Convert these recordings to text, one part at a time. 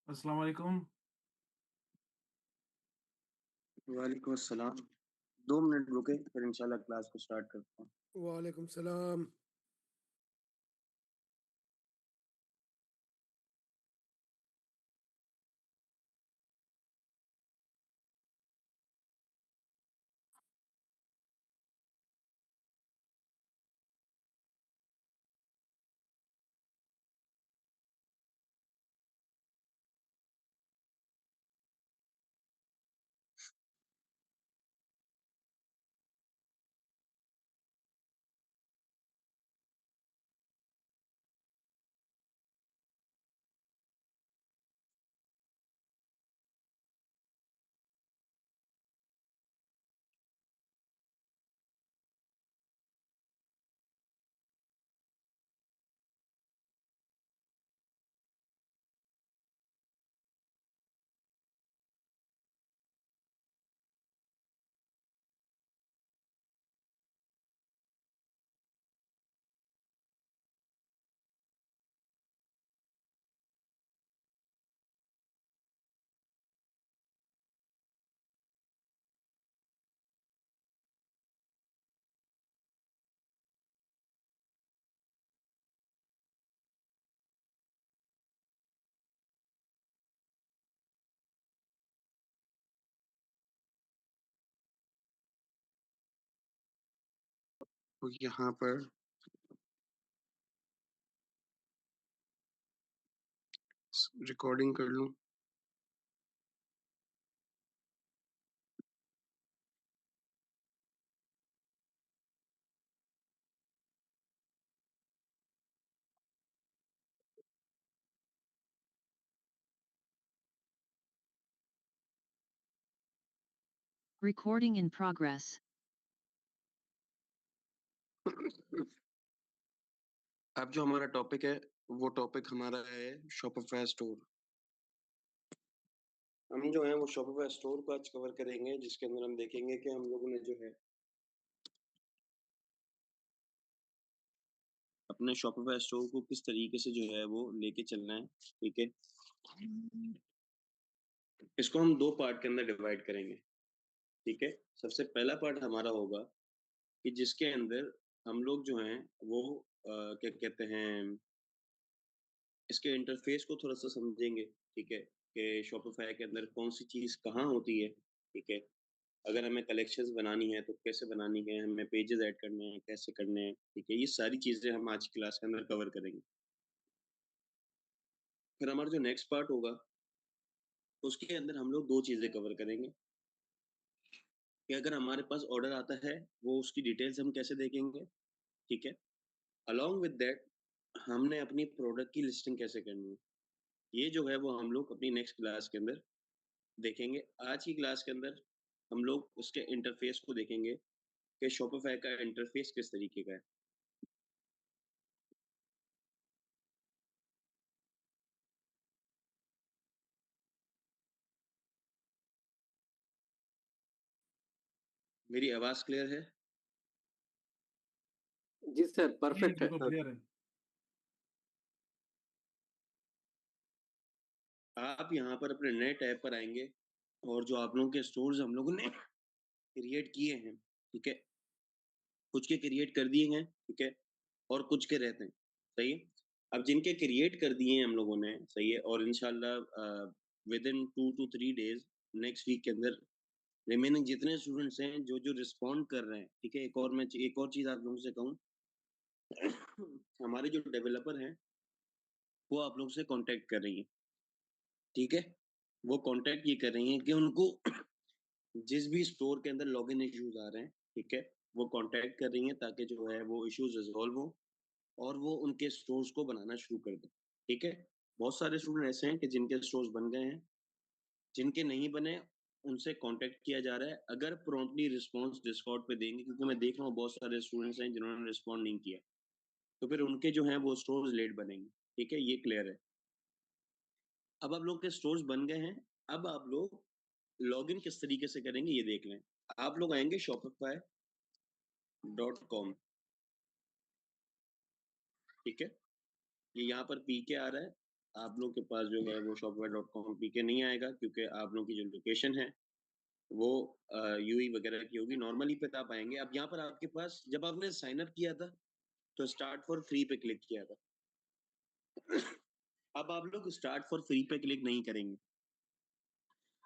अस्सलाम वालेकुम। वालेकुम अस्सलाम। 2 मिनट रुके फिर इंशाल्लाह क्लास को स्टार्ट करता हूँ। वालेकुम सलाम। तो यहाँ पर रिकॉर्डिंग कर लूँ। Recording in progress. अब जो हमारा टॉपिक है वो टॉपिक हमारा है शॉपिफाई स्टोर। हम जो है वो शॉपिफाई स्टोर को आज कवर करेंगे, जिसके अंदर हम देखेंगे कि हम लोगों ने जो है अपने शॉपिफाई स्टोर को किस तरीके से जो है वो लेके चलना है। ठीक है, इसको हम 2 पार्ट के अंदर डिवाइड करेंगे। ठीक है, सबसे पहला पार्ट हमारा होगा कि जिसके अंदर हम लोग जो हैं वो क्या कहते हैं, इसके इंटरफेस को थोड़ा सा समझेंगे। ठीक है, कि शॉपिफाई के अंदर कौन सी चीज कहाँ होती है। ठीक है, अगर हमें कलेक्शंस बनानी है तो कैसे बनानी है, हमें पेजेस ऐड करने हैं कैसे करने हैं। ठीक है, ये सारी चीजें हम आज की क्लास के अंदर कवर करेंगे। फिर हमारा जो नेक्स्ट पार्ट होगा उसके अंदर हम लोग 2 चीजें कवर करेंगे कि अगर हमारे पास ऑर्डर आता है वो उसकी डिटेल्स हम कैसे देखेंगे। ठीक है, अलॉन्ग विद दैट हमने अपनी प्रोडक्ट की लिस्टिंग कैसे करनी है। ये जो है वो हम लोग अपनी नेक्स्ट क्लास के अंदर देखेंगे। आज की क्लास के अंदर हम लोग उसके इंटरफेस को देखेंगे कि शॉपिफाई का इंटरफेस किस तरीके का है। मेरी आवाज क्लियर है? जी सर, जी, परफेक्ट है। बिल्कुल क्लियर है। आप यहाँ पर अपने नए टैब पर आएंगे और जो आप लोगों के स्टोर्स हम लोगों ने क्रिएट किए हैं, ठीक है, कुछ के क्रिएट कर दिए हैं, ठीक है, और कुछ के रहते हैं। सही है, अब जिनके क्रिएट कर दिए हैं हम लोगों ने, सही है, और इंशाल्लाह within 2 to 3 days next week के अंदर रिमेनिंग जितने स्टूडेंट्स हैं जो जो रिस्पॉन्ड कर रहे हैं। ठीक है, एक और चीज आप लोगों से कहूँ, हमारे जो डेवलपर हैं वो आप लोग से कांटेक्ट कर रही है। ठीक है, वो कांटेक्ट ये कर रही हैं कि उनको जिस भी स्टोर के अंदर लॉगिन इश्यूज आ रहे हैं, ठीक है, वो कांटेक्ट कर रही हैं ताकि जो है वो इश्यूज रिजॉल्व हो और वो उनके स्टोर्स को बनाना शुरू कर दें। ठीक है, बहुत सारे स्टूडेंट ऐसे हैं कि जिनके स्टोर्स बन गए हैं, जिनके नहीं बने उनसे कांटेक्ट किया जा रहा है। अगर प्रॉम्प्टली रिस्पांस डिस्कॉर्ड पे देंगे, क्योंकि मैं देख रहा हूँ बहुत सारे स्टूडेंट्स हैं जिन्होंने रिस्पॉन्ड नहीं किया, तो फिर उनके जो हैं वो स्टोर्स लेट बनेंगे। ठीक है, ये क्लियर है। अब आप लोग के स्टोर्स बन गए हैं, अब आप लोग लॉगिन किस तरीके से करेंगे ये देख लें। आप लोग आएंगे shopify.com। ठीक है, ये यहाँ पर पी के आ रहा है, आप लोग के पास जो है वो shopify.com पीके नहीं आएगा, क्योंकि आप लोगों की जो लोकेशन है वो यूएई वगैरह की होगी। नॉर्मली पे आप आएंगे। अब यहाँ पर आपके पास जब आपने साइन अप किया था तो स्टार्ट फॉर फ्री पे क्लिक किया था। अब आप लोग स्टार्ट फॉर फ्री पे क्लिक नहीं करेंगे।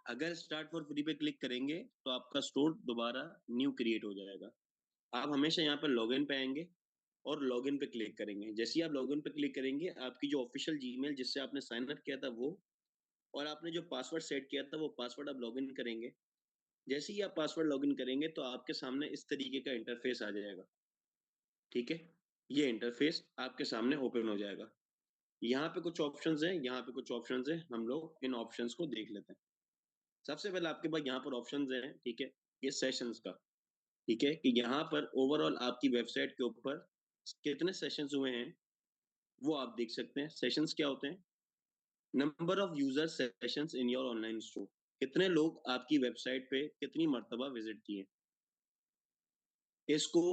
अगर स्टार्ट फॉर फ्री पे क्लिक करेंगे तो आपका स्टोर दोबारा न्यू क्रिएट हो जाएगा। आप हमेशा यहाँ पर लॉगिन पे आएंगे और लॉगिन पे क्लिक करेंगे। जैसे ही आप लॉगिन पे क्लिक करेंगे, आपकी जो ऑफिशियल जीमेल जिससे आपने साइन अप किया था वो, और आपने जो पासवर्ड सेट किया था वो पासवर्ड आप लॉगिन करेंगे। जैसे ही आप पासवर्ड लॉगिन करेंगे तो आपके सामने इस तरीके का इंटरफेस आ जाएगा। ठीक है, ये इंटरफेस आपके सामने ओपन हो जाएगा। यहाँ पे कुछ ऑप्शंस हैं, यहाँ पे कुछ ऑप्शंस हैं। हम लोग इन ऑप्शंस को देख लेते हैं। सबसे पहले आपके पास यहाँ पर ऑप्शंस हैं, ठीक है, ये सेशंस का। ठीक है, कि यहाँ पर ओवरऑल आपकी वेबसाइट के ऊपर कितने सेशंस हुए हैं वो आप देख सकते हैं। सेशंस क्या होते हैं? Number of user sessions in your online store, कितने लोग आपकी वेबसाइट पे कितनी मर्तबा विजिट किए। इसको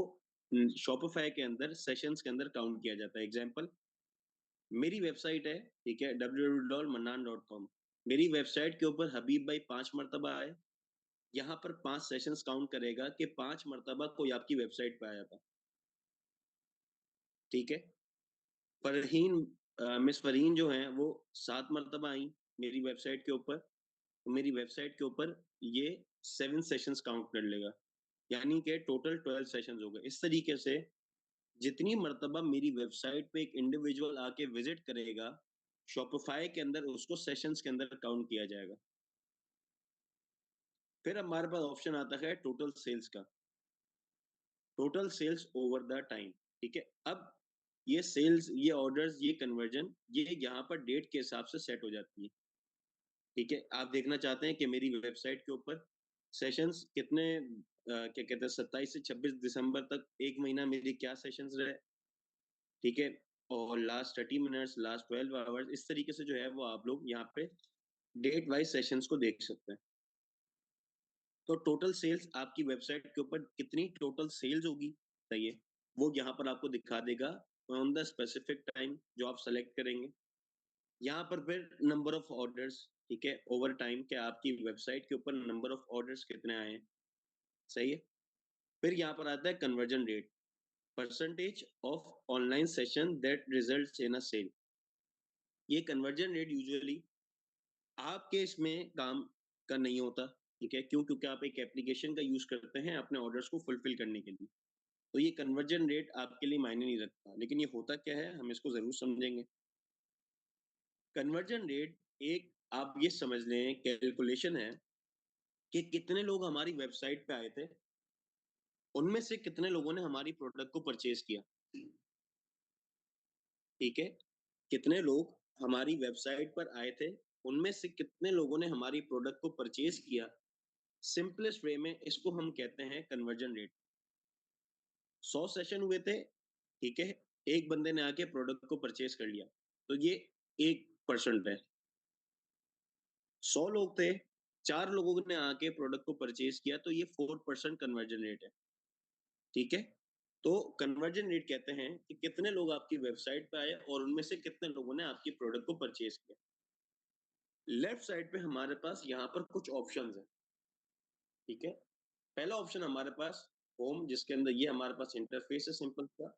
शॉपिफाई के अंदर सेशंस के अंदर काउंट किया जाता है। एग्जांपल, मेरी वेबसाइट है, ठीक है, www.mannan.com। मेरी वेबसाइट के ऊपर हबीब भाई 5 मर्तबा आए। यहाँ पर 5 सेशंस काउंट करेगा कि 5 मर्तबा कोई आपकी वेबसाइट पे आया था। ठीक है, फरहीन मिस फरहीन जो हैं वो 7 मर्तबा आई मेरी वेबसाइट के ऊपर। तो मेरी वेबसाइट के ऊपर ये 7 सेशंस काउंट कर लेगा, यानी कि टोटल 12 सेशंस हो गए। इस तरीके से जितनी मर्तबा मेरी वेबसाइट पे एक इंडिविजुअल आके विजिट करेगा, शॉपिफाई के अंदर उसको सेशंस के अंदर काउंट किया जाएगा। फिर हमारे पास ऑप्शन आता है टोटल सेल्स का, total sales over the time. ठीक है, अब ये सेल्स, ये ऑर्डर्स, ये कन्वर्जन, ये यहाँ पर डेट के हिसाब से सेट हो जाती है। ठीक है, आप देखना चाहते हैं कि मेरी वेबसाइट के ऊपर सेशंस कितने, क्या कहते हैं, 27 से 26 दिसंबर तक एक महीना मेरी क्या सेशंस रहे। ठीक है, और लास्ट 30 मिनट्स, लास्ट 12 आवर्स, इस तरीके से जो है वो आप लोग यहाँ पे डेट वाइज सेशंस को देख सकते हैं। तो टोटल सेल्स, आपकी वेबसाइट के ऊपर कितनी टोटल सेल्स होगी, सही है, वो यहाँ पर आपको दिखा देगा ऑन द स्पेसिफिक टाइम जो आप सेलेक्ट करेंगे। यहाँ पर फिर नंबर ऑफ ऑर्डर्स, ठीक है, ओवर टाइम के आपकी वेबसाइट के ऊपर नंबर ऑफ ऑर्डर्स कितने आए हैं, सही है। फिर यहाँ पर आता है conversion rate, percentage of online session that results in a sale. ये कन्वर्जन रेट यूजुअली आपके इसमें काम का नहीं होता। ठीक है, क्यों? क्योंकि आप एक एप्लीकेशन का यूज करते हैं अपने ऑर्डर्स को फुलफिल करने के लिए। तो ये कन्वर्जन रेट आपके लिए मायने नहीं रखता, लेकिन ये होता क्या है हम इसको जरूर समझेंगे। कन्वर्जन रेट एक, आप ये समझ लें, कैलकुलेशन है कि कितने लोग हमारी वेबसाइट पे आए थे, उनमें से कितने लोगों ने हमारी प्रोडक्ट को परचेज किया। ठीक है, कितने लोग हमारी वेबसाइट पर आए थे, उनमें से कितने लोगों ने हमारी प्रोडक्ट को परचेज किया। सिंपलेस्ट वे में इसको हम कहते हैं कन्वर्जन रेट। 100 सेशन हुए थे, ठीक है, एक बंदे ने आके प्रोडक्ट को परचेज कर लिया, तो ये 1% है। 100 लोग थे, 4 लोगों ने आके प्रोडक्ट को परचेज किया, तो ये 4% कन्वर्जन रेट है। ठीक है, तो कन्वर्जन रेट कहते हैं कि कितने लोग आपकी वेबसाइट पे आए और उनमें से कितने लोगों ने आपकी प्रोडक्ट को परचेज किया। लेफ्ट साइड पे हमारे पास यहाँ पर कुछ ऑप्शंस हैं। ठीक है, पहला ऑप्शन हमारे पास होम, जिसके अंदर ये हमारे पास इंटरफेस है सिंपल सा।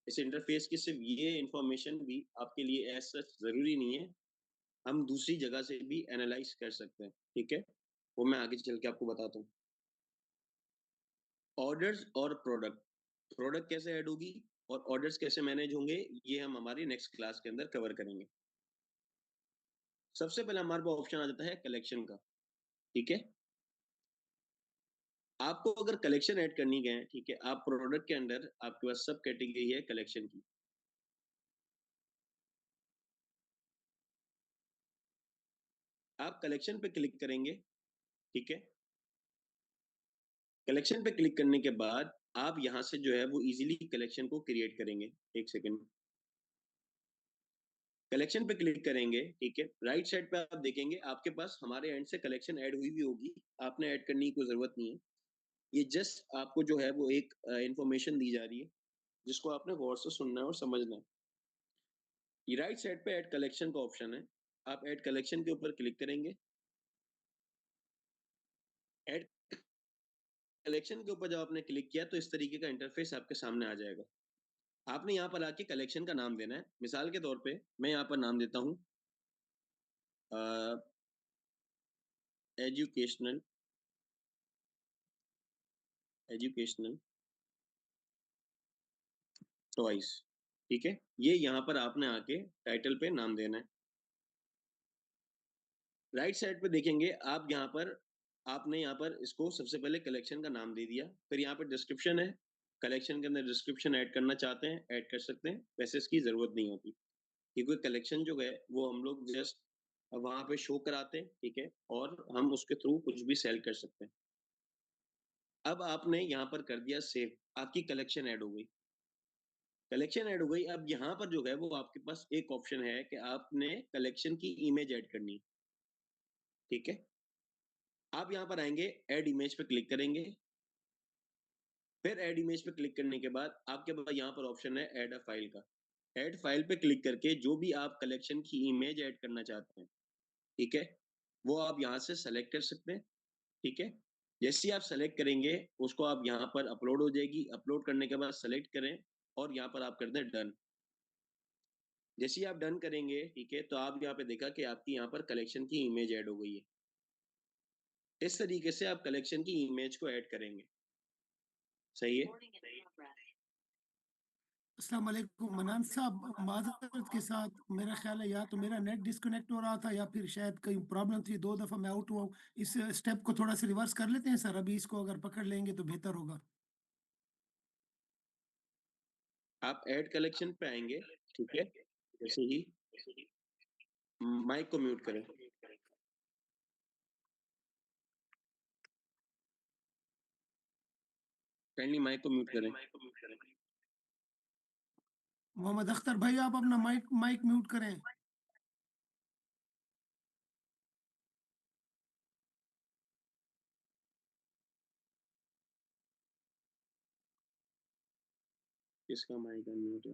इस इंटरफेस की सिर्फ ये इंफॉर्मेशन भी आपके लिए एज सच जरूरी नहीं है, हम दूसरी जगह से भी एनालाइज कर सकते हैं। ठीक है, वो मैं आगे चल के आपको बताता हूँ। ऑर्डर्स और प्रोडक्ट, प्रोडक्ट कैसे ऐड होगी और ऑर्डर्स कैसे मैनेज होंगे, ये हम हमारी नेक्स्ट क्लास के अंदर कवर करेंगे। सबसे पहले हमारे पास ऑप्शन आ जाता है कलेक्शन का। ठीक है, आपको अगर कलेक्शन ऐड करनी है, ठीक है, आप प्रोडक्ट के अंदर आपके पास सब कैटेगरी है कलेक्शन की। आप कलेक्शन पे क्लिक करेंगे। ठीक है, कलेक्शन पे क्लिक करने के बाद आप यहाँ से जो है वो इजीली कलेक्शन को क्रिएट करेंगे। एक सेकेंड, कलेक्शन पे क्लिक करेंगे, ठीक है, राइट साइड पे आप देखेंगे आपके पास हमारे एंड से कलेक्शन ऐड हुई भी होगी, आपने ऐड करने की कोई जरूरत नहीं है। ये जस्ट आपको जो है वो एक इंफॉर्मेशन दी जा रही है, जिसको आपने गौर से सुनना है और समझना है। राइट साइड पे ऐड कलेक्शन का ऑप्शन है, आप ऐड कलेक्शन के ऊपर क्लिक करेंगे। ऐड कलेक्शन के ऊपर जब आपने क्लिक किया तो इस तरीके का इंटरफेस आपके सामने आ जाएगा। आपने यहाँ पर आके कलेक्शन का नाम देना है। मिसाल के तौर पे मैं यहाँ पर नाम देता हूँ अ, एजुकेशनल एजुकेशनल टॉयज, ठीक है? ये यहाँ पर आपने आके टाइटल पे नाम देना है। राइट साइड पे देखेंगे आप यहाँ पर आपने यहाँ पर इसको सबसे पहले कलेक्शन का नाम दे दिया, फिर यहाँ पर डिस्क्रिप्शन है। कलेक्शन के अंदर डिस्क्रिप्शन ऐड करना चाहते हैं, ऐड कर सकते हैं, वैसे इसकी ज़रूरत नहीं होती। क्योंकि कलेक्शन जो है वो हम लोग जस्ट वहाँ पे शो कराते हैं, ठीक है? और हम उसके थ्रू कुछ भी सेल कर सकते हैं। अब आपने यहाँ पर कर दिया सेव, आपकी कलेक्शन ऐड हो गई। कलेक्शन ऐड हो गई, अब यहाँ पर जो है वो आपके पास एक ऑप्शन है कि आपने कलेक्शन की इमेज ऐड करनी है, ठीक है? आप यहाँ पर आएँगे, ऐड इमेज पे क्लिक करेंगे। फिर ऐड इमेज पे क्लिक करने के बाद आपके पास यहाँ पर ऑप्शन है ऐड अ फाइल का। ऐड फाइल पे क्लिक करके जो भी आप कलेक्शन की इमेज ऐड करना चाहते हैं, ठीक है? वो आप यहाँ से सेलेक्ट कर सकते हैं, ठीक है? जैसे ही आप सेलेक्ट करेंगे, उसको आप यहाँ पर अपलोड हो जाएगी। अपलोड करने के बाद सेलेक्ट करें और यहाँ पर आप कर दें डन। जैसे ही आप डन करेंगे, ठीक है? तो आप यहाँ पे देखा कि आपकी यहाँ पर कलेक्शन की इमेज ऐड हो गई है। इस तरीके से आप कलेक्शन की इमेज को ऐड करेंगे। सही है? अस्सलाम वालेकुम मनान साहब, माज़रत के साथ मेरा ख्याल है या तो मेरा नेट डिस्कनेक्ट हो रहा था या फिर शायद कहीं प्रॉब्लम थी। 2 दफ़ा मैं आउट हुआ हूँ। इस स्टेप को थोड़ा सा रिवर्स कर लेते हैं सर, अभी इसको अगर पकड़ लेंगे तो बेहतर होगा। आप ऐड कलेक्शन पे आएँगे, ठीक है? जैसे ही माइक को म्यूट करें। काइंडली माइक को म्यूट करें। मोहम्मद अख्तर भाई, आप अपना माइक माइक म्यूट करें। किसका माइक अनम्यूट है?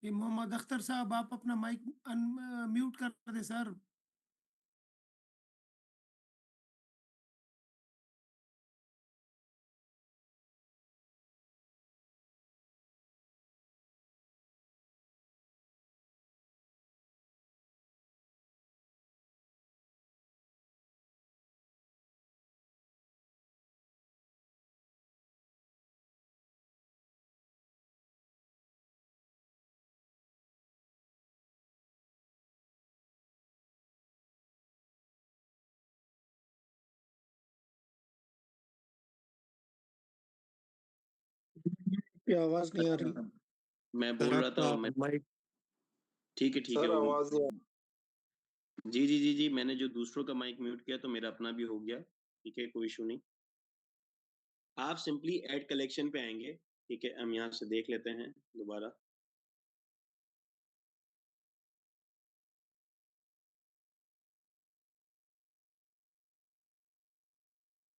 ये मोहम्मद अख्तर साहब, आप अपना माइक म्यूट कर दें सर। की आवाज नहीं आ रही। मैं सर बोल रहा था आपका और मैं माइक। ठीक है, ठीक है। सर वो आवाज नहीं आ जी, जी, जी, जी, मैंने जो दूसरों का माइक म्यूट किया तो मेरा अपना भी हो गया। ठीक है, कोई इश्यू नहीं। आप सिंपली ऐड कलेक्शन पे आएँगे, ठीक है? हम यहाँ से देख लेते हैं दोबारा।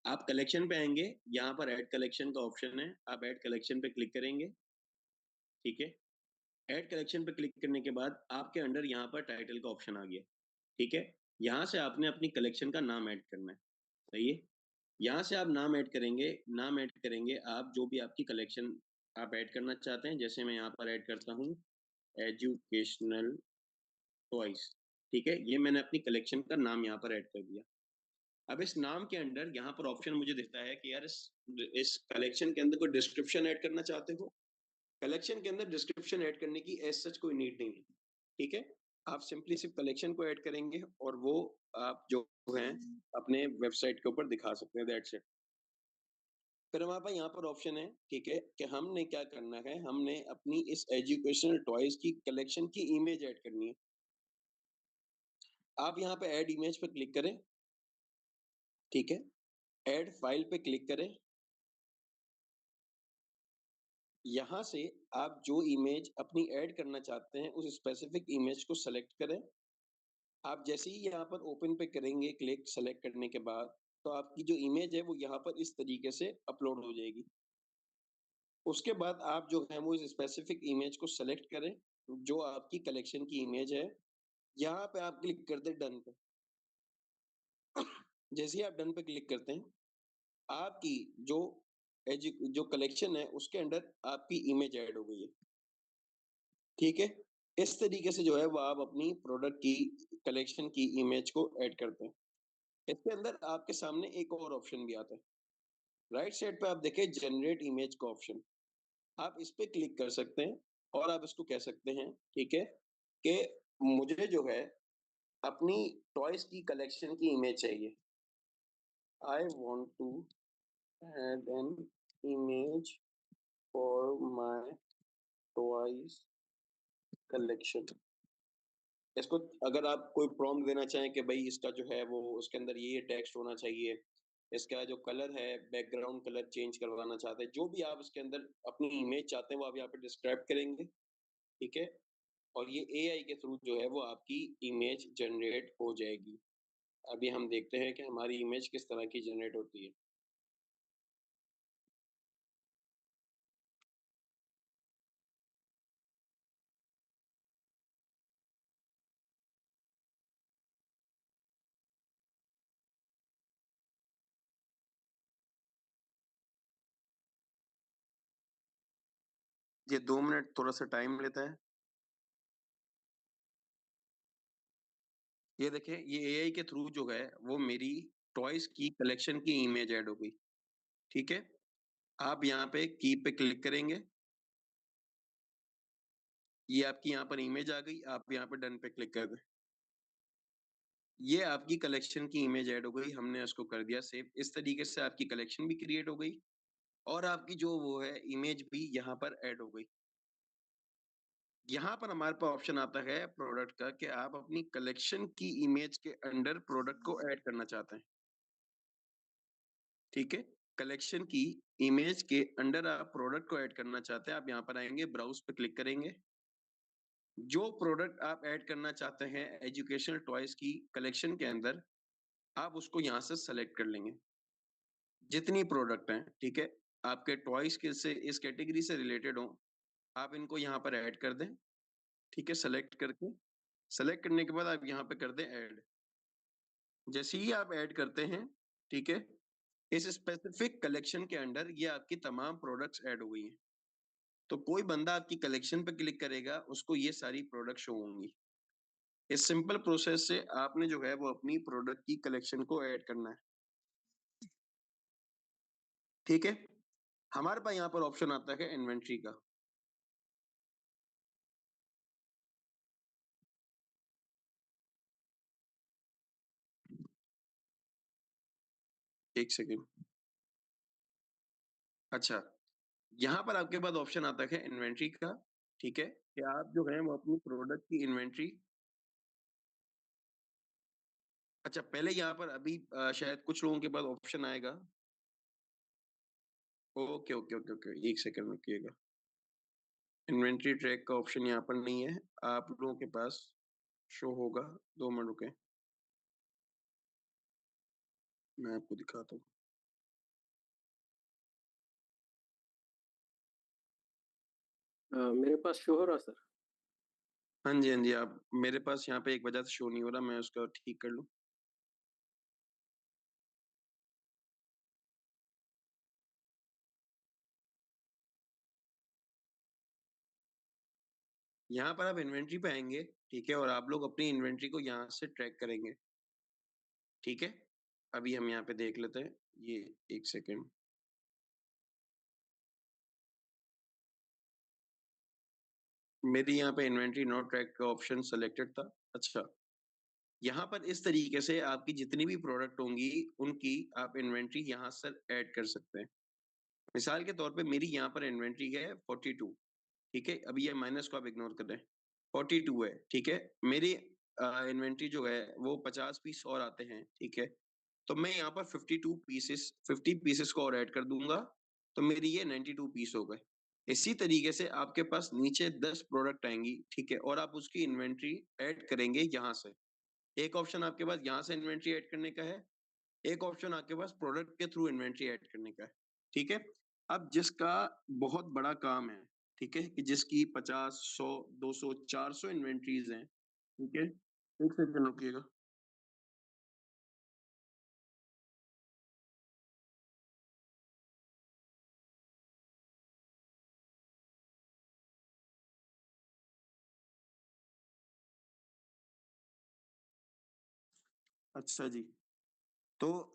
आप कलेक्शन पे आएँगे, यहाँ पर ऐड कलेक्शन का ऑप्शन है, आप ऐड कलेक्शन पे क्लिक करेंगे, ठीक है? ऐड कलेक्शन पे क्लिक करने के बाद आपके अंडर यहाँ पर टाइटल का ऑप्शन आ गया, ठीक है? यहाँ से आपने अपनी कलेक्शन का नाम ऐड करना है, सही है? यहाँ से आप नाम ऐड करेंगे आप जो भी आपकी कलेक्शन आप ऐड करना चाहते हैं, जैसे मैं यहाँ पर ऐड करता हूँ एजुकेशनल टॉयज़, ठीक है? ये मैंने अपनी कलेक्शन का नाम यहाँ पर ऐड कर दिया। अब इस नाम के अंडर यहाँ पर ऑप्शन मुझे दिखता है कि यार इस कलेक्शन के अंदर कोई डिस्क्रिप्शन ऐड करना चाहते हो? कलेक्शन के अंदर डिस्क्रिप्शन ऐड करने की एज़ सच कोई नीड नहीं है, ठीक है? आप सिंपली सिर्फ़ कलेक्शन को ऐड करेंगे और वो आप जो हैं अपने वेबसाइट के ऊपर दिखा सकते हैं, दैट्स इट। फिर हमारे पास यहाँ पर ऑप्शन है, ठीक है? कि हमने क्या करना है, हमने अपनी इस एजुकेशनल टॉयज़ की कलेक्शन की इमेज ऐड करनी है। आप यहाँ पे ऐड इमेज पे क्लिक करें, ठीक है? ऐड फाइल पे क्लिक करें। यहाँ से आप जो इमेज अपनी ऐड करना चाहते हैं, उस स्पेसिफिक इमेज को सेलेक्ट करें। आप जैसे ही यहाँ पर ओपन पे करेंगे क्लिक सेलेक्ट करने के बाद, तो आपकी जो इमेज है वो यहाँ पर इस तरीके से अपलोड हो जाएगी। उसके बाद आप जो है वो इस स्पेसिफिक इमेज को सेलेक्ट करें जो आपकी कलेक्शन की इमेज है। यहाँ पे आप क्लिक कर दें डन पे। जैसे ही आप डन पे क्लिक करते हैं, आपकी जो जो कलेक्शन है उसके अंदर आपकी इमेज ऐड हो गई है। ठीक है? इस तरीके से जो है वो आप अपनी प्रोडक्ट की कलेक्शन की इमेज को ऐड करते हैं। इसके अंदर आपके सामने एक और ऑप्शन भी आता है। राइट साइड पे आप देखें जनरेट इमेज का ऑप्शन, आप इस पे क्लिक कर सकते हैं और आप इसको कह सकते हैं, ठीक है, कि मुझे जो है अपनी टॉयज की कलेक्शन की इमेज चाहिए। I want to add an image for my toys collection. इसको अगर आप कोई प्रॉम्प्ट देना चाहें कि भाई इसका जो है वो उसके अंदर ये टेक्स्ट होना चाहिए, इसका जो कलर है बैकग्राउंड कलर चेंज करवाना चाहते हैं, जो भी आप इसके अंदर अपनी इमेज चाहते हैं वो आप यहाँ पे डिस्क्राइब करेंगे। ठीक है? और ये एआई के थ्रू जो है वो आपकी इमेज जनरेट हो जाएगी। अभी हम देखते हैं कि हमारी इमेज किस तरह की जनरेट होती है। ये 2 मिनट थोड़ा सा टाइम लेता है। ये देखिए ये एआई के थ्रू जो है वो मेरी टॉयज की कलेक्शन की इमेज ऐड हो गई। ठीक है? आप यहाँ पे की पे क्लिक करेंगे, ये आपकी यहाँ पर इमेज आ गई, आप यहाँ पे डन पे क्लिक कर दें। ये आपकी कलेक्शन की इमेज ऐड हो गई, हमने उसको कर दिया सेव। इस तरीके से आपकी कलेक्शन भी क्रिएट हो गई और आपकी जो वो है इमेज भी यहाँ पर ऐड हो गई। यहाँ पर हमारे पास ऑप्शन आता है प्रोडक्ट का कि आप अपनी कलेक्शन की इमेज के अंडर प्रोडक्ट को ऐड करना चाहते हैं। ठीक है? कलेक्शन की इमेज के अंडर आप प्रोडक्ट को ऐड करना चाहते हैं, आप यहाँ पर आएंगे, ब्राउज पे क्लिक करेंगे। जो प्रोडक्ट आप ऐड करना चाहते हैं एजुकेशनल टॉयज की कलेक्शन के अंदर, आप उसको यहाँ से सेलेक्ट कर लेंगे। जितनी प्रोडक्ट हैं, ठीक है? आपके टॉयज के से इस कैटेगरी से रिलेटेड हों, आप इनको यहाँ पर ऐड कर दें। ठीक है? सेलेक्ट करके, सेलेक्ट करने के बाद आप यहाँ पे कर दें ऐड। जैसे ही आप ऐड करते हैं, ठीक है? इस स्पेसिफिक कलेक्शन के अंडर ये आपकी तमाम प्रोडक्ट्स ऐड हो गई हैं। तो कोई बंदा आपकी कलेक्शन पे क्लिक करेगा, उसको ये सारी प्रोडक्ट शो होंगी। इस सिंपल प्रोसेस से आपने जो है वो अपनी प्रोडक्ट की कलेक्शन को ऐड करना है। ठीक है? हमारे पास यहाँ पर ऑप्शन आता है इन्वेंटरी का। एक सेकेंड। अच्छा, यहाँ पर आपके पास ऑप्शन आता है इन्वेंटरी का। ठीक है? कि आप जो है वो अपनी प्रोडक्ट की इन्वेंटरी, अच्छा पहले यहाँ पर अभी शायद कुछ लोगों के पास ऑप्शन आएगा। ओके, ओके, ओके, ओके, एक सेकंड रुकिएगा। इन्वेंटरी ट्रैक का ऑप्शन यहाँ पर नहीं है, आप लोगों के पास शो होगा। 2 मिनट रुकें, मैं आपको दिखाता हूँ। मेरे पास शो हो रहा सर। हाँ जी, हाँ जी, आप मेरे पास यहाँ पे एक वजह से शो नहीं हो रहा, मैं उसका ठीक कर लूँ। यहाँ पर आप इन्वेंटरी पे आएंगे, ठीक है? और आप लोग अपनी इन्वेंटरी को यहाँ से ट्रैक करेंगे। ठीक है? अभी हम यहाँ पे देख लेते हैं, ये एक सेकेंड। मेरी यहाँ पे इन्वेंटरी नॉट ट्रैक का ऑप्शन सेलेक्टेड था। अच्छा, यहाँ पर इस तरीके से आपकी जितनी भी प्रोडक्ट होंगी उनकी आप इन्वेंटरी यहाँ से ऐड कर सकते हैं। मिसाल के तौर पे मेरी यहाँ पर इन्वेंटरी है 42। ठीक है? अभी ये माइनस को आप इग्नोर कर दें। 42 है, ठीक है? मेरी इन्वेंटरी जो है वो 50 पीस और आते हैं, ठीक है? तो मैं यहाँ पर 50 पीसेस को और ऐड कर दूंगा, तो मेरी ये 92 पीस हो गए। इसी तरीके से आपके पास नीचे 10 प्रोडक्ट आएंगी, ठीक है? और आप उसकी इन्वेंटरी ऐड करेंगे यहाँ से। एक ऑप्शन आपके पास यहाँ से इन्वेंटरी ऐड करने का है, एक ऑप्शन आपके पास प्रोडक्ट के थ्रू इन्वेंटरी ऐड करने का है। ठीक है? अब जिसका बहुत बड़ा काम है, ठीक है, कि जिसकी 50, 100, 200, 400 इन्वेंट्रीज हैं, ठीक है, एक सेकंड रुकिएगा। अच्छा जी, तो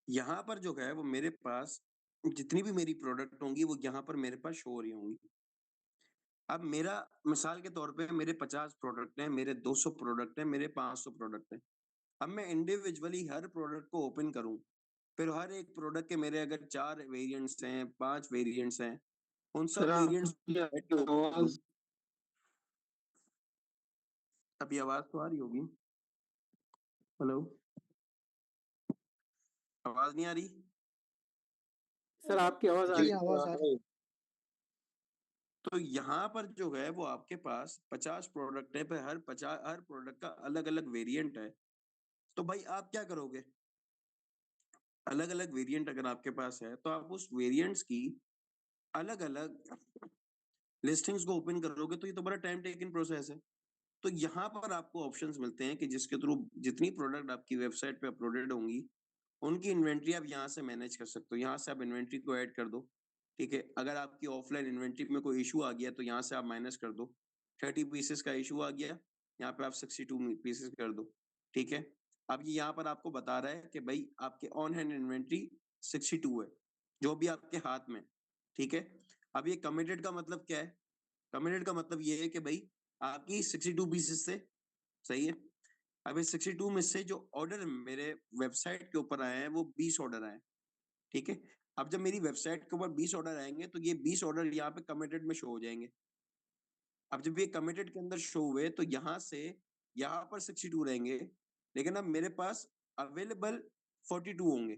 यहाँ पर जो है वो मेरे पास जितनी भी मेरी प्रोडक्ट होंगी वो यहाँ पर मेरे पास शो हो रही होंगी। अब मेरा मिसाल के तौर पे मेरे 50 प्रोडक्ट हैं, मेरे 200 प्रोडक्ट हैं, मेरे 500 प्रोडक्ट हैं। अब मैं इंडिविजुअली हर प्रोडक्ट को ओपन करूं, फिर हर एक प्रोडक्ट के मेरे अगर 4 वेरिएंट्स हैं, 5 वेरिएंट्स हैं, उन सर सब वेरिएंट्स आपकी को open करूं। आवाज अभी आवाज तो आ रही होगी। हेलो, आवाज नहीं आ रही? सर आपकी आवाज आ जी रही है। आवाज आ रही है। तो यहाँ पर जो है वो आपके पास 50 प्रोडक्ट है, पर हर प्रोडक्ट का अलग अलग वेरिएंट है। तो भाई आप क्या करोगे? अलग अलग वेरिएंट अगर आपके पास है तो आप उस वेरिएंट्स की अलग अलग लिस्टिंग्स को ओपन करोगे, तो ये तो बड़ा टाइम टेकिंग प्रोसेस है। तो यहाँ पर आपको ऑप्शंस मिलते हैं कि जिसके थ्रू जितनी प्रोडक्ट आपकी वेबसाइट पे अपलोडेड होंगी उनकी इन्वेंट्री आप यहाँ से मैनेज कर सकते हो। यहाँ से आप इन्वेंट्री को ऐड कर दो, ठीक है। अगर आपकी ऑफलाइन इन्वेंट्री में कोई इशू आ गया तो यहाँ से आप माइनस कर दो। 30 पीसेस का इशू आ गया, यहाँ पे आप 62 पीसेस कर दो, ठीक है। अब ये यहाँ पर आपको बता रहा है कि भाई आपके ऑन हैंड इन्वेंट्री 62 है, जो भी आपके हाथ में, ठीक है। अब ये कमिटेड का मतलब क्या है? कमिटेड का मतलब ये है कि भाई आपकी 62 पीसेस से, सही है। अब इस 62 में से जो ऑर्डर मेरे वेबसाइट के ऊपर आए हैं वो 20 ऑर्डर आए, ठीक है। अब जब मेरी वेबसाइट के ऊपर 20 ऑर्डर आएंगे तो ये 20 ऑर्डर यहाँ पे कमिटेड में शो हो जाएंगे। अब जब ये कमिटेड के अंदर शो हुए तो यहाँ से यहाँ पर 62 रहेंगे, लेकिन अब मेरे पास अवेलेबल 42 होंगे,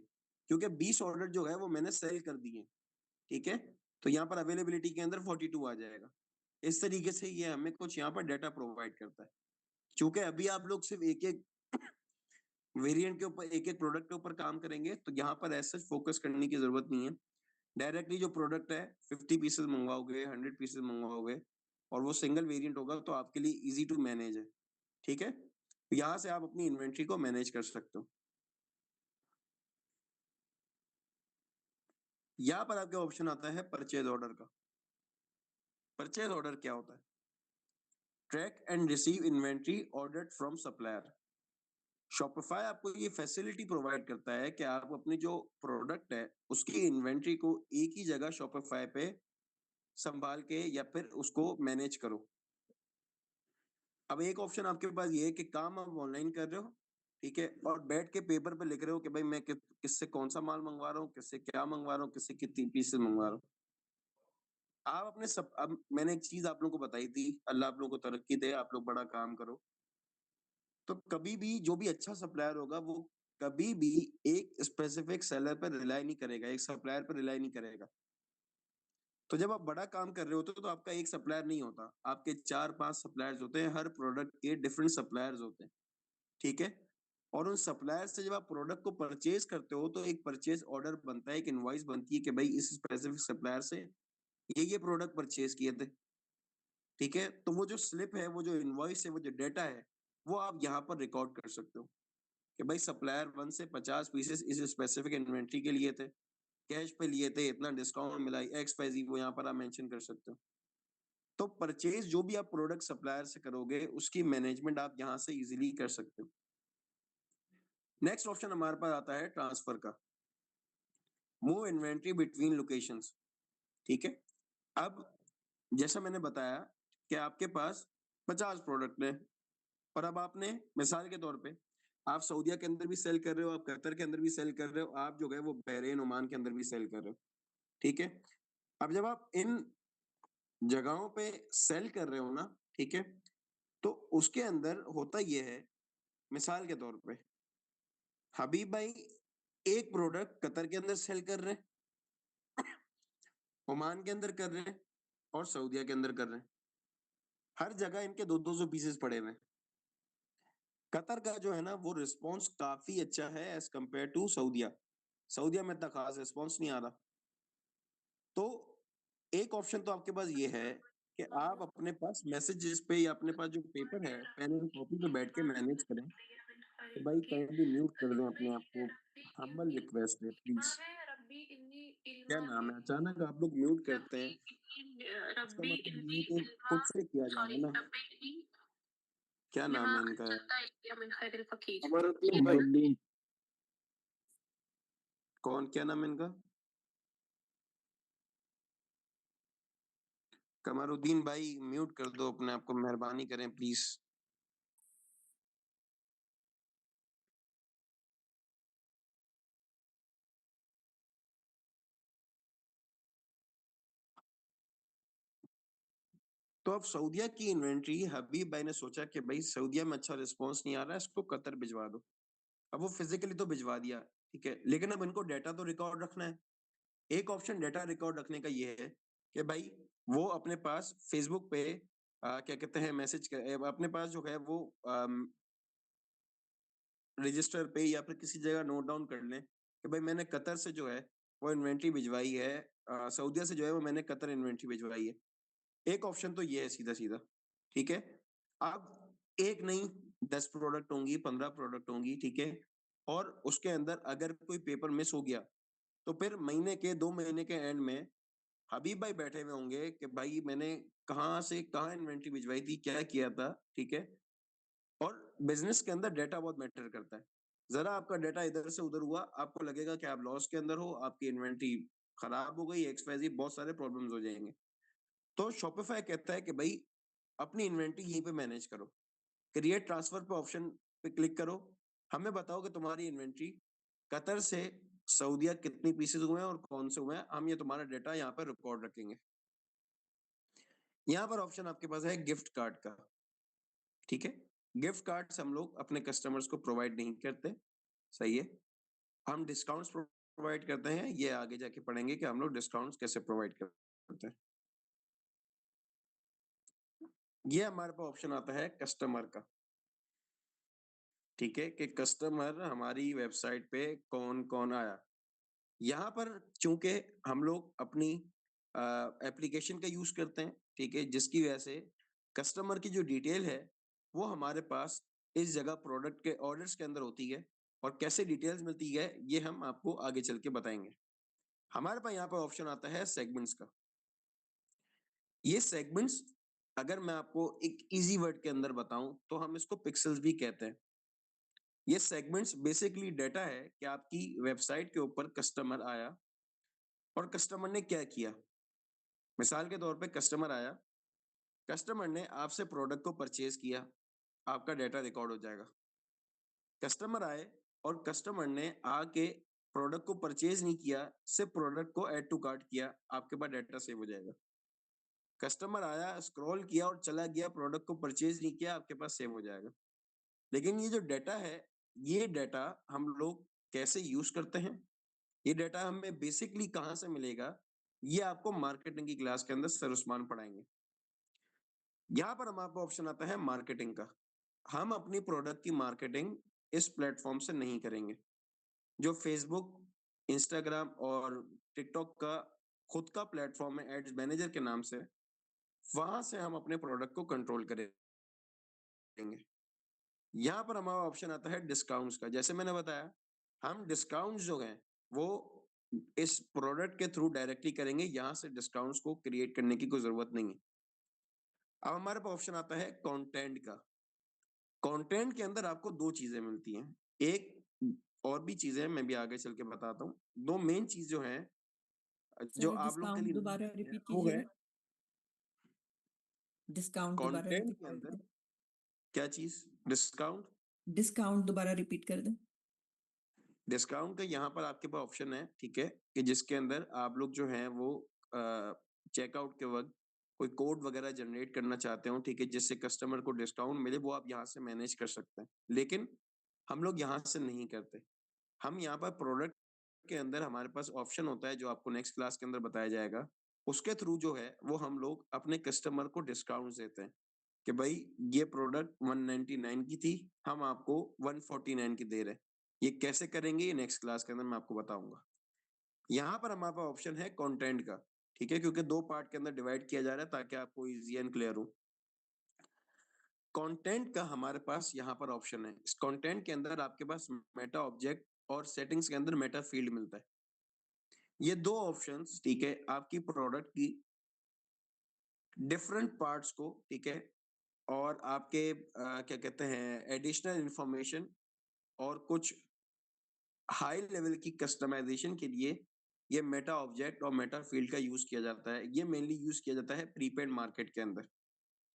क्योंकि 20 ऑर्डर जो है वो मैंने सेल कर दिए, ठीक है। तो यहाँ पर अवेलेबिलिटी के अंदर 42 आ जाएगा। इस तरीके से ये हमें कुछ यहाँ पर डाटा प्रोवाइड करता है। क्योंकि अभी आप लोग सिर्फ एक एक वेरिएंट के ऊपर, एक एक प्रोडक्ट के ऊपर काम करेंगे, तो यहाँ पर ऐसा फोकस करने की जरूरत नहीं है। डायरेक्टली जो प्रोडक्ट है 50 पीसेस मंगवाओगे, 100 पीसेस मंगवाओगे और वो सिंगल वेरिएंट होगा तो आपके लिए इजी टू मैनेज है, ठीक है। यहाँ से आप अपनी इन्वेंट्री को मैनेज कर सकते हो। यहाँ पर आपका ऑप्शन आता है परचेज ऑर्डर का। परचेज ऑर्डर क्या होता है? Track and receive inventory ordered from supplier. Shopify आपको ये फैसिलिटी प्रोवाइड करता है कि आप अपनी जो प्रोडक्ट है उसकी इन्वेंट्री को एक ही जगह शॉपिफाई पे संभाल के या फिर उसको मैनेज करो। अब एक ऑप्शन आपके पास ये है कि काम आप ऑनलाइन कर रहे हो, ठीक है, और बैठ के पेपर पे लिख रहे हो कि भाई मैं किससे कौन सा माल मंगवा रहा हूँ, किससे क्या मंगवा रहा हूँ, किससे कितनी पीसेस मंगवा रहा हूँ। आप अपने सब, अब मैंने एक चीज आप लोगों को बताई थी, अल्लाह आप लोगों को तरक्की दे, आप लोग बड़ा काम करो। तो कभी भी जो भी अच्छा सप्लायर होगा वो कभी भी एक स्पेसिफिक सेलर पर रिलाई नहीं करेगा, एक सप्लायर पर रिलाई नहीं करेगा। तो जब आप बड़ा काम कर रहे होते हो तो आपका एक सप्लायर नहीं होता, आपके 4-5 सप्लायर्स होते हैं, हर प्रोडक्ट के डिफरेंट सप्लायर्स होते हैं, ठीक है। और उन सप्लायर से जब आप प्रोडक्ट को परचेज करते हो तो एक परचेज ऑर्डर बनता है, एक इनवॉइस बनती है कि भाई इस स्पेसिफिक सप्लायर से ये प्रोडक्ट परचेज किए थे, ठीक है। तो वो जो स्लिप है, वो जो इनवॉइस है, वो जो डेटा है, वो आप यहाँ पर रिकॉर्ड कर सकते हो कि भाई सप्लायर 1 से 50 पीसेस इस स्पेसिफिक इन्वेंट्री के लिए थे, कैश पे लिए थे, इतना डिस्काउंट मिला, एक्स वाई जी, वो यहाँ पर आप मेंशन कर सकते हो। तो परचेज जो भी आप प्रोडक्ट सप्लायर से करोगे उसकी मैनेजमेंट आप यहाँ से इजीली कर सकते हो। नेक्स्ट ऑप्शन हमारे पास आता है ट्रांसफर का, मूव इन्वेंट्री बिटवीन लोकेशंस, ठीक है। अब जैसा मैंने बताया कि आपके पास 50 प्रोडक्ट है और अब आपने मिसाल के तौर पे आप सऊदीया के अंदर भी सेल कर रहे हो, आप कतर के अंदर भी सेल कर रहे हो, आप जो है वो बहरीन, ओमान के अंदर भी सेल कर रहे हो, ठीक है। अब जब आप इन जगहों पे सेल कर रहे हो ना, ठीक है, तो उसके अंदर होता ये है, मिसाल के तौर पे हबीब भाई एक प्रोडक्ट कतर के अंदर सेल कर रहे हैं, ओमान के अंदर कर रहे हैं और सऊदीया के अंदर कर रहे हैं। हर जगह इनके 200 पीसेस पड़े हुए हैं। कतर का जो है ना वो रिस्पॉन्स काफी अच्छा है एज कम्पेयर टू सऊदीया। सऊदीया में इतना खास रिस्पॉन्स नहीं आ रहा, तो एक ऑप्शन तो आपके पास ये है कि आप अपने पास मैसेजेस पे या अपने पास जो पेपर है पेन एंड कॉपी पे बैठ के मैनेज करें। तो भाई काइंडली म्यूट कर दें अपने आप को, हम्बल रिक्वेस्ट है प्लीज। क्या नाम है? अचानक आप लोग म्यूट करते हैं, इसका मतलब ये है कि खुद से किया जा रहा है ना। क्या नाम है इनका? कमरुद्दीन भाई। कौन? क्या नाम है इनका? कमरुद्दीन भाई म्यूट कर दो अपने आप को, मेहरबानी करें प्लीज। तो अब सऊदीया की इन्वेंट्री, हबीब भाई ने सोचा कि भाई सऊदीया में अच्छा रिस्पॉन्स नहीं आ रहा है, इसको कतर भिजवा दो। अब वो फिजिकली तो भिजवा दिया, ठीक है, लेकिन अब इनको डेटा तो रिकॉर्ड रखना है। एक ऑप्शन डेटा रिकॉर्ड रखने का ये है कि भाई वो अपने पास फेसबुक पे क्या कहते हैं मैसेज कर, अपने पास जो है वो रजिस्टर पे या फिर किसी जगह नोट डाउन कर लें कि भाई मैंने कतर से जो है वो इन्वेंट्री भिजवाई है, सऊदीया से जो है वो मैंने कतर इन्वेंट्री भिजवाई है। एक ऑप्शन तो ये है सीधा सीधा, ठीक है। अब एक नहीं 10 प्रोडक्ट होंगी, 15 प्रोडक्ट होंगी, ठीक है, और उसके अंदर अगर कोई पेपर मिस हो गया तो फिर महीने के 2 महीने के एंड में हबीब भाई बैठे हुए होंगे कि भाई मैंने कहाँ से कहाँ इन्वेंट्री भिजवाई थी, क्या किया था, ठीक है। और बिजनेस के अंदर डेटा बहुत मैटर करता है। जरा आपका डेटा इधर से उधर हुआ, आपको लगेगा कि आप लॉस के अंदर हो, आपकी इन्वेंट्री खराब हो गई, एक्सवाइजी, बहुत सारे प्रॉब्लम्स हो जाएंगे। तो शॉपिफाई कहता है कि भाई अपनी इन्वेंट्री यहीं पे मैनेज करो, क्रिएट ट्रांसफर पे ऑप्शन पे क्लिक करो, हमें बताओ कि तुम्हारी इन्वेंट्री कतर से सऊदीया कितनी पीसेस हुए हैं और कौन से हुए हैं, हम ये तुम्हारा डेटा यहाँ पर रिकॉर्ड रखेंगे। यहाँ पर ऑप्शन आपके पास है गिफ्ट कार्ड का, ठीक है। गिफ्ट कार्ड्स हम लोग अपने कस्टमर्स को प्रोवाइड नहीं करते, सही है। हम डिस्काउंट्स प्रोवाइड करते हैं, ये आगे जाके पढ़ेंगे कि हम लोग डिस्काउंट्स कैसे प्रोवाइड करते हैं। ये हमारे पास ऑप्शन आता है कस्टमर का, ठीक है, कि कस्टमर हमारी वेबसाइट पे कौन कौन आया। यहाँ पर चूंकि हम लोग अपनी एप्लीकेशन का यूज करते हैं, ठीक है, जिसकी वजह से कस्टमर की जो डिटेल है वो हमारे पास इस जगह प्रोडक्ट के ऑर्डर्स के अंदर होती है, और कैसे डिटेल्स मिलती है ये हम आपको आगे चल के बताएंगे। हमारे पास यहाँ पर ऑप्शन आता है सेगमेंट्स का। ये सेगमेंट्स अगर मैं आपको एक इजी वर्ड के अंदर बताऊं तो हम इसको पिक्सेल्स भी कहते हैं। ये सेगमेंट्स बेसिकली डेटा है कि आपकी वेबसाइट के ऊपर कस्टमर आया और कस्टमर ने क्या किया। मिसाल के तौर पे कस्टमर आया, कस्टमर ने आपसे प्रोडक्ट को परचेज किया, आपका डेटा रिकॉर्ड हो जाएगा। कस्टमर आए और कस्टमर ने आके प्रोडक्ट को परचेज नहीं किया, सिर्फ प्रोडक्ट को ऐड टू कार्ट किया, आपके पास डेटा सेव हो जाएगा। कस्टमर आया, स्क्रॉल किया और चला गया, प्रोडक्ट को परचेज नहीं किया, आपके पास सेव हो जाएगा। लेकिन ये जो डेटा है, ये डेटा हम लोग कैसे यूज करते हैं, ये डेटा हमें बेसिकली कहाँ से मिलेगा, ये आपको मार्केटिंग की क्लास के अंदर सर उस्मान पढ़ाएंगे। यहाँ पर हमारे पास ऑप्शन आता है मार्केटिंग का। हम अपनी प्रोडक्ट की मार्केटिंग इस प्लेटफॉर्म से नहीं करेंगे। जो फेसबुक, इंस्टाग्राम और टिकटॉक का खुद का प्लेटफॉर्म है एड्स मैनेजर के नाम से, वहां से हम अपने प्रोडक्ट को कंट्रोल करेंगे। यहाँ पर हमारा ऑप्शन आता है डिस्काउंट्स का। जैसे मैंने बताया, हम डिस्काउंट्स जो हैं वो इस प्रोडक्ट के थ्रू डायरेक्टली करेंगे, यहाँ से डिस्काउंट्स को क्रिएट करने की कोई जरूरत नहीं है। अब हमारे पास ऑप्शन आता है कंटेंट का। कंटेंट के अंदर आपको दो चीजें मिलती हैं, एक और भी चीजें मैं भी आगे चल के बताता हूँ। दो मेन चीज जो है जो सर आप लोग के डिस्काउंट लिए दोबारा रिपीट वो है कीजिएगा। डिस्काउंट दोबारा कंटेंट रिपीट के कर अंदर। दें। क्या चीज? डिस्काउंट। डिस्काउंट दोबारा रिपीट कर दें। डिस्काउंट का यहाँ पर आपके पास ऑप्शन है, ठीक है, कि जिसके अंदर आप लोग जो है वो चेकआउट के वक्त कोई कोड वगैरह जनरेट करना चाहते हो, ठीक है, जिससे कस्टमर को डिस्काउंट मिले, वो आप यहाँ से मैनेज कर सकते हैं। लेकिन हम लोग यहाँ से नहीं करते। हम यहाँ पर प्रोडक्ट के अंदर हमारे पास ऑप्शन होता है जो आपको नेक्स्ट क्लास के अंदर बताया जाएगा, उसके थ्रू जो है वो हम लोग अपने कस्टमर को डिस्काउंट देते हैं कि भाई ये प्रोडक्ट 199 की थी, हम आपको 149 की दे रहे हैं। ये कैसे करेंगे ये नेक्स्ट क्लास के अंदर मैं आपको बताऊंगा। यहाँ पर हमारे पास ऑप्शन है कंटेंट का। ठीक है, क्योंकि दो पार्ट के अंदर डिवाइड किया जा रहा है ताकि आपको इजी एंड क्लियर हो। कंटेंट का हमारे पास यहाँ पर ऑप्शन है। इस कंटेंट के अंदर आपके पास मेटा ऑब्जेक्ट और सेटिंग्स के अंदर मेटा फील्ड मिलता है। ये दो ऑप्शंस, ठीक है, आपकी प्रोडक्ट की डिफरेंट पार्ट्स को, ठीक है, और आपके क्या कहते हैं एडिशनल इंफॉर्मेशन और कुछ हाई लेवल की कस्टमाइजेशन के लिए ये मेटा ऑब्जेक्ट और मेटा फील्ड का यूज किया जाता है। ये मेनली यूज किया जाता है प्रीपेड मार्केट के अंदर,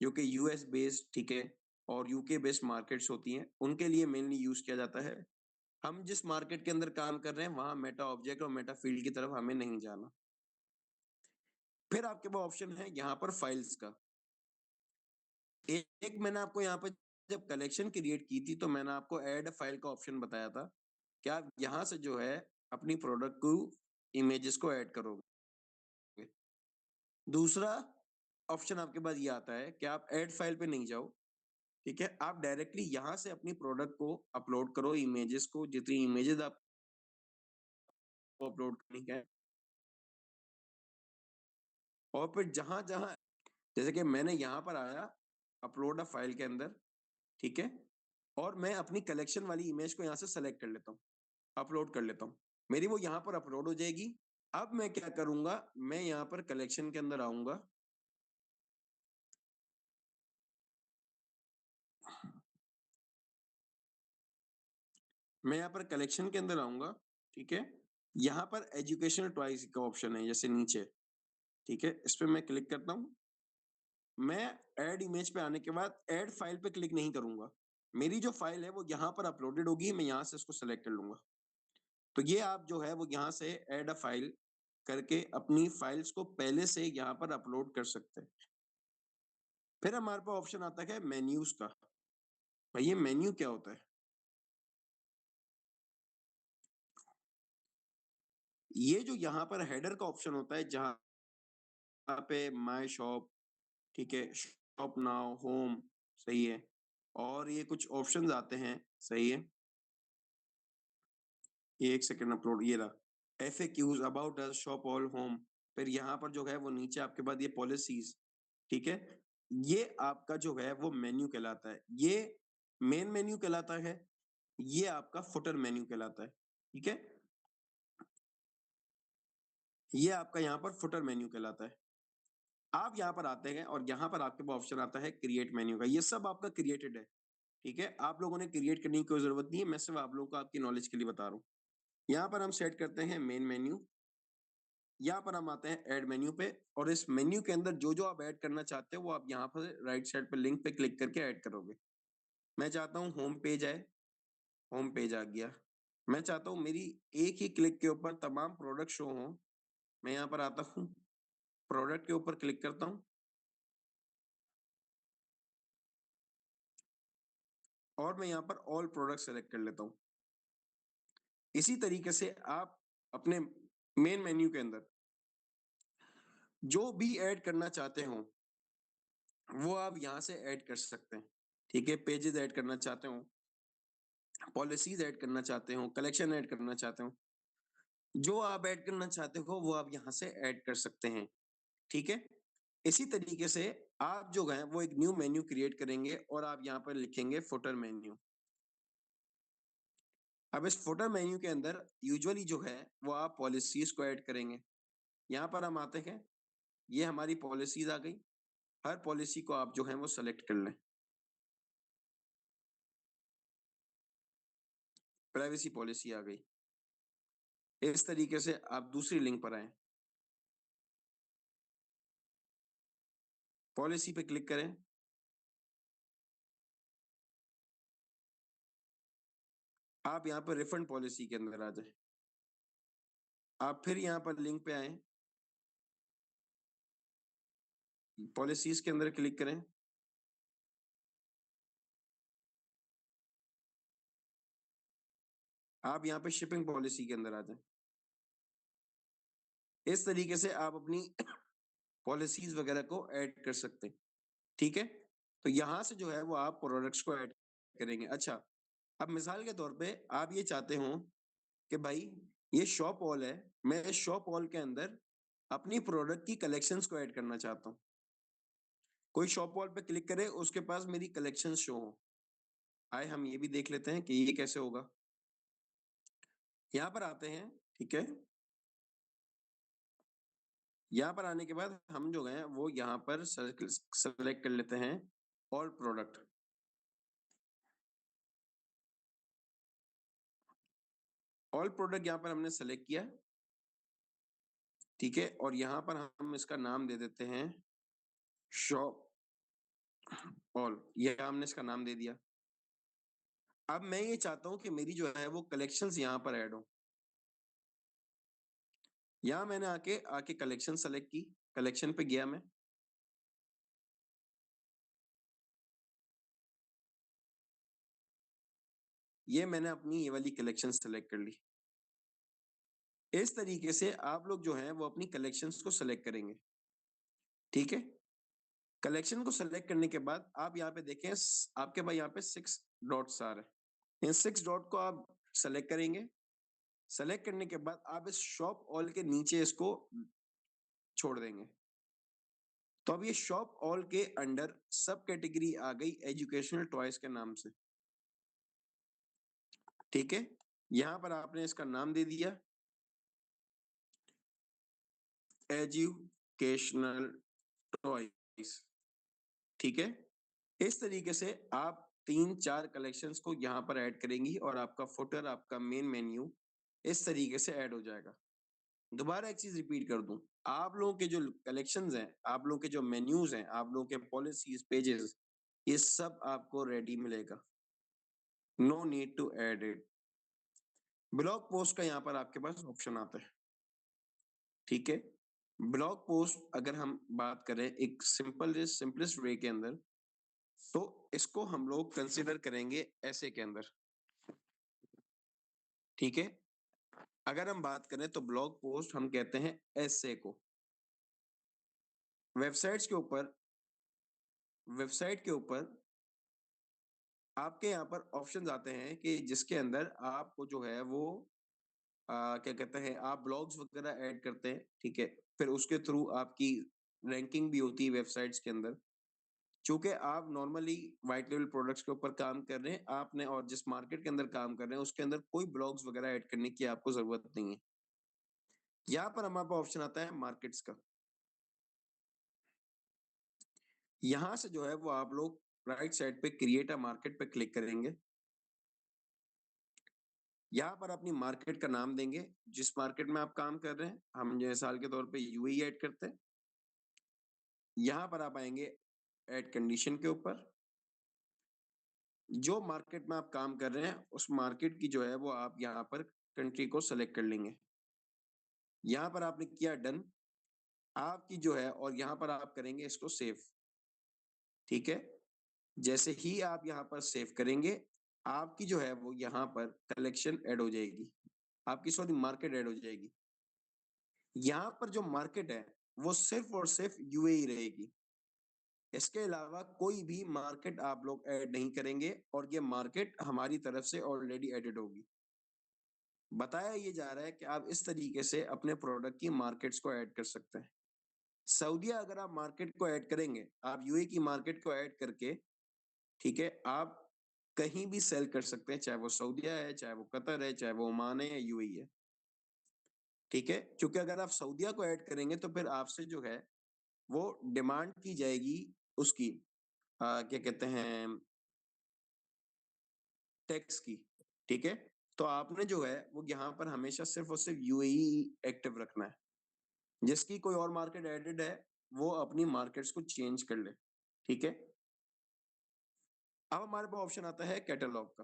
जो कि यूएस बेस्ड, ठीक है, और यूके बेस्ड मार्केट्स होती हैं, उनके लिए मेनली यूज किया जाता है। हम जिस मार्केट के अंदर काम कर रहे हैं वहां मेटा ऑब्जेक्ट और मेटा फील्ड की तरफ हमें नहीं जाना। फिर आपके पास ऑप्शन है यहाँ पर फाइल्स का। एक मैंने आपको यहाँ पर जब कलेक्शन क्रिएट की थी तो मैंने आपको ऐड फाइल का ऑप्शन बताया था कि आप यहाँ से जो है अपनी प्रोडक्ट को इमेजेस को ऐड करोगे। दूसरा ऑप्शन आपके पास ये आता है कि आप ऐड फाइल पे नहीं जाओ, ठीक है, आप डायरेक्टली यहाँ से अपनी प्रोडक्ट को अपलोड करो, इमेजेस को, जितनी इमेजेस आप अपलोड करनी है, और फिर जहां जहां जैसे कि मैंने यहाँ पर आया अपलोड अ फाइल के अंदर, ठीक है, और मैं अपनी कलेक्शन वाली इमेज को यहाँ से सेलेक्ट कर लेता हूँ, अपलोड कर लेता हूँ, मेरी वो यहाँ पर अपलोड हो जाएगी। अब मैं क्या करूंगा, मैं यहाँ पर कलेक्शन के अंदर आऊंगा, मैं यहाँ पर कलेक्शन के अंदर आऊंगा, ठीक है, यहाँ पर एजुकेशनल टॉयज का ऑप्शन है जैसे नीचे, ठीक है, इस पे मैं क्लिक करता हूँ। मैं ऐड इमेज पे आने के बाद ऐड फाइल पे क्लिक नहीं करूंगा, मेरी जो फाइल है वो यहाँ पर अपलोडेड होगी, मैं यहाँ से इसको सेलेक्ट कर लूंगा। तो ये आप जो है वो यहाँ से ऐड अ फाइल करके अपनी फाइल्स को पहले से यहाँ पर अपलोड कर सकते हैं। फिर हमारे पास ऑप्शन आता है मेन्यूज का। भाई ये मेन्यू क्या होता है? ये जो यहाँ पर हेडर का ऑप्शन होता है जहाँ पे माय शॉप, ठीक है, शॉप नाउ, होम, सही है, और ये कुछ ऑप्शंस आते हैं, सही है, ये एक सेकंड अपलोड, ये रहा FAQs, about us, shop all, home. फिर यहाँ पर जो है वो नीचे आपके पास ये पॉलिसीज, ठीक है, ये आपका जो है वो मेन्यू कहलाता है, ये मेन मेन्यू कहलाता है, ये आपका फुटर मेन्यू कहलाता है, ठीक है, ये आपका यहाँ पर फुटर मेन्यू कहलाता है। आप यहाँ पर आते हैं और यहाँ पर आपके पास ऑप्शन आता है क्रिएट मेन्यू का। ये सब आपका क्रिएटेड है, ठीक है, आप लोगों ने क्रिएट करने की कोई जरूरत नहीं है, मैं सिर्फ आप लोगों को आपकी नॉलेज के लिए बता रहा हूँ। यहाँ पर हम सेट करते हैं मेन मेन्यू, यहाँ पर हम आते हैं ऐड मेन्यू पे, और इस मेन्यू के अंदर जो जो आप ऐड करना चाहते हो वो आप यहाँ पर राइट साइड पे लिंक पे क्लिक करके ऐड करोगे। मैं चाहता हूँ होम पेज आए, होम पेज आ गया। मैं चाहता हूँ मेरी एक ही क्लिक के ऊपर तमाम प्रोडक्ट शो हो, मैं यहाँ पर आता हूँ, प्रोडक्ट के ऊपर क्लिक करता हूँ, और मैं यहाँ पर ऑल प्रोडक्ट सेलेक्ट कर लेता हूँ। इसी तरीके से आप अपने मेन मेन्यू के अंदर जो भी ऐड करना चाहते हो वो आप यहाँ से ऐड कर सकते हैं, ठीक है, पेजेस ऐड करना चाहते हो, पॉलिसीज ऐड करना चाहते हो, कलेक्शन ऐड करना चाहते हो, जो आप ऐड करना चाहते हो वो आप यहाँ से ऐड कर सकते हैं, ठीक है। इसी तरीके से आप जो है वो एक न्यू मेन्यू क्रिएट करेंगे और आप यहाँ पर लिखेंगे फुटर मेन्यू। अब इस फुटर मेन्यू के अंदर यूजुअली जो है वो आप पॉलिसीज को ऐड करेंगे। यहाँ पर हम आते हैं, ये हमारी पॉलिसीज आ गई, हर पॉलिसी को आप जो है वो सेलेक्ट कर लें। प्राइवेसी पॉलिसी आ गई। इस तरीके से आप दूसरी लिंक पर आए, पॉलिसी पे क्लिक करें, आप यहाँ पर रिफंड पॉलिसी के अंदर आ जाए, आप फिर यहाँ पर लिंक पे आए, पॉलिसीज के अंदर क्लिक करें, आप यहाँ पे शिपिंग पॉलिसी के अंदर आ जाए। इस तरीके से आप अपनी पॉलिसीज वगैरह को ऐड कर सकते हैं, ठीक है। तो यहाँ से जो है वो आप प्रोडक्ट्स को ऐड करेंगे। अच्छा, अब मिसाल के तौर पे आप ये चाहते हो कि भाई ये शॉप ऑल है, मैं शॉप ऑल के अंदर अपनी प्रोडक्ट की कलेक्शंस को ऐड करना चाहता हूँ। कोई शॉप वॉल पे क्लिक करे, उसके पास मेरी कलेक्शन शो हो। आए हम ये भी देख लेते हैं कि ये कैसे होगा। यहाँ पर आते हैं, ठीक है। यहाँ पर आने के बाद हम जो है वो यहाँ पर सेलेक्ट कर लेते हैं ऑल प्रोडक्ट। ऑल प्रोडक्ट यहाँ पर हमने सेलेक्ट किया, ठीक है। और यहाँ पर हम इसका नाम दे देते हैं शॉप ऑल, ये हमने इसका नाम दे दिया। अब मैं ये चाहता हूं कि मेरी जो है वो कलेक्शंस यहाँ पर ऐड हो। यहाँ मैंने आके आके कलेक्शन सेलेक्ट की, कलेक्शन पे गया मैं। ये मैंने अपनी ये वाली कलेक्शन सेलेक्ट कर ली। इस तरीके से आप लोग जो है वो अपनी कलेक्शंस को सेलेक्ट करेंगे, ठीक है। कलेक्शन को सेलेक्ट करने के बाद आप यहाँ पे देखें, आपके पास यहाँ पे 6 डॉट्स आ रहे हैं। इन 6 डॉट को आप सेलेक्ट करेंगे। सेलेक्ट करने के बाद आप इस शॉप ऑल के नीचे इसको छोड़ देंगे। तो अब ये शॉप ऑल के अंडर सब कैटेगरी आ गई एजुकेशनल टॉयज के नाम से, ठीक है। यहां पर आपने इसका नाम दे दिया एजुकेशनल टॉयज, ठीक है। इस तरीके से आप 3-4 कलेक्शंस को यहाँ पर ऐड करेंगी और आपका फुटर, आपका मेन मेन्यू इस तरीके से ऐड हो जाएगा। दोबारा एक चीज रिपीट कर दूं, आप लोगों के जो कलेक्शंस हैं, आप लोगों के जो मेन्यूज हैं, आप लोगों के पॉलिसीज पेजेस, ये सब आपको रेडी मिलेगा। No need to add it. Blog post का यहाँ पर आपके पास ऑप्शन आता है, ठीक है। ब्लॉग पोस्ट अगर हम बात करें एक सिंपलेस्ट वे के अंदर, तो इसको हम लोग कंसिडर करेंगे ऐसे के अंदर, ठीक है। अगर हम बात करें तो ब्लॉग पोस्ट हम कहते हैं ऐसे को। वेबसाइट के ऊपर आपके यहाँ पर ऑप्शंस आते हैं कि जिसके अंदर आपको जो है वो क्या कहते हैं, आप ब्लॉग्स वगैरह ऐड करते हैं, ठीक है। फिर उसके थ्रू आपकी रैंकिंग भी होती है वेबसाइट्स के अंदर। चूंकि आप नॉर्मली व्हाइट लेवल प्रोडक्ट्स के ऊपर काम कर रहे हैं, आपने और जिस मार्केट के अंदर काम कर रहे हैं उसके अंदर कोई ब्लॉग्स वगैरह ऐड करने की आपको जरूरत नहीं है। यहाँ पर हमारे पास ऑप्शन आता है मार्केट्स का। यहां से जो है वो आप लोग राइट साइड पे क्रिएट अ मार्केट पे क्लिक करेंगे। यहाँ पर अपनी मार्केट का नाम देंगे, जिस मार्केट में आप काम कर रहे हैं। हम जो मिसाल के तौर पे यूएई ऐड करते हैं। यहाँ पर आप आएंगे ऐड कंडीशन के ऊपर। जो मार्केट में आप काम कर रहे हैं उस मार्केट की जो है वो आप यहाँ पर कंट्री को सेलेक्ट कर लेंगे। यहाँ पर आपने किया डन, आपकी जो है, और यहाँ पर आप करेंगे इसको सेव, ठीक है। जैसे ही आप यहाँ पर सेव करेंगे, आपकी जो है वो यहाँ पर कलेक्शन ऐड हो जाएगी, आपकी सॉरी मार्केट ऐड हो जाएगी। यहाँ पर जो मार्केट है वो सिर्फ और सिर्फ यूएई रहेगी। इसके अलावा कोई भी मार्केट आप लोग ऐड नहीं करेंगे और ये मार्केट हमारी तरफ से ऑलरेडी एडेड होगी। बताया ये जा रहा है कि आप इस तरीके से अपने प्रोडक्ट की मार्केट्स को ऐड कर सकते हैं। सऊदीया अगर आप मार्केट को ऐड करेंगे, आप यूएई की मार्केट को ऐड करके, ठीक है, आप कहीं भी सेल कर सकते हैं, चाहे वो सऊदीया है, चाहे वो कतर है, चाहे वो ओमान है या यूएई है, ठीक है। क्योंकि अगर आप सऊदीया को ऐड करेंगे तो फिर आपसे जो है वो डिमांड की जाएगी उसकी क्या कहते हैं, टैक्स की, ठीक है। तो आपने जो है वो यहाँ पर हमेशा सिर्फ और सिर्फ यूएई एक्टिव रखना है। जिसकी कोई और मार्केट एडेड है वो अपनी मार्केट्स को चेंज कर ले, ठीक है। अब हमारे पास ऑप्शन आता है कैटलॉग का।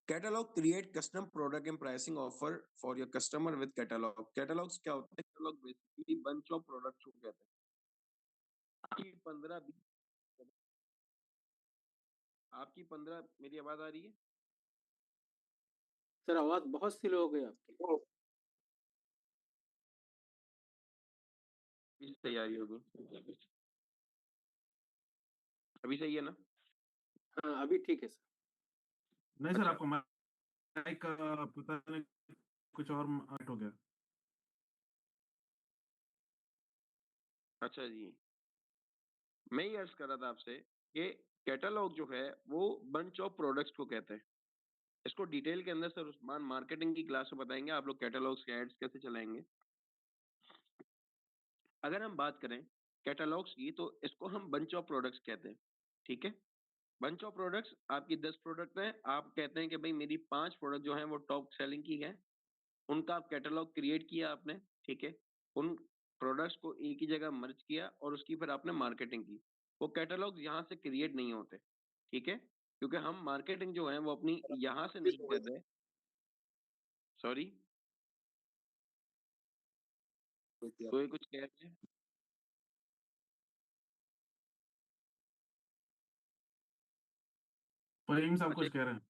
Catalogue create custom product and pricing offer for your customer with catalogue. Catalogues क्या होता है? Catalogue basically bunch of products को कहते हैं। आपकी 15-20, आपकी 15, मेरी आवाज आ रही है? सर आवाज बहुत स्लो हो गई आपकी। इस तैयारी होगी, अभी सही है ना? हाँ अभी ठीक है सर। नहीं सर, अच्छा। आपको माइक का पता नहीं कुछ और हो गया। अच्छा जी, मैं ये अर्ज कर रहा था आपसे कि कैटलॉग जो है वो बंच ऑफ प्रोडक्ट्स को कहते हैं। इसको डिटेल के अंदर सर उस्मान मार्केटिंग की क्लास में बताएंगे आप लोग कैटलॉग्स के एड्स कैसे चलाएंगे। अगर हम बात करें कैटलॉग्स की तो इसको हम बंच ऑफ प्रोडक्ट्स कहते हैं, ठीक है। बंच ऑफ प्रोडक्ट्स आपकी 10 प्रोडक्ट हैं, आप कहते हैं कि भाई मेरी 5 प्रोडक्ट जो हैं वो टॉप सेलिंग की हैं, उनका आप कैटलॉग क्रिएट किया आपने, ठीक है। उन प्रोडक्ट्स को एक ही जगह मर्ज किया और उसकी फिर आपने मार्केटिंग की। वो कैटलॉग्स यहाँ से क्रिएट नहीं होते, ठीक है, क्योंकि हम मार्केटिंग जो है वो अपनी यहाँ से नहीं कर रहे। सॉरी, कोई कुछ कह रहे हैं? फहीम साहब अच्छा, कुछ कह रहे हैं।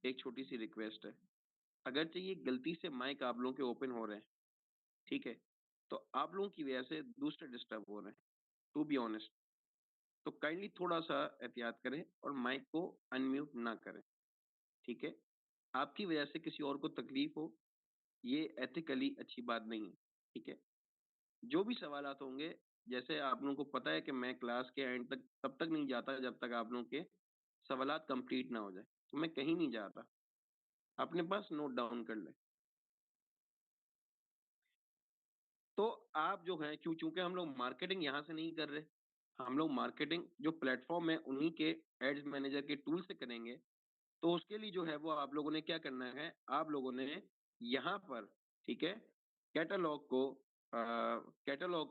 एक छोटी सी रिक्वेस्ट है, अगर चाहिए गलती से माइक आप लोगों के ओपन हो रहे हैं, ठीक है, तो आप लोगों की वजह से दूसरे डिस्टर्ब हो रहे हैं, टू बी ऑनेस्ट। तो काइंडली थोड़ा सा एहतियात करें और माइक को अनम्यूट ना करें, ठीक है। आपकी वजह से किसी और को तकलीफ हो, ये एथिकली अच्छी बात नहीं है, ठीक है। जो भी सवालात होंगे, जैसे आप लोगों को पता है कि मैं क्लास के एंड तक तब तक नहीं जाता जब तक आप लोगों के सवालात कंप्लीट ना हो जाए, तो मैं कहीं नहीं जाता, अपने पास नोट डाउन कर लें। तो आप जो है चूंकि हम लोग मार्केटिंग यहाँ से नहीं कर रहे, हम लोग मार्केटिंग जो प्लेटफॉर्म है उन्हीं के एड्स मैनेजर के टूल से करेंगे। तो उसके लिए जो है वो आप लोगों ने क्या करना है, आप लोगों ने यहाँ पर, ठीक है, कैटलॉग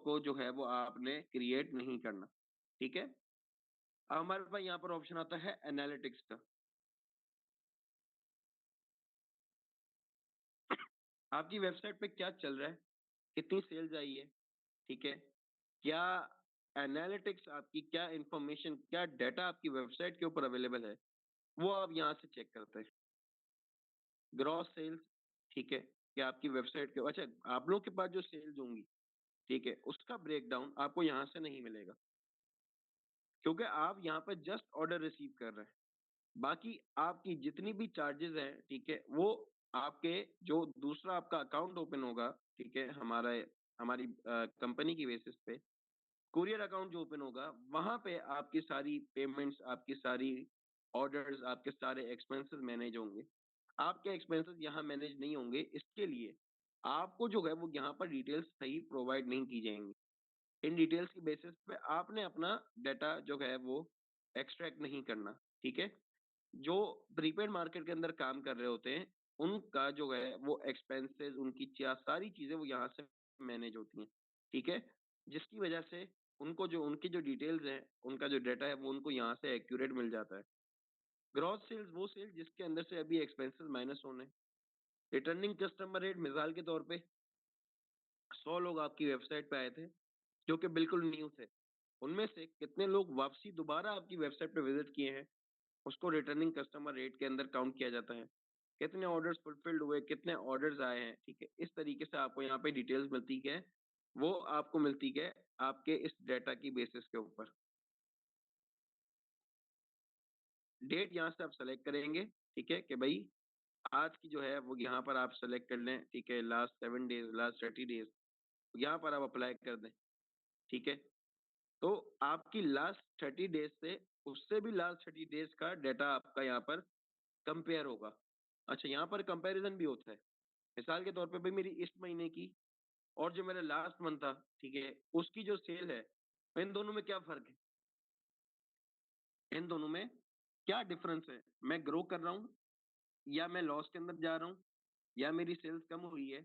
को जो है वो आपने क्रिएट नहीं करना, ठीक है। अब हमारे पास यहाँ पर ऑप्शन आता है एनालिटिक्स का। आपकी वेबसाइट पे क्या चल रहा है, कितनी सेल्स आई है, ठीक है, क्या एनालिटिक्स आपकी, क्या इंफॉर्मेशन, क्या डाटा आपकी वेबसाइट के ऊपर अवेलेबल है, वो आप यहाँ से चेक करते हैं। ग्रॉस सेल्स, ठीक है, क्या आपकी वेबसाइट के, अच्छा आप लोगों के पास जो सेल्स होंगी, ठीक है, उसका ब्रेकडाउन आपको यहाँ से नहीं मिलेगा, क्योंकि आप यहाँ पर जस्ट ऑर्डर रिसीव कर रहे हैं। बाकी आपकी जितनी भी चार्जेस हैं, ठीक है, वो आपके जो दूसरा आपका अकाउंट ओपन होगा, ठीक है, हमारी कंपनी की बेसिस पे कुरियर अकाउंट जो ओपन होगा, वहां पे आपकी सारी पेमेंट्स, आपकी सारी ऑर्डर्स, आपके सारे एक्सपेंसेस मैनेज होंगे। आपके एक्सपेंसेस यहाँ मैनेज नहीं होंगे, इसके लिए आपको जो है वो यहाँ पर डिटेल्स सही प्रोवाइड नहीं की जाएंगी। इन डिटेल्स की बेसिस पे आपने अपना डाटा जो है वो एक्सट्रैक्ट नहीं करना, ठीक है। जो प्रीपेड मार्केट के अंदर काम कर रहे होते हैं, उनका जो है वो एक्सपेंसेस, उनकी सारी चीजें वो यहाँ से मैनेज होती हैं, ठीक है, जिसकी वजह से उनको जो उनकी जो डिटेल्स हैं, उनका जो डाटा है वो उनको यहाँ से एक्यूरेट मिल जाता है। ग्रॉस सेल्स वो सेल्स जिसके अंदर से अभी एक्सपेंसेस माइनस होने। रिटर्निंग कस्टमर रेट, मिसाल के तौर पे 100 लोग आपकी वेबसाइट पे आए थे जो कि बिल्कुल न्यू थे, उनमें से कितने लोग वापसी दोबारा आपकी वेबसाइट पे विजिट किए हैं, उसको रिटर्निंग कस्टमर रेट के अंदर काउंट किया जाता है। कितने ऑर्डर्स फुलफिल्ड हुए, कितने ऑर्डर्स आए हैं, ठीक है, इस तरीके से आपको यहाँ पे डिटेल्स मिलती है, वो आपको मिलती है आपके इस डाटा की बेसिस के ऊपर। डेट यहाँ से आप सेलेक्ट करेंगे, ठीक है, कि भाई आज की जो है वो यहाँ पर आप सेलेक्ट कर लें, ठीक है, लास्ट 7 डेज, लास्ट 30 डेज, यहाँ पर आप अप्लाई कर दें, ठीक है। तो आपकी लास्ट 30 डेज से उससे भी लास्ट 30 डेज का डाटा आपका यहाँ पर कंपेयर होगा। अच्छा, यहाँ पर कंपैरिजन भी होता है। मिसाल के तौर पे भाई मेरी इस महीने की और जो मेरा लास्ट मंथ था, ठीक है, उसकी जो सेल है, इन दोनों में क्या फर्क है, इन दोनों में क्या डिफरेंस है, मैं ग्रो कर रहा हूँ या मैं लॉस के अंदर जा रहा हूँ या मेरी सेल्स कम हुई है,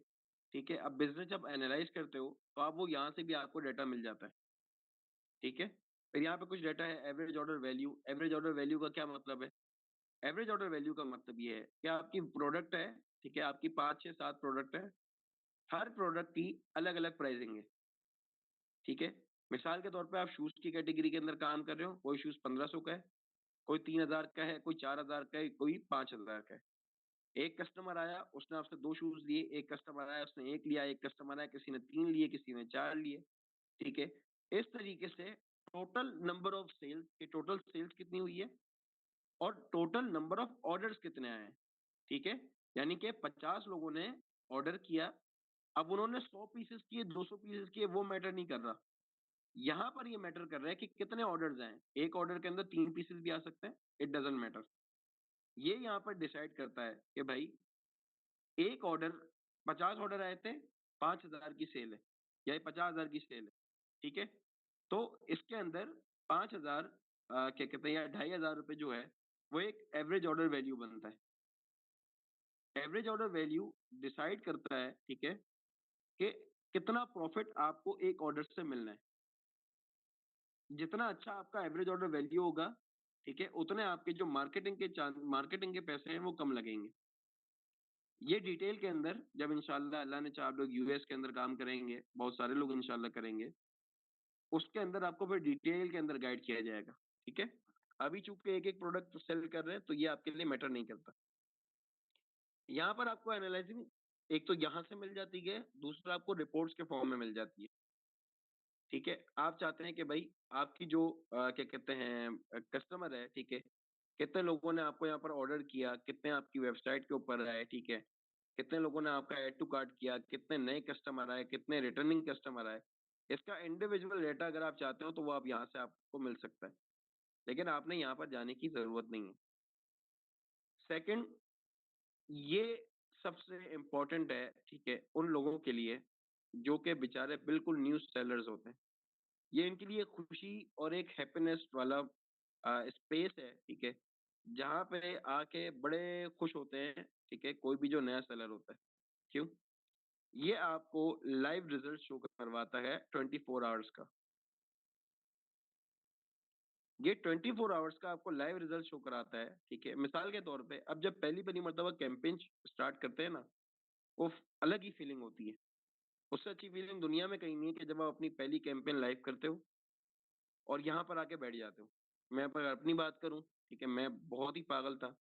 ठीक है। अब बिजनेस जब एनालाइज करते हो तो आप वो यहाँ से भी आपको डाटा मिल जाता है, ठीक है। फिर यहाँ पे कुछ डाटा है average order value. Average order value का क्या मतलब है? एवरेज ऑर्डर वैल्यू का मतलब ये है कि आपकी प्रोडक्ट है, ठीक है, आपकी 5 6 7 प्रोडक्ट है, हर प्रोडक्ट की अलग अलग प्राइसिंग है, ठीक है। मिसाल के तौर पे आप शूज की कैटेगरी के अंदर काम कर रहे हो, कोई शूज 1500 का है, कोई 3000 का है, कोई 4000 का है, कोई 5000 का है। एक कस्टमर आया, उसने आपसे 2 शूज लिए, एक कस्टमर आया उसने 1 लिया, एक कस्टमर आया किसी ने 3 लिए, किसी ने 4 लिए, ठीक है। इस तरीके से टोटल नंबर ऑफ सेल्स, ये टोटल सेल्स कितनी हुई है और टोटल नंबर ऑफ ऑर्डर्स कितने आए हैं, ठीक है। यानी कि 50 लोगों ने ऑर्डर किया, अब उन्होंने 100 पीसेस किए, 200 पीसेस किए, वो मैटर नहीं कर रहा। यहाँ पर ये मैटर कर रहा है कि कितने ऑर्डर्स आए। एक ऑर्डर के अंदर 3 पीसेस भी आ सकते हैं, इट डजंट मैटर। ये यहाँ पर डिसाइड करता है कि भाई एक ऑर्डर 50 ऑर्डर आए थे, 5,000 की सेल है या ये 50,000 की सेल है, ठीक है? तो इसके अंदर 5,000 क्या कहते हैं या 2,500 रुपए जो है, वो एक एवरेज ऑर्डर वैल्यू बनता है। एवरेज ऑर्डर वैल्यू डिसाइड करता है, ठीक है, कि कितना प्रॉफिट आपको एक ऑर्डर से मिलना है। जितना अच्छा आपका एवरेज ऑर्डर वैल्यू होगा, ठीक है, उतने आपके जो मार्केटिंग के पैसे हैं वो कम लगेंगे। ये डिटेल के अंदर जब इंशाल्लाह अल्लाह ने चाहा आप लोग यूएस के अंदर काम करेंगे, बहुत सारे लोग इंशाल्लाह करेंगे, उसके अंदर आपको फिर डिटेल के अंदर गाइड किया जाएगा, ठीक है? अभी चूंकि एक-एक प्रोडक्ट सेल कर रहे हैं, तो ये आपके लिए मैटर नहीं करता। यहाँ पर आपको एनालाइजिंग एक तो यहाँ से मिल जाती है, दूसरा आपको रिपोर्ट्स के फॉर्म में मिल जाती है, ठीक है? आप चाहते हैं कि भाई आपकी जो क्या कहते हैं कस्टमर है, ठीक है? कितने लोगों ने आपको यहाँ पर ऑर्डर किया, कितने आपकी वेबसाइट के ऊपर आए, ठीक है? कितने लोगों ने आपका ऐड टू कार्ट किया, कितने नए कस्टमर आए, कितने रिटर्निंग कस्टमर आए। इसका इंडिविजुअल डेटा अगर आप चाहते हो तो वो आप यहाँ से आपको मिल सकता है, लेकिन आपने यहाँ पर जाने की ज़रूरत नहीं है। सेकंड, ये सबसे इम्पोर्टेंट है, ठीक है, उन लोगों के लिए जो कि बेचारे बिल्कुल न्यू सेलर्स होते हैं। ये इनके लिए खुशी और एक हैप्पीनेस वाला स्पेस है, ठीक है, जहाँ पे आके बड़े खुश होते हैं, ठीक है, कोई भी जो नया सेलर होता है। क्यों? ये आपको लाइव रिजल्ट शो करवाता है 24 आवर्स का। ये 24 आवर्स का आपको लाइव रिजल्ट शो कराता है, ठीक है? मिसाल के तौर पे अब जब पहली-पहली मर्तबा कैंपेन स्टार्ट करते हैं ना, वो अलग ही फीलिंग होती है। उससे अच्छी फीलिंग दुनिया में कहीं नहीं है कि जब आप अपनी पहली कैंपेन लाइव करते हो और यहाँ पर आके बैठ जाते हो। मैं अगर अपनी बात करूँ, ठीक है, मैं बहुत ही पागल था।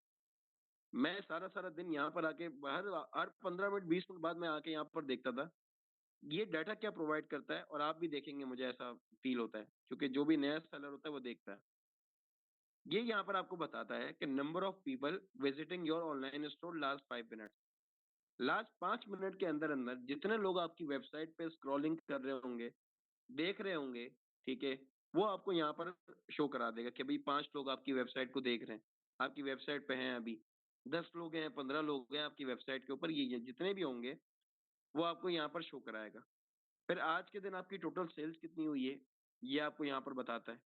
मैं सारा-सारा दिन यहाँ पर आके हर 15 मिनट 20 मिनट बाद मैं आके यहाँ पर देखता था, ये डाटा क्या प्रोवाइड करता है और आप भी देखेंगे मुझे ऐसा फ़ील होता है, क्योंकि जो भी नया सेलर होता है वो देखता है। ये यहाँ पर आपको बताता है कि number of people visiting your online store last 5 minutes. Last 5 minute के अंदर-अंदर जितने लोग आपकी वेबसाइट पे स्क्रॉलिंग कर रहे होंगे, देख रहे होंगे, ठीक है? वो आपको यहाँ पर शो करा देगा कि भई 5 लोग आपकी वेबसाइट को देख रहे हैं, आपकी वेबसाइट पे हैं अभी। 10 लोग हैं, 15 लोग हैं आपकी वेबसाइट के ऊपर, ये जितने भी होंगे, वो आपको यहाँ पर शो कराएगा। फिर आज के दिन आपकी टोटल सेल्स कितनी हुई है, ये आपको यहाँ पर बताता है।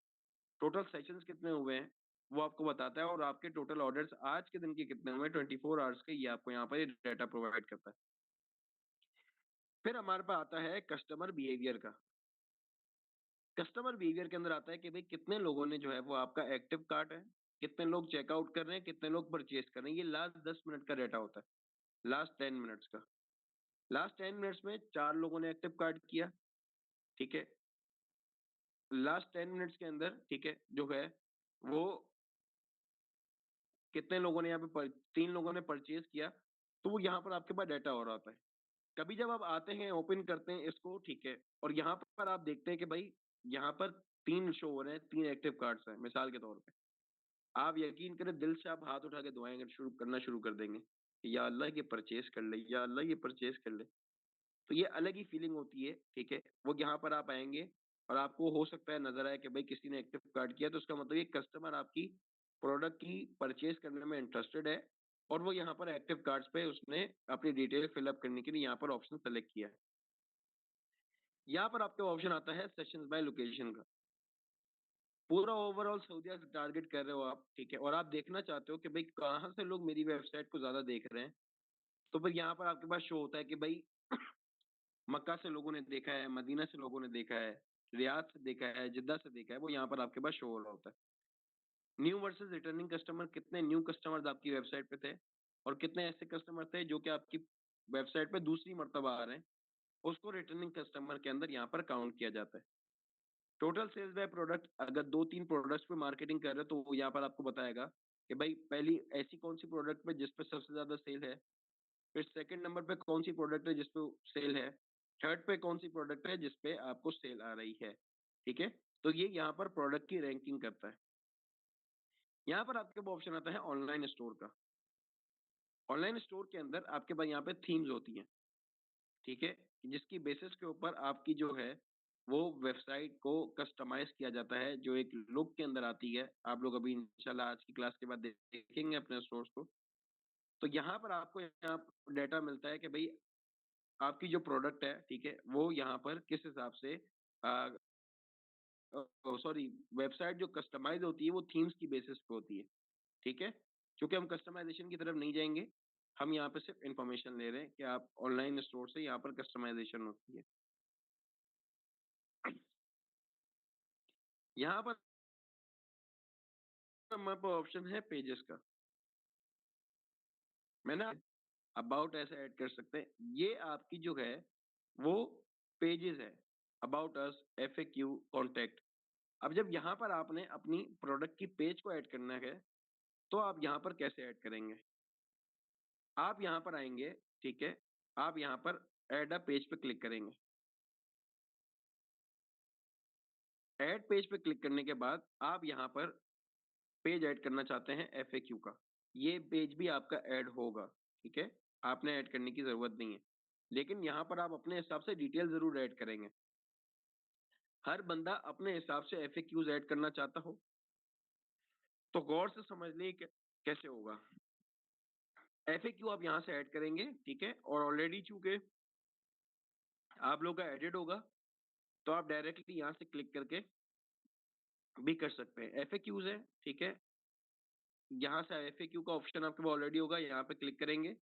टोटल सेशंस कितने हुए हैं, वो आपको बताता है और आपके टोटल ऑर्डर्स आज के दिन के कितने हुए हैं 24 आवर्स के, ये आपको यहाँ पर ये डाटा प्रोवाइड करता है। फिर हमारे पास आता है कस्टमर बिहेवियर का। कस्टमर बिहेवियर के अंदर आता है कि भाई कितने लोगों ने जो है वो आपका एक्टिव कार्ट है, कितने लोग चेकआउट कर रहे हैं, कितने लोग परचेज कर रहे हैं। ये लास्ट 10 मिनट का डाटा होता है, लास्ट 10 मिनट्स का। लास्ट 10 मिनट्स में 4 लोगों ने एक्टिव कार्ट किया, ठीक है? लास्ट 10 मिनट्स के अंदर, ठीक है, जो है वो कितने लोगों ने यहाँ पे 3 लोगों ने परचेज किया, तो वो यहाँ पर आपके पास डाटा हो रहा होता है। कभी जब आप आते हैं, ओपन करते हैं इसको, ठीक है, और यहाँ पर आप देखते हैं कि भाई यहाँ पर 3 शो हो रहे हैं, 3 एक्टिव कार्ड्स हैं, मिसाल के तौर पे। आप यकीन करें दिल से आप हाथ उठा के दुआएँ करना शुरू कर देंगे, कि या अल्लाह ये परचेज़ कर ले, या अल्लाह ये परचेज़ कर ले। तो ये अलग ही फीलिंग होती है, ठीक है? वो यहाँ पर आप आएँगे और आपको हो सकता है नज़र आए कि भाई किसी ने एक्टिव कार्ड किया, तो उसका मतलब ये कस्टमर आपकी प्रोडक्ट की परचेज़ करने में इंटरेस्टेड है और वो यहाँ पर एक्टिव कार्ड्स पे उसने अपनी डिटेल फिल अप करने के लिए यहाँ पर ऑप्शन सेलेक्ट किया है। यहाँ पर आपका ऑप्शन आता है सेशंस बाय लोकेशन का। पूरा ओवरऑल सऊदीया से टारगेट कर रहे हो आप, ठीक है? और आप देखना चाहते हो कि भाई कहाँ से लोग मेरी वेबसाइट को ज़्यादा देख रहे हैं, तो फिर यहाँ पर आपके पास शो होता है कि भाई मक्का से लोगों ने देखा है, मदीना से लोगों ने देखा है, रियाद से देखा है, जिद्दा से देखा है, वो यहाँ पर आपके पास शो हो रहा होता है। न्यू वर्सेस रिटर्निंग कस्टमर, कितने न्यू कस्टमर्स आपकी वेबसाइट पे थे और कितने ऐसे कस्टमर थे जो कि आपकी वेबसाइट पे दूसरी मर्तबा आ रहे हैं, उसको रिटर्निंग कस्टमर के अंदर यहाँ पर काउंट किया जाता है। टोटल सेल्स बाय प्रोडक्ट, अगर 2-3 प्रोडक्ट्स पे मार्केटिंग कर रहे हो, तो वो यहाँ पर आपको बताएगा कि भाई पहली ऐसी कौन-सी प्रोडक्ट पे जिस पे सबसे ज़्यादा सेल है, फिर सेकंड नंबर पे कौन-सी प्रोडक्ट है जिस पे सेल है, थर्ड पे कौन-सी प्रोडक्ट है जिस पे आपको सेल आ रही है, ठीक है? तो ये यहाँ पर प्रोडक्ट की रैंकिंग करता है। यहाँ पर आपके पास ऑप्शन आता है ऑनलाइन स्टोर का। ऑनलाइन स्टोर के अंदर आपके पास यहाँ पे थीम्स होती हैं, ठीक है? जिसकी बेसिस के ऊपर आपकी जो है वो वेबसाइट को कस्टमाइज किया जाता है जो एक लुक के अंदर आती है। आप लोग अभी इंशाल्लाह आज की क्लास के बाद देखेंगे अपने सोर्स को। तो यहाँ पर आपको यहाँ डेटा मिलता है कि भाई आपकी जो प्रोडक्ट है, ठीक है, वो यहाँ पर किस हिसाब से सॉरी, वेबसाइट जो कस्टमाइज होती है वो थीम्स की बेसिस पे होती है, ठीक है। क्योंकि हम कस्टमाइजेशन की तरफ नहीं जाएंगे, हम यहाँ पे सिर्फ इंफॉर्मेशन ले रहे हैं कि आप ऑनलाइन स्टोर से यहाँ पर कस्टमाइजेशन होती है। यहाँ पर हमारे पास ऑप्शन है पेजेस का। मैंने अबाउट ऐसे ऐड कर सकते हैं। ये आपकी जो है वो पेजेस है, अबाउट अस, FAQ, कॉन्टैक्ट। अब जब यहाँ पर आपने अपनी प्रोडक्ट की पेज को ऐड करना है, तो आप यहाँ पर कैसे ऐड करेंगे? आप यहाँ पर आएंगे, ठीक है, आप यहाँ पर ऐड अ पेज पे क्लिक करेंगे। ऐड पेज पे क्लिक करने के बाद आप यहाँ पर पेज ऐड करना चाहते हैं FAQ का। ये पेज भी आपका ऐड होगा, ठीक है, आपने ऐड करने की जरूरत नहीं है। लेकिन यहाँ पर आप अपने हिसाब से डिटेल जरूर ऐड करेंगे। हर बंदा अपने हिसाब से FAQs ऐड करना चाहता हो, तो गौर से समझ लिए कैसे होगा। FAQ आप यहाँ से ऐड करेंगे, ठीक है, और ऑलरेडी चूंकि आप लोग का एडेड होगा, तो आप डायरेक्टली यहाँ से क्लिक करके भी कर सकते हैं। FAQs है, ठीक है, यहाँ से FAQ का ऑप्शन आपके पास ऑलरेडी होगा, यहाँ पे क्लिक करेंगे,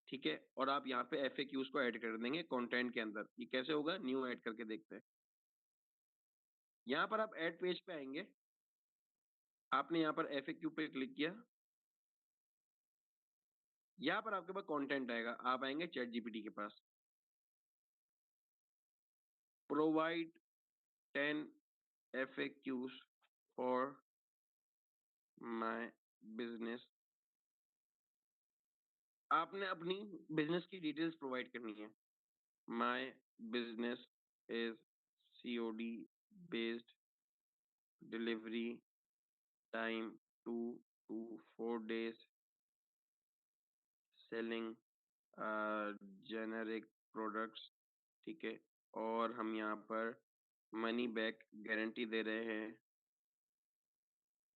ठीक है, और आप यहाँ पे FAQs को ऐड कर देंगे कंटेंट के अंदर। ये कैसे होगा, न्यू ऐड करके देखते हैं। यहाँ पर आप ऐड पेज पे आएंगे, आपने यहाँ पर FAQ पे क्लिक किया, यहाँ पर आपके पास कंटेंट आएगा, आप आएंगे चैट जीपीटी के पास। Provide 10 FAQs for my business. आपने अपनी बिजनेस की डिटेल्स प्रोवाइड करनी है। My business is COD based, delivery time 2 to 4 days, selling generic products, ठीक है, और हम यहाँ पर मनी बैक गारंटी दे रहे हैं।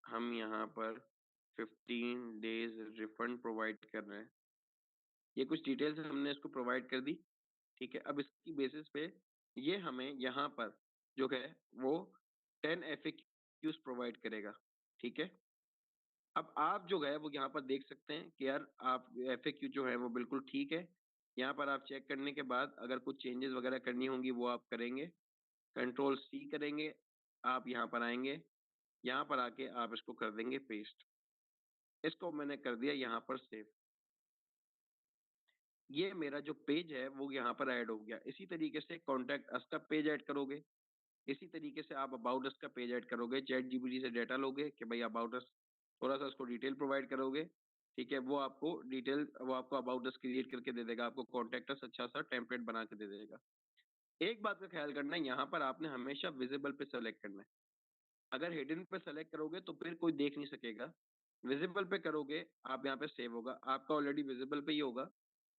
हम यहाँ पर 15 डेज रिफंड प्रोवाइड कर रहे हैं। ये कुछ डिटेल्स हमने इसको प्रोवाइड कर दी, ठीक है। अब इसकी बेसिस पे ये हमें यहाँ पर जो है वो 10 FAQs प्रोवाइड करेगा, ठीक है। अब आप जो है वो यहाँ पर देख सकते हैं कि यार आप FAQ जो है वो बिल्कुल ठीक है। यहाँ पर आप चेक करने के बाद अगर कुछ चेंजेस वगैरह करनी होंगी वो आप करेंगे, Ctrl+C करेंगे, आप यहाँ पर आएंगे, यहाँ पर आके आप इसको कर देंगे पेस्ट। इसको मैंने कर दिया यहाँ पर सेव। ये मेरा जो पेज है वो यहाँ पर ऐड हो गया। इसी तरीके से कॉन्टैक्ट अस का पेज ऐड करोगे, इसी तरीके से आप अबाउट अस का पेज ऐड करोगे। चैट जीपीटी से डेटा लोगे कि भाई अबाउट अस, थोड़ा सा उसको डिटेल प्रोवाइड करोगे, ठीक है, वो आपको डिटेल, वो आपको अबाउट अस क्रिएट करके दे देगा, आपको कॉन्टैक्ट अस अच्छा सा टेम्पलेट बना के दे देगा। एक बात का ख्याल करना है, यहाँ पर आपने हमेशा विजिबल पे सेलेक्ट करना है। अगर हिडन पे सेलेक्ट करोगे तो फिर कोई देख नहीं सकेगा। विजिबल पे करोगे आप, यहाँ पे सेव होगा, आपका ऑलरेडी विजिबल पे ही होगा,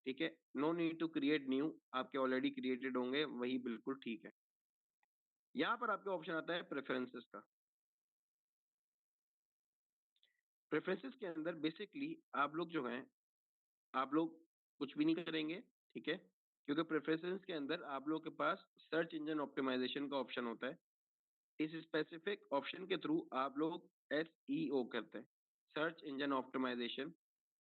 ठीक है। No need to create new, आपके ऑलरेडी क्रिएटेड होंगे, वही बिल्कुल ठीक है। यहाँ पर आपका ऑप्शन आता है प्रेफरेंसेस का। प्रेफरेंसेस के अंदर बेसिकली आप लोग जो हैं, आप लोग कुछ भी नहीं करेंगे, ठीक है, क्योंकि प्रेफरेंसेस के अंदर आप लोग के पास सर्च इंजन ऑप्टिमाइजेशन का ऑप्शन होता है। इस स्पेसिफिक ऑप्शन के थ्रू आप लोग SEO करते हैं, सर्च इंजन ऑप्टिमाइजेशन,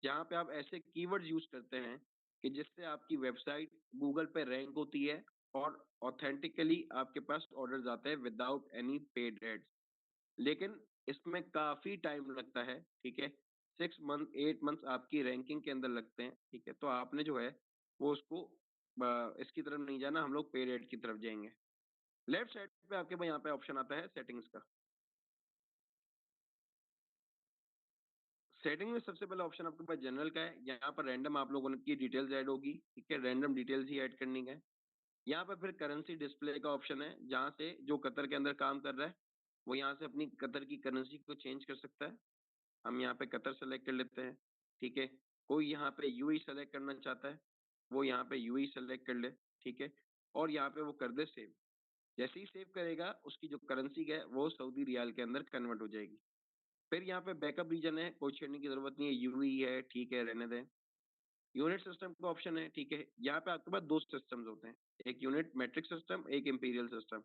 जहाँ पे आप ऐसे कीवर्ड्स यूज करते हैं कि जिससे आपकी वेबसाइट गूगल पे रैंक होती है और ऑथेंटिकली आपके पास ऑर्डर्स आते हैं विदाउट एनी पेड एड्स। लेकिन इसमें काफी टाइम लगता है, ठीक है, 6 मंथ 8 मंथ आपकी रैंकिंग के अंदर लगते हैं, ठीक है। तो आपने जो है वो उसको इसकी तरफ नहीं जाना, हम लोग पेड एड की तरफ जाएंगे। लेफ्ट साइड पे आपके पास यहाँ पे ऑप्शन आता है सेटिंग्स का। सेटिंग में सबसे पहला ऑप्शन आपके पास जनरल का है। यहाँ पर रैंडम आप लोगों की डिटेल्स ऐड होगी, ठीक है, रैंडम डिटेल्स ही ऐड करनी है। यहाँ पर फिर करेंसी डिस्प्ले का ऑप्शन है, जहाँ से जो कतर के अंदर काम कर रहा है वो यहाँ से अपनी कतर की करेंसी को चेंज कर सकता है। हम यहाँ पे कतर सेलेक्ट कर लेते हैं, ठीक है। कोई यहाँ पे UAE सेलेक्ट करना चाहता है, वो यहाँ पे UAE सेलेक्ट कर ले, ठीक है, और यहाँ पे वो कर दे सेव। जैसे ही सेव करेगा उसकी जो करेंसी है वो सऊदी रियाल के अंदर कन्वर्ट हो जाएगी। फिर यहाँ पे बैकअप रीजन है, कोई छेड़ने की जरूरत नहीं है, यूएई है, ठीक है रहने दें। यूनिट सिस्टम का ऑप्शन है, ठीक है। यहाँ पे आपके पास दो सिस्टम्स होते हैं, एक यूनिट मेट्रिक सिस्टम, एक इंपीरियल सिस्टम।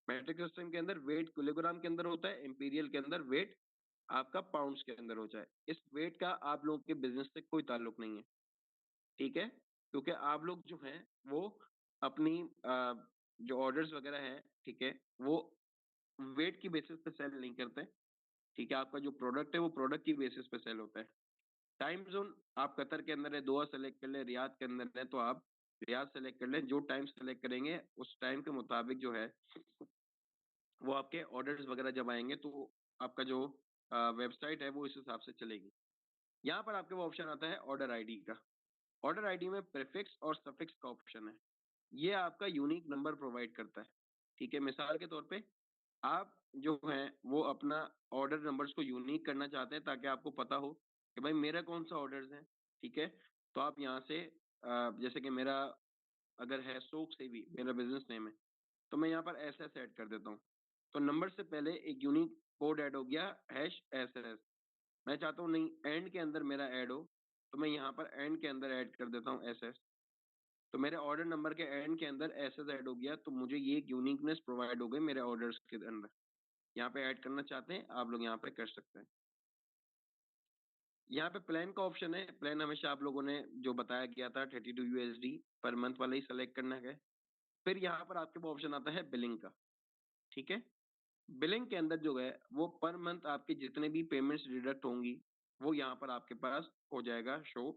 मेट्रिक सिस्टम के अंदर वेट किलोग्राम के अंदर होता है, इंपीरियल के अंदर वेट आपका पाउंड्स के अंदर होता है। इस वेट का आप लोगों के बिजनेस से कोई ताल्लुक नहीं है, ठीक है, क्योंकि आप लोग जो हैं वो अपनी जो ऑर्डर्स वगैरह हैं, ठीक है, वो वेट की बेसिस पे सेल नहीं करते, ठीक है। आपका जो प्रोडक्ट है वो प्रोडक्ट की बेसिस पे सेल होता है। टाइम जोन आप कतर के अंदर है, दोहा सेलेक्ट कर लें, रियाद के अंदर है तो आप रियाद सेलेक्ट कर लें। जो टाइम सेलेक्ट करेंगे उस टाइम के मुताबिक जो है वो आपके ऑर्डर्स वगैरह जब आएंगे तो आपका जो वेबसाइट है वो इस हिसाब से चलेगी। यहाँ पर आपके वो ऑप्शन आता है ऑर्डर आईडी का। ऑर्डर आईडी में प्रीफिक्स और सफिक्स का ऑप्शन है। ये आपका यूनिक नंबर प्रोवाइड करता है, ठीक है। मिसाल के तौर पे आप जो हैं वो अपना ऑर्डर नंबर्स को यूनिक करना चाहते हैं ताकि आपको पता हो कि भाई मेरा कौन सा ऑर्डर्स है, ठीक है। तो आप यहाँ से जैसे कि मेरा अगर है सोक से भी मेरा बिजनेस नेम है तो मैं यहाँ पर एस एस ऐड कर देता हूँ। तो नंबर से पहले एक यूनिक कोड ऐड हो गया हैश एस एस। मैं चाहता हूँ नहीं एंड के अंदर मेरा ऐड हो तो मैं यहाँ पर एंड के अंदर ऐड कर देता हूँ एस एस। तो मेरे ऑर्डर नंबर के एंड के अंदर एस एस ऐड हो गया तो मुझे ये एक यूनिकनेस प्रोवाइड हो गई मेरे ऑर्डर्स के अंदर। यहाँ पे ऐड करना चाहते हैं आप लोग यहाँ पे कर सकते हैं। यहाँ पे प्लान का ऑप्शन है। प्लान हमेशा आप लोगों ने जो बताया गया था 32 यूएसडी पर मंथ वाला ही सेलेक्ट करना है। फिर यहाँ पर आपके पास ऑप्शन आता है बिलिंग का, ठीक है। बिलिंग के अंदर जो है वो पर मंथ आपकी जितने भी पेमेंट्स डिडक्ट होंगी वो यहाँ पर आपके पास हो जाएगा शो,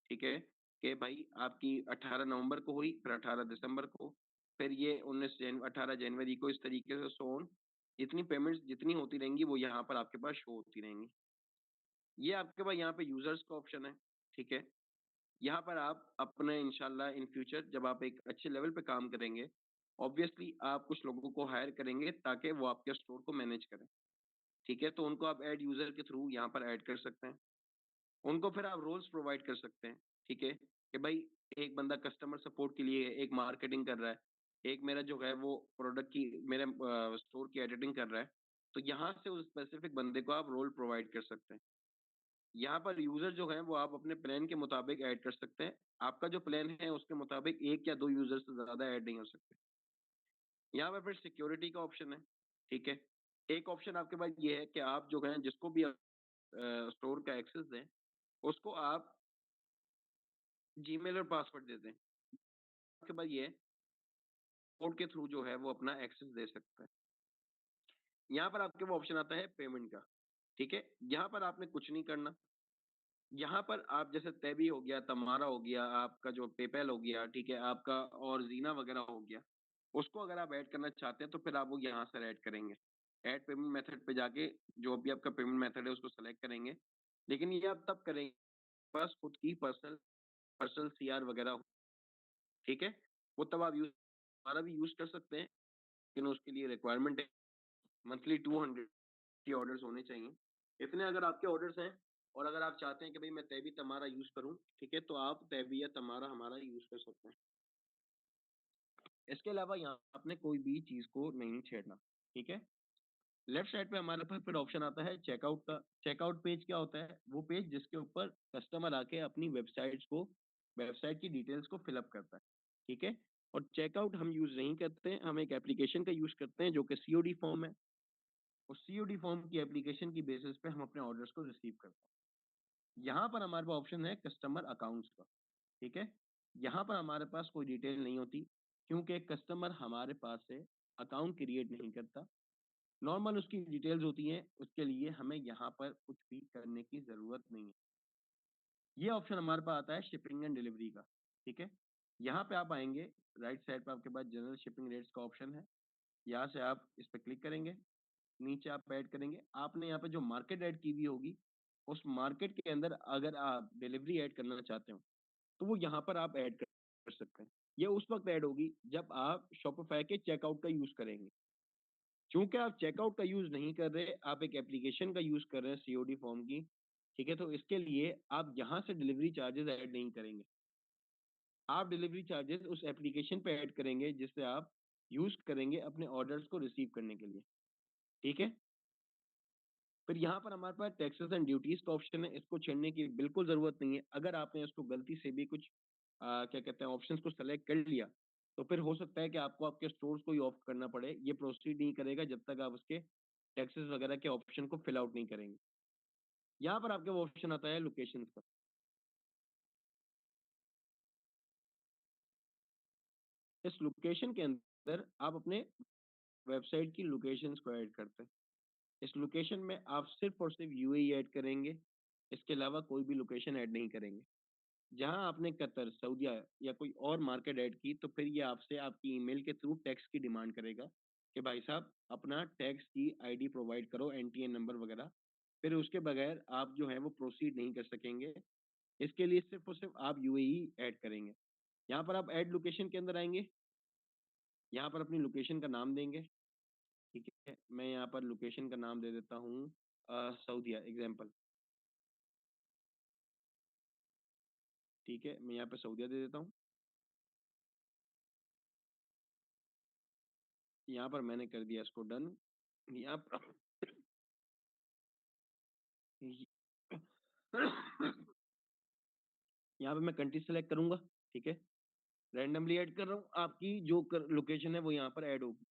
ठीक है। कि भाई आपकी 18 नवंबर को हुई, फिर 18 दिसंबर को, फिर ये 18 जनवरी को, इस तरीके से सो ऑन जितनी पेमेंट्स जितनी होती रहेंगी वो यहाँ पर आपके पास शो होती रहेंगी। ये आपके पास यहाँ पे यूजर्स का ऑप्शन है, ठीक है। यहाँ पर आप अपने इंशाल्लाह इन फ्यूचर जब आप एक अच्छे लेवल पे काम करेंगे, ऑब्वियसली आप कुछ लोगों को हायर करेंगे ताकि वो आपके स्टोर को मैनेज करें, ठीक है। तो उनको आप ऐड यूजर के थ्रू यहाँ पर ऐड कर सकते हैं। उनको फिर आप रोल्स प्रोवाइड कर सकते हैं, ठीक है, कि भाई एक बंदा कस्टमर सपोर्ट के लिए है, एक मार्केटिंग कर रहा है, एक मेरा जो है वो प्रोडक्ट की मेरे स्टोर की एडिटिंग कर रहा है। तो यहाँ से उस स्पेसिफिक बंदे को आप रोल प्रोवाइड कर सकते हैं। यहाँ पर यूजर जो है वो आप अपने प्लान के मुताबिक ऐड कर सकते हैं। आपका जो प्लान है उसके मुताबिक एक या दो यूजर से ज्यादा ऐड नहीं हो सकते। यहाँ पर फिर सिक्योरिटी का ऑप्शन है, ठीक है। एक ऑप्शन आपके पास ये है कि आप जो है जिसको भी स्टोर का एक्सेस दें उसको आप जीमेल और पासवर्ड दे दें। आपके पास ये कोड के थ्रू जो है वो अपना एक्सेस दे सकता है। यहाँ पर आपके वो ऑप्शन आता है पेमेंट का, ठीक है। यहाँ पर आपने कुछ नहीं करना। यहाँ पर आप जैसे तैबी हो गया, तमारा हो गया, आपका जो पेपैल हो गया, ठीक है, आपका और ज़ीना वगैरह हो गया, उसको अगर आप ऐड करना चाहते हैं तो फिर आप वो यहाँ से ऐड करेंगे। ऐड पेमेंट मेथड पे जाके जो भी आपका पेमेंट मेथड है उसको सेलेक्ट करेंगे। लेकिन ये आप तब करेंगे पास खुद की पर्सनल पर्सनल सीआर वगैरह हो, ठीक है। वो तब आप यूज हमारा भी यूज कर सकते हैं, लेकिन उसके लिए रिक्वायरमेंट है मंथली 200 की ऑर्डर्स होने चाहिए। इतने अगर आपके ऑर्डर्स हैं और अगर आप चाहते हैं कि भाई मैं तैबी तमारा यूज करूं, ठीक है, तो आप तैबी या तमारा हमारा यूज कर सकते हैं। इसके अलावा यहाँ आपने कोई भी चीज को नहीं छेड़ना, ठीक है। लेफ्ट साइड पे हमारे पास फिर ऑप्शन आता है चेकआउट का। चेकआउट पेज क्या होता है? वो पेज जिसके ऊपर कस्टमर आके अपनी वेबसाइट की डिटेल्स को फिलअप करता है, ठीक है। और चेकआउट हम यूज नहीं करते हैं, हम एक एप्लीकेशन का यूज करते हैं जो कि सीओडी फॉर्म है। उस सीओडी फॉर्म की एप्लीकेशन की बेसिस पे हम अपने ऑर्डर्स को रिसीव करते हैं। यहाँ पर हमारे पास ऑप्शन है कस्टमर अकाउंट्स का, ठीक है। यहाँ पर हमारे पास कोई डिटेल नहीं होती क्योंकि कस्टमर हमारे पास से अकाउंट क्रिएट नहीं करता। नॉर्मल उसकी डिटेल्स होती हैं, उसके लिए हमें यहाँ पर कुछ भी करने की ज़रूरत नहीं है। ये ऑप्शन हमारे पास आता है शिपिंग एंड डिलीवरी का, ठीक है। यहाँ पे आप आएंगे, राइट साइड पे आपके पास जनरल शिपिंग रेट्स का ऑप्शन है। यहाँ से आप इस पे क्लिक करेंगे, नीचे आप ऐड करेंगे। आपने यहाँ पे जो मार्केट ऐड की हुई होगी, उस मार्केट के अंदर अगर आप डिलीवरी ऐड करना चाहते हो, तो वो यहाँ पर आप ऐड कर सकते हैं। ये उस वक्त ऐड होगी जब आप शॉपिफाई के चेकआउट का यूज़ करेंगे। चूंकि आप चेकआउट का यूज नहीं कर रहे, आप एक एप्लीकेशन का यूज कर रहे हैं सीओडी फॉर्म की, ठीक है, तो इसके लिए आप यहाँ से डिलीवरी चार्जेस ऐड नहीं करेंगे। आप डिलीवरी चार्जेस उस एप्लीकेशन पे ऐड करेंगे जिससे आप यूज करेंगे अपने ऑर्डर्स को रिसीव करने के लिए, ठीक है। फिर यहाँ पर हमारे पास टैक्सेस एंड ड्यूटीज का ऑप्शन है, इसको छेड़ने की बिल्कुल जरूरत नहीं है। अगर आपने इसको गलती से भी कुछ क्या कहते हैं ऑप्शंस को सेलेक्ट कर लिया, तो फिर हो सकता है कि आपको आपके स्टोर्स को ही ऑफ करना पड़े। ये प्रोसीड नहीं करेगा जब तक आप उसके टैक्सेस वगैरह के ऑप्शन को फिल आउट नहीं करेंगे। यहाँ पर आपके वो ऑप्शन आता है लोकेशन का। इस लोकेशन के अंदर आप अपने वेबसाइट की लोकेशंस को ऐड करते हैं। इस लोकेशन में आप सिर्फ और सिर्फ यूएई ऐड करेंगे, इसके अलावा कोई भी लोकेशन ऐड नहीं करेंगे। जहां आपने कतर, सऊदीया या कोई और मार्केट ऐड की, तो फिर ये आपसे आपकी ईमेल के थ्रू टैक्स की डिमांड करेगा कि भाई साहब अपना टैक्स की आईडी प्रोवाइड करो, एनटीएन नंबर वगैरह। फिर उसके बगैर आप जो है वो प्रोसीड नहीं कर सकेंगे। इसके लिए सिर्फ और सिर्फ आप यूएई ऐड करेंगे। यहाँ पर आप ऐड लोकेशन के अंदर आएंगे, यहाँ पर अपनी लोकेशन का नाम देंगे, ठीक है। मैं यहाँ पर लोकेशन का नाम दे देता हूँ सऊदीया एग्जाम्पल, ठीक है। मैं यहाँ पे सऊदीया दे देता हूँ। यहाँ पर मैंने कर दिया इसको डन। यहाँ पर यहाँ पे मैं कंट्री सेलेक्ट करूंगा, ठीक है। रैंडमली ऐड कर रहा हूँ, आपकी जो लोकेशन है वो यहाँ पर ऐड होगी,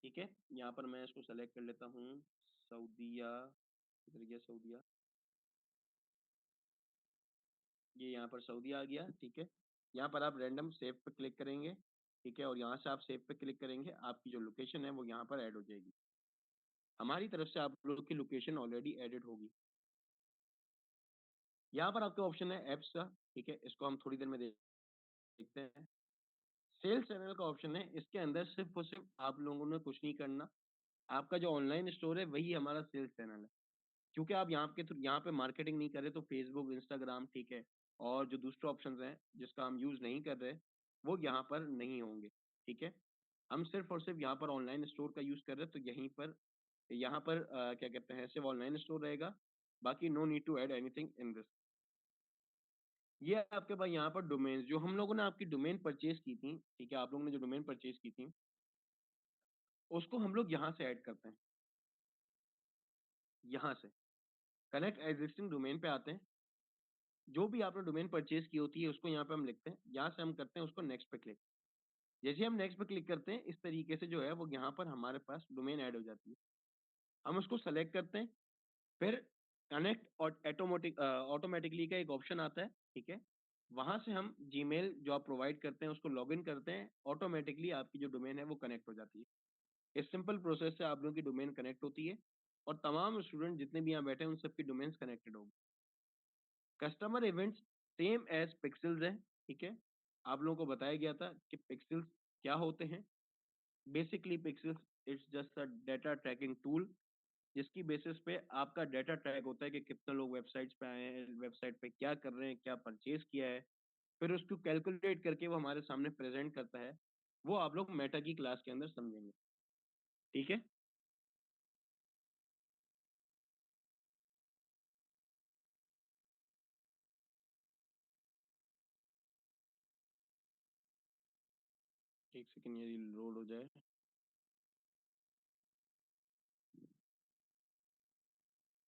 ठीक है। यहाँ पर मैं इसको सेलेक्ट कर लेता हूँ, सऊदीया, इधर गया सऊदीया, ये यहाँ पर सऊदीया आ गया, ठीक है। यहाँ पर आप रैंडम सेव पे क्लिक करेंगे, ठीक है, और यहाँ से आप सेव पे क्लिक करेंगे, आपकी जो लोकेशन है वो यहाँ पर ऐड हो जाएगी। हमारी तरफ से आप लोग की लोकेशन ऑलरेडी एडिट होगी। यहाँ पर आपके ऑप्शन है एप्स का, ठीक है, इसको हम थोड़ी देर में देखते हैं। सेल्स चैनल का ऑप्शन है, इसके अंदर सिर्फ और सिर्फ आप लोगों ने कुछ नहीं करना, आपका जो ऑनलाइन स्टोर है वही हमारा सेल्स चैनल है। क्योंकि आप यहाँ पे मार्केटिंग नहीं कर रहे, तो फेसबुक, इंस्टाग्राम, ठीक है, और जो दूसरे ऑप्शंस हैं जिसका हम यूज नहीं कर रहे, वो यहाँ पर नहीं होंगे, ठीक है। हम सिर्फ और सिर्फ यहाँ पर ऑनलाइन स्टोर का यूज कर रहे हैं, तो यहाँ पर क्या कहते हैं सिर्फ ऑनलाइन स्टोर रहेगा। बाकी no need to add anything in this. ये आपके पास यहाँ पर डोमेन, जो हम लोगों ने आपकी डोमेन परचेज की थी, ठीक है, आप लोगों ने जो डोमेन परचेज की थी उसको हम लोग यहाँ से ऐड करते हैं। यहाँ से कनेक्ट एग्जिस्टिंग डोमेन पे आते हैं, जो भी आपने डोमेन परचेज की होती है उसको यहाँ पे हम लिखते हैं, यहाँ से हम करते हैं उसको नेक्स्ट पे क्लिक। जैसे हम नेक्स्ट पे क्लिक करते हैं, इस तरीके से जो है वो यहाँ पर हमारे पास डोमेन ऐड हो जाती है। हम उसको सेलेक्ट करते हैं, फिर कनेक्ट और ऑटोमेटिकली का एक ऑप्शन आता है, ठीक है। वहां से हम जीमेल जो आप प्रोवाइड करते हैं उसको लॉगिन करते हैं, ऑटोमेटिकली आपकी जो डोमेन है वो कनेक्ट हो जाती है। इस सिंपल प्रोसेस से आप लोगों की डोमेन कनेक्ट होती है, और तमाम स्टूडेंट जितने भी यहाँ बैठे हैं उन सबकी डोमेन्स कनेक्टेड होगी। Customer events same as pixels है, ठीक है। आप लोगों को बताया गया था कि पिक्सेल्स क्या होते हैं। Basically pixels it's just a data tracking tool, जिसकी बेसिस पे आपका डेटा ट्रैक होता है कि कितने लोग वेबसाइट्स पे आए हैं, वेबसाइट पे क्या कर रहे हैं, क्या परचेज किया है। फिर उसको कैलकुलेट करके वो हमारे सामने प्रेजेंट करता है। वो आप लोग मेटा की क्लास के अंदर समझेंगे, ठीक है। एक सेकंड ये लोड हो जाए।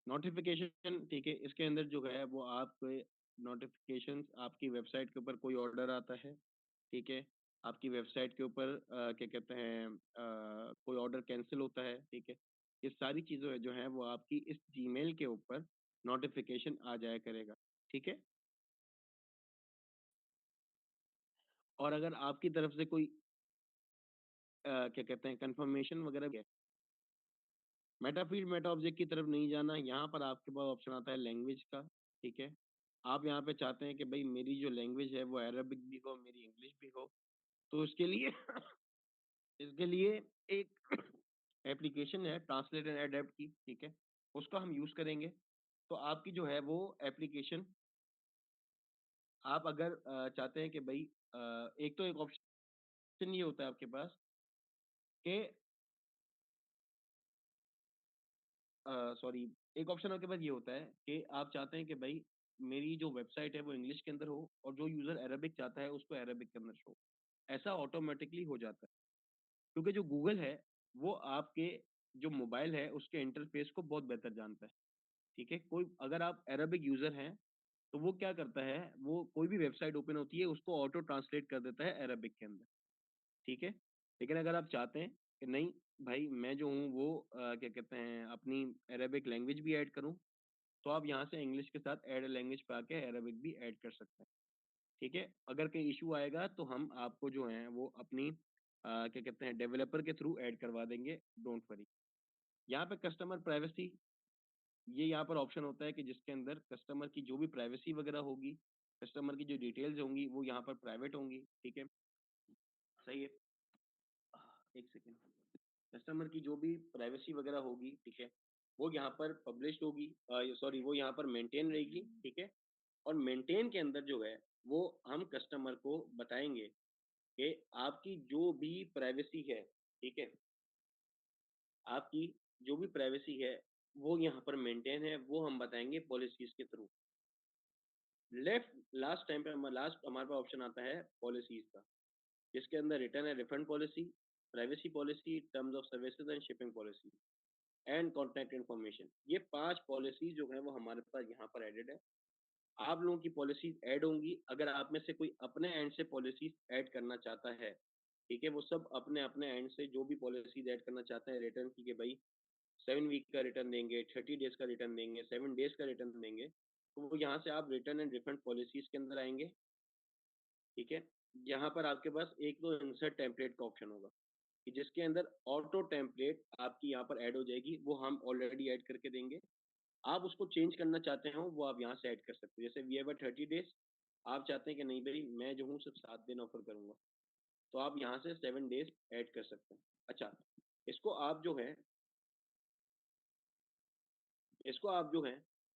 नोटिफिकेशन, ठीक है, इसके अंदर जो है वो आप नोटिफिकेशन, आपकी वेबसाइट के ऊपर कोई ऑर्डर आता है, ठीक है, आपकी वेबसाइट के ऊपर क्या कहते हैं कोई ऑर्डर कैंसिल होता है, ठीक है, ये सारी चीजें जो है वो आपकी इस जीमेल के ऊपर नोटिफिकेशन आ जाया करेगा, ठीक है। और अगर आपकी तरफ से कोई क्या कहते हैं कंफर्मेशन वगैरह, मेटाफील्ड मेटा ऑब्जेक्ट की तरफ नहीं जाना, यहाँ पर आपके पास ऑप्शन आता है लैंग्वेज का, ठीक है। आप यहाँ पे चाहते हैं कि भाई मेरी जो लैंग्वेज है वो अरबिक भी हो, मेरी इंग्लिश भी हो, तो इसके लिए इसके लिए एक एप्लीकेशन है ट्रांसलेट एंड अडेप्ट की, ठीक है, उसका हम यूज करेंगे। तो आपकी जो है वो एप्लीकेशन, आप अगर चाहते हैं कि भाई एक तो एक ऑप्शन ये होता है आपके पास कि सॉरी, एक ऑप्शन आपके पास ये होता है कि आप चाहते हैं कि भाई मेरी जो वेबसाइट है वो इंग्लिश के अंदर हो, और जो यूजर अरबिक चाहता है उसको अरबिक के अंदर शो। ऐसा ऑटोमेटिकली हो जाता है, क्योंकि जो गूगल है वो आपके जो मोबाइल है उसके इंटरफेस को बहुत बेहतर जानता है, ठीक है? कोई अगर आप अरेबिक यूज़र हैं, तो वो क्या करता है, वो कोई भी वेबसाइट ओपन होती है उसको ऑटो ट्रांसलेट कर देता है अरेबिक के अंदर, ठीक है? लेकिन अगर आप चाहते हैं कि नहीं भाई मैं जो हूँ वो क्या कहते हैं अपनी अरेबिक लैंग्वेज भी ऐड करूँ, तो आप यहाँ से इंग्लिश के साथ ऐड लैंग्वेज पे आके अरेबिक भी ऐड कर सकते हैं, ठीक है? अगर कोई इश्यू आएगा तो हम आपको जो है वो अपनी क्या कहते हैं डेवलपर के थ्रू ऐड करवा देंगे, डोंट वरी। यहाँ पे कस्टमर प्राइवेसी ये यहाँ पर ऑप्शन होता है कि जिसके अंदर कस्टमर की जो भी प्राइवेसी वगैरह होगी, कस्टमर की जो डिटेल्स होंगी वो यहाँ पर प्राइवेट होंगी, ठीक है? सही है? एक सेकंड। कस्टमर की जो भी प्राइवेसी वगैरह होगी, ठीक है? वो यहाँ पर पब्लिश्ड होगी सॉरी वो यहाँ पर मेंटेन रहेगी, ठीक है? और मेंटेन के अंदर जो है वो हम कस्टमर को बताएँगे कि आपकी जो भी प्राइवेसी है, ठीक है? आपकी जो भी प्राइवेसी है, वो यहाँ पर मेंटेन है, वो हम बताएँगे पॉलिसीज़ के थ्रू। लास्ट टाइम पे लास्ट हमारे पास ऑप्शन आता है पॉलिसीज़ का, जिसके अंदर return and refund policy, privacy policy, terms of services and shipping policy and contact information. ये 5 पॉलिसी जो है वो हमारे पास यहाँ पर एडेड है। आप लोगों की पॉलिसीज़ ऐड होंगी, अगर आप में से कोई अपने एंड से पॉलिसीज़ ऐड करना चाहता है, ठीक है? वो सब अपने-अपने एंड से जो भी पॉलिसीज़ ऐड करना चाहते हैं रिटर्न की कि भई 7 वीक का रिटर्न देंगे, 30 डेज़ का रिटर्न देंगे, 7 डेज़ का रिटर्न देंगे, तो वो यहाँ से आप रिटर्न एंड रिफंड पॉलिसीज़ के अंदर आएँगे, ठीक है? यहाँ पर आपके पास एक तो इंसर्ट टेम्पलेट का ऑप्शन होगा, कि जिसके अंदर ऑटो टेम्पलेट आपकी यहाँ पर ऐड हो जाएगी, वो हम ऑलरेडी ऐड करके देंगे। आप उसको चेंज करना चाहते हो, वो आप यहाँ से ऐड कर सकते हो। जैसे वी हैव अ 30 डेज़, आप चाहते हैं कि नहीं भई मैं जो हूँ सिर्फ़ 7 दिन ऑफ़र करूँगा, तो आप यहाँ से 7 डेज़ ऐड कर सकते हैं। अच्छा, इसको आप जो है इसको आप जो है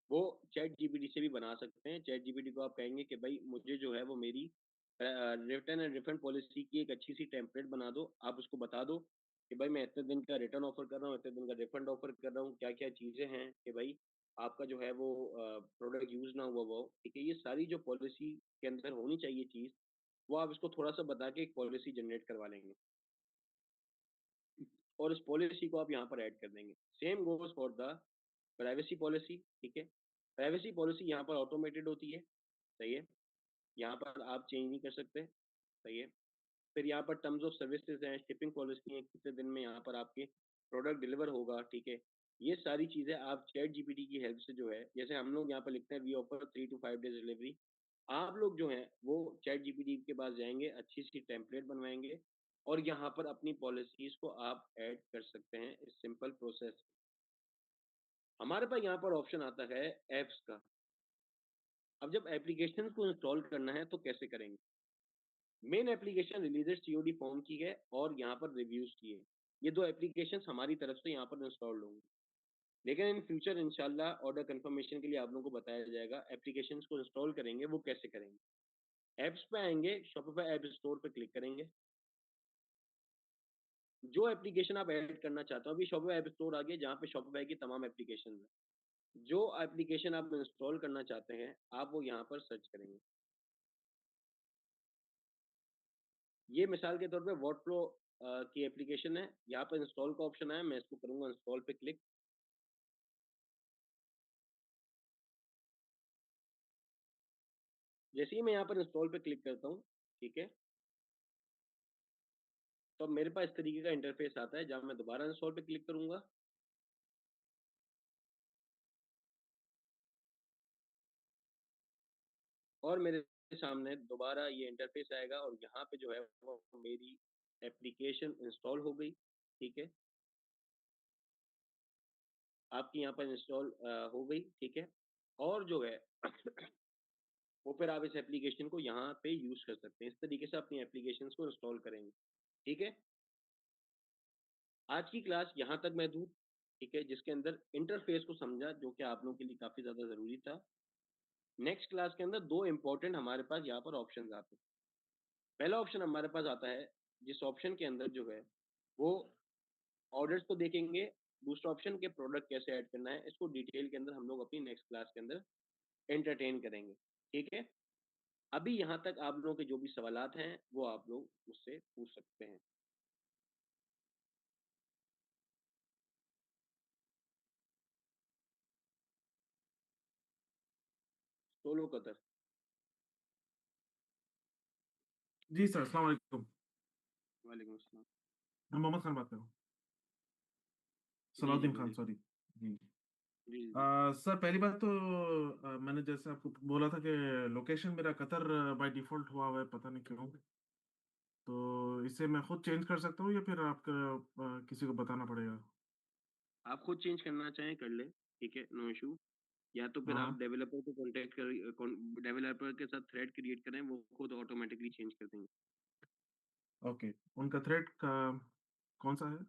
वो चैट जीपीटी से भी बना सकते हैं। चैट जीपीटी को आप कहेंगे कि भाई मुझे जो है वो मेरी रिटर्न एंड रिफंड पॉलिसी की एक अच्छी-सी टेम्पलेट बना दो। आप उसको बता दो कि भाई मैं इतने दिन का रिटर्न ऑफ़र कर रहा हूँ, इतने दिन का रिफंड ऑफ़र कर रहा हूँ, क्या-क्या चीज़ें हैं कि भाई आपका जो है वो प्रोडक्ट यूज़ ना हुआ हो, ठीक है? ये सारी जो पॉलिसी के अंदर होनी चाहिए चीज़, वो आप इसको थोड़ा-सा बता के एक पॉलिसी जनरेट करवा लेंगे और उस पॉलिसी को आप यहाँ पर ऐड कर देंगे। Same goes for the privacy policy, ठीक है? प्राइवेसी पॉलिसी यहाँ पर ऑटोमेटेड होती है, सही है? यहाँ पर आप चेंज नहीं कर सकते, सही है? फिर यहाँ पर टर्म्स ऑफ सर्विसेज़ हैं, शिपिंग पॉलिसी है, कितने दिन में यहाँ पर आपके प्रोडक्ट डिलीवर होगा, ठीक है? ये सारी चीज़ें आप चैट जीपीटी की हेल्प से जो है जैसे हम लोग यहाँ पर लिखते हैं we offer 3 to 5 days delivery, आप लोग जो हैं वो चैट जीपीटी के पास जाएँगे, अच्छी-सी टेम्पलेट बनवाएँगे और यहाँ पर अपनी पॉलिसीज़ को आप ऐड कर सकते हैं इस सिंपल प्रोसेस। हमारे पास यहाँ पर ऑप्शन आता है ऐप्स का। अब जब एप्लीकेशंस को इंस्टॉल करना है तो कैसे करेंगे? मेन एप्लीकेशन रिलीज़ेड सीओडी फॉर्म की है और यहाँ पर रिव्यूज़ की है। ये 2 एप्लीकेशंस हमारी तरफ से यहाँ पर इंस्टॉल्ड होंगी। लेकिन इन फ्यूचर इंशाल्लाह ऑर्डर कन्फर्मेशन के लिए आप लोगों को बताया जाएगा, एप्लीकेशंस को इंस्टॉल करेंगे वो कैसे करेंगे। ऐप्स पे आएँगे, शॉपिफ़ाई ऐप स्टोर पे क्लिक करेंगे। जो एप्लीकेशन आप ऐड करना चाहते हो, अभी शॉपिफ़ाई ऐप स्टोर आ गया जहाँ पे शॉपिफ़ाई की तमाम एप्लीकेशंस हैं। जो एप्लीकेशन आप इंस्टॉल करना चाहते हैं, आप वो यहाँ पर सर्च करेंगे। ये मिसाल के तौर पे वर्कफ़्लो की एप्लीकेशन है, यहाँ पे इंस्टॉल का ऑप्शन आया, मैं इसको करूँगा इंस्टॉल पे क्लिक। जैसे ही मैं यहाँ पर इंस्टॉल पे क्लिक करता हूँ, ठीक है? तो अब मेरे पास इस तरीके का इंटरफ़ेस आता है, जहाँ मैं दोबारा इंस्टॉल पे क्लिक करूँगा। और मेरे सामने दोबारा ये इंटरफ़ेस आएगा और यहाँ पे जो है वो मेरी एप्लीकेशन इंस्टॉल हो गई, ठीक है? आपकी यहाँ पर इंस्टॉल हो गई, ठीक है? और जो है वो फिर आप इस एप्लीकेशन को यहाँ पे यूज़ कर सकते हैं। इस तरीके से अपनी एप्लीकेशंस को इंस्टॉल करेंगे, ठीक है? आज की क्लास यहाँ तक महदूद, ठीक है? जिसके अंदर इंटरफ़ेस को समझा जो कि आप लोगों के लिए काफ़ी ज़्यादा ज़रूरी था। नेक्स्ट क्लास के अंदर 2 इम्पोर्टेंट हमारे पास यहाँ पर ऑप्शंस आते हैं। पहला ऑप्शन हमारे पास आता है, जिस ऑप्शन के अंदर जो है वो ऑर्डर्स को देखेंगे, दूसरा ऑप्शन के प्रोडक्ट कैसे ऐड करना है, इसको डिटेल के अंदर हम लोग अपनी नेक्स्ट क्लास के अंदर एंटरटेन करेंगे, ठीक है? अभी यहाँ तक आप लोगों के जो भी सवालात हैं वो आप लोग मुझसे पूछ सकते हैं। Solo Qatar. जी सर, अस्सलाम वालेकुम। वालेकुम अस्सलाम। मैं मोहम्मद खान बात कर रहा हूँ। जी, सलाउद्दीन खान, बोलिए। सॉरी। जी। जी, जी। सर, पहली बात तो मैंने जैसे आपको बोला था कि लोकेशन मेरा कतर बाय डिफॉल्ट हुआ हुआ है, पता नहीं क्यों। तो इसे मैं खुद चेंज कर सकता हूँ या फिर आपका किसी को बताना पड़ेगा? आप खुद चेंज करना चाहें कर लें, ठीक है, नो इश्यू। या तो फिर आप हाँ, डेवलपर को कॉन्टैक्ट कर डेवलपर के साथ थ्रेड क्रिएट करें, वो खुद ऑटोमेटिकली चेंज कर देंगे। ओके। उनका थ्रेड का कौन सा है?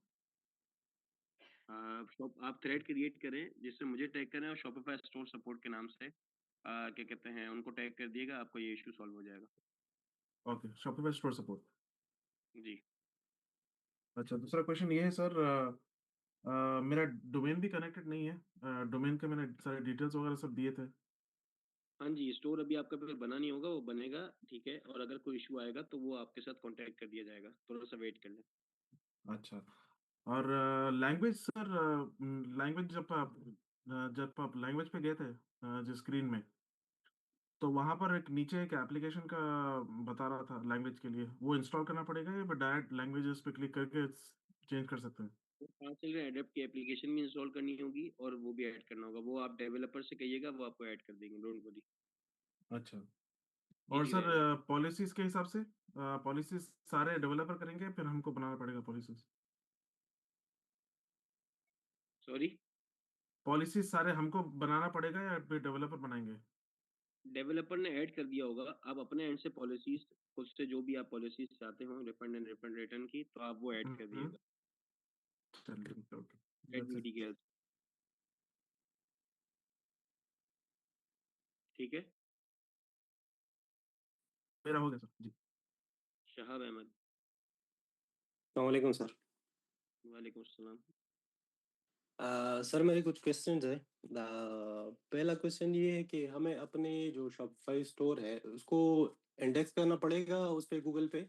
शॉप आप थ्रेड क्रिएट करें, जिससे मुझे टैग करें और शॉपिफाई स्टोर सपोर्ट के नाम से क्या कहते हैं, उनको टैग कर दिएगा, आपका ये इश्यू सॉल्व हो जाएगा। Okay, Shopify store support. जी। अच्छा, दूसरा क्वेश्चन ये है सर, मेरा डोमेन भी कनेक्टेड नहीं है। डोमेन के मैंने सारे डिटेल्स वगैरह सब दिए थे। हाँ जी, स्टोर अभी आपका फिर बना नहीं होगा, वो बनेगा, ठीक है, और अगर कोई इश्यू आएगा तो वो आपके साथ कॉन्टैक्ट कर दिया जाएगा, थोड़ा-सा वेट कर लें। अच्छा। और लैंग्वेज सर, लैंग्वेज जब आप लैंग्वेज पे गए थे, जिस स्क्रीन में, तो वहां पर एक नीचे एक एप्लीकेशन का बता रहा था लैंग्वेज के लिए, वो इंस्टॉल करना पड़ेगा या फिर डायरेक्ट लैंग्वेजेस पे क्लिक करके चेंज कर सकते हैं? वो 5 चल रहे हैं, एडॉब की एप्लीकेशन भी इंस्टॉल करनी होगी और वो भी ऐड करना होगा, वो आप डेवलपर से कहिएगा, वो आपको ऐड कर देंगे, डोंट वरी। अच्छा। और ईज़ी सर, रहेगा। पॉलिसीज के हिसाब से पॉलिसीज सारे डेवलपर करेंगे फिर हमको बनाना पड़ेगा पॉलिसीज? सॉरी? पॉलिसीज सारे हमको बनाना पड़ेगा या फिर डेवलपर बनाएंगे? डेवलपर ने ऐड कर दिया होगा, आप अपने एंड से पॉलिसीज़ खुद से जो भी आप पॉलिसीज़ चाहते हो रिफंड एंड रिफंड रिटर्न की, तो आप वो ऐड कर हम्म। दिएगा। चलिए, okay. Add that's it. Midi के हेल्प, ठीक है? मेरा हो गया सर जी। शहाब अहमद। वालेकुम सर। वालेकुम अस्सलाम। सर मेरे कुछ क्वेश्चंस है। पहला क्वेश्चन ये है कि हमें अपने जो शॉपिफाई स्टोर है उसको इंडेक्स करना पड़ेगा उस पे गूगल पे,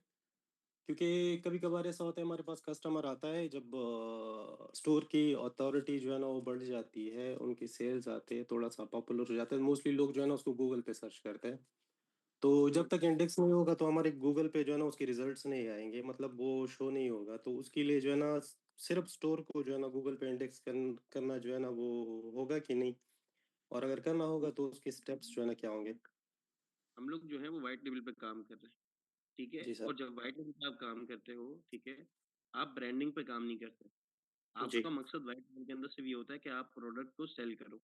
क्योंकि कभी कभार ऐसा होता है हमारे पास कस्टमर आता है जब स्टोर की अथॉरिटी जो है ना वो बढ़ जाती है, उनकी सेल्स आते हैं, थोड़ा सा पॉपुलर हो जाता है, मोस्टली लोग जो है ना उसको गूगल पे सर्च करते हैं। तो जब हुँ। तक इंडेक्स नहीं होगा तो हमारे गूगल पे जो है ना उसके रिजल्ट्स नहीं आएंगे, मतलब वो शो नहीं होगा। तो उसके लिए जो है ना सिर्फ स्टोर को जो है ना गूगल पे इंडेक्स करना जो है ना वो होगा कि नहीं, और अगर करना होगा तो उसके स्टेप्स जो है ना क्या होंगे? हम लोग जो है वो व्हाइट लेबल पे काम कर रहे हैं, ठीक है? जी सर। और जब व्हाइट लेबल पे आप काम करते हो, ठीक है? आप ब्रांडिंग पे काम नहीं करते। जी। आपका मकसद व्हाइट लेबल के अंदर सिर्फ़ ये होता है कि आप प्रोडक्ट को सेल करो,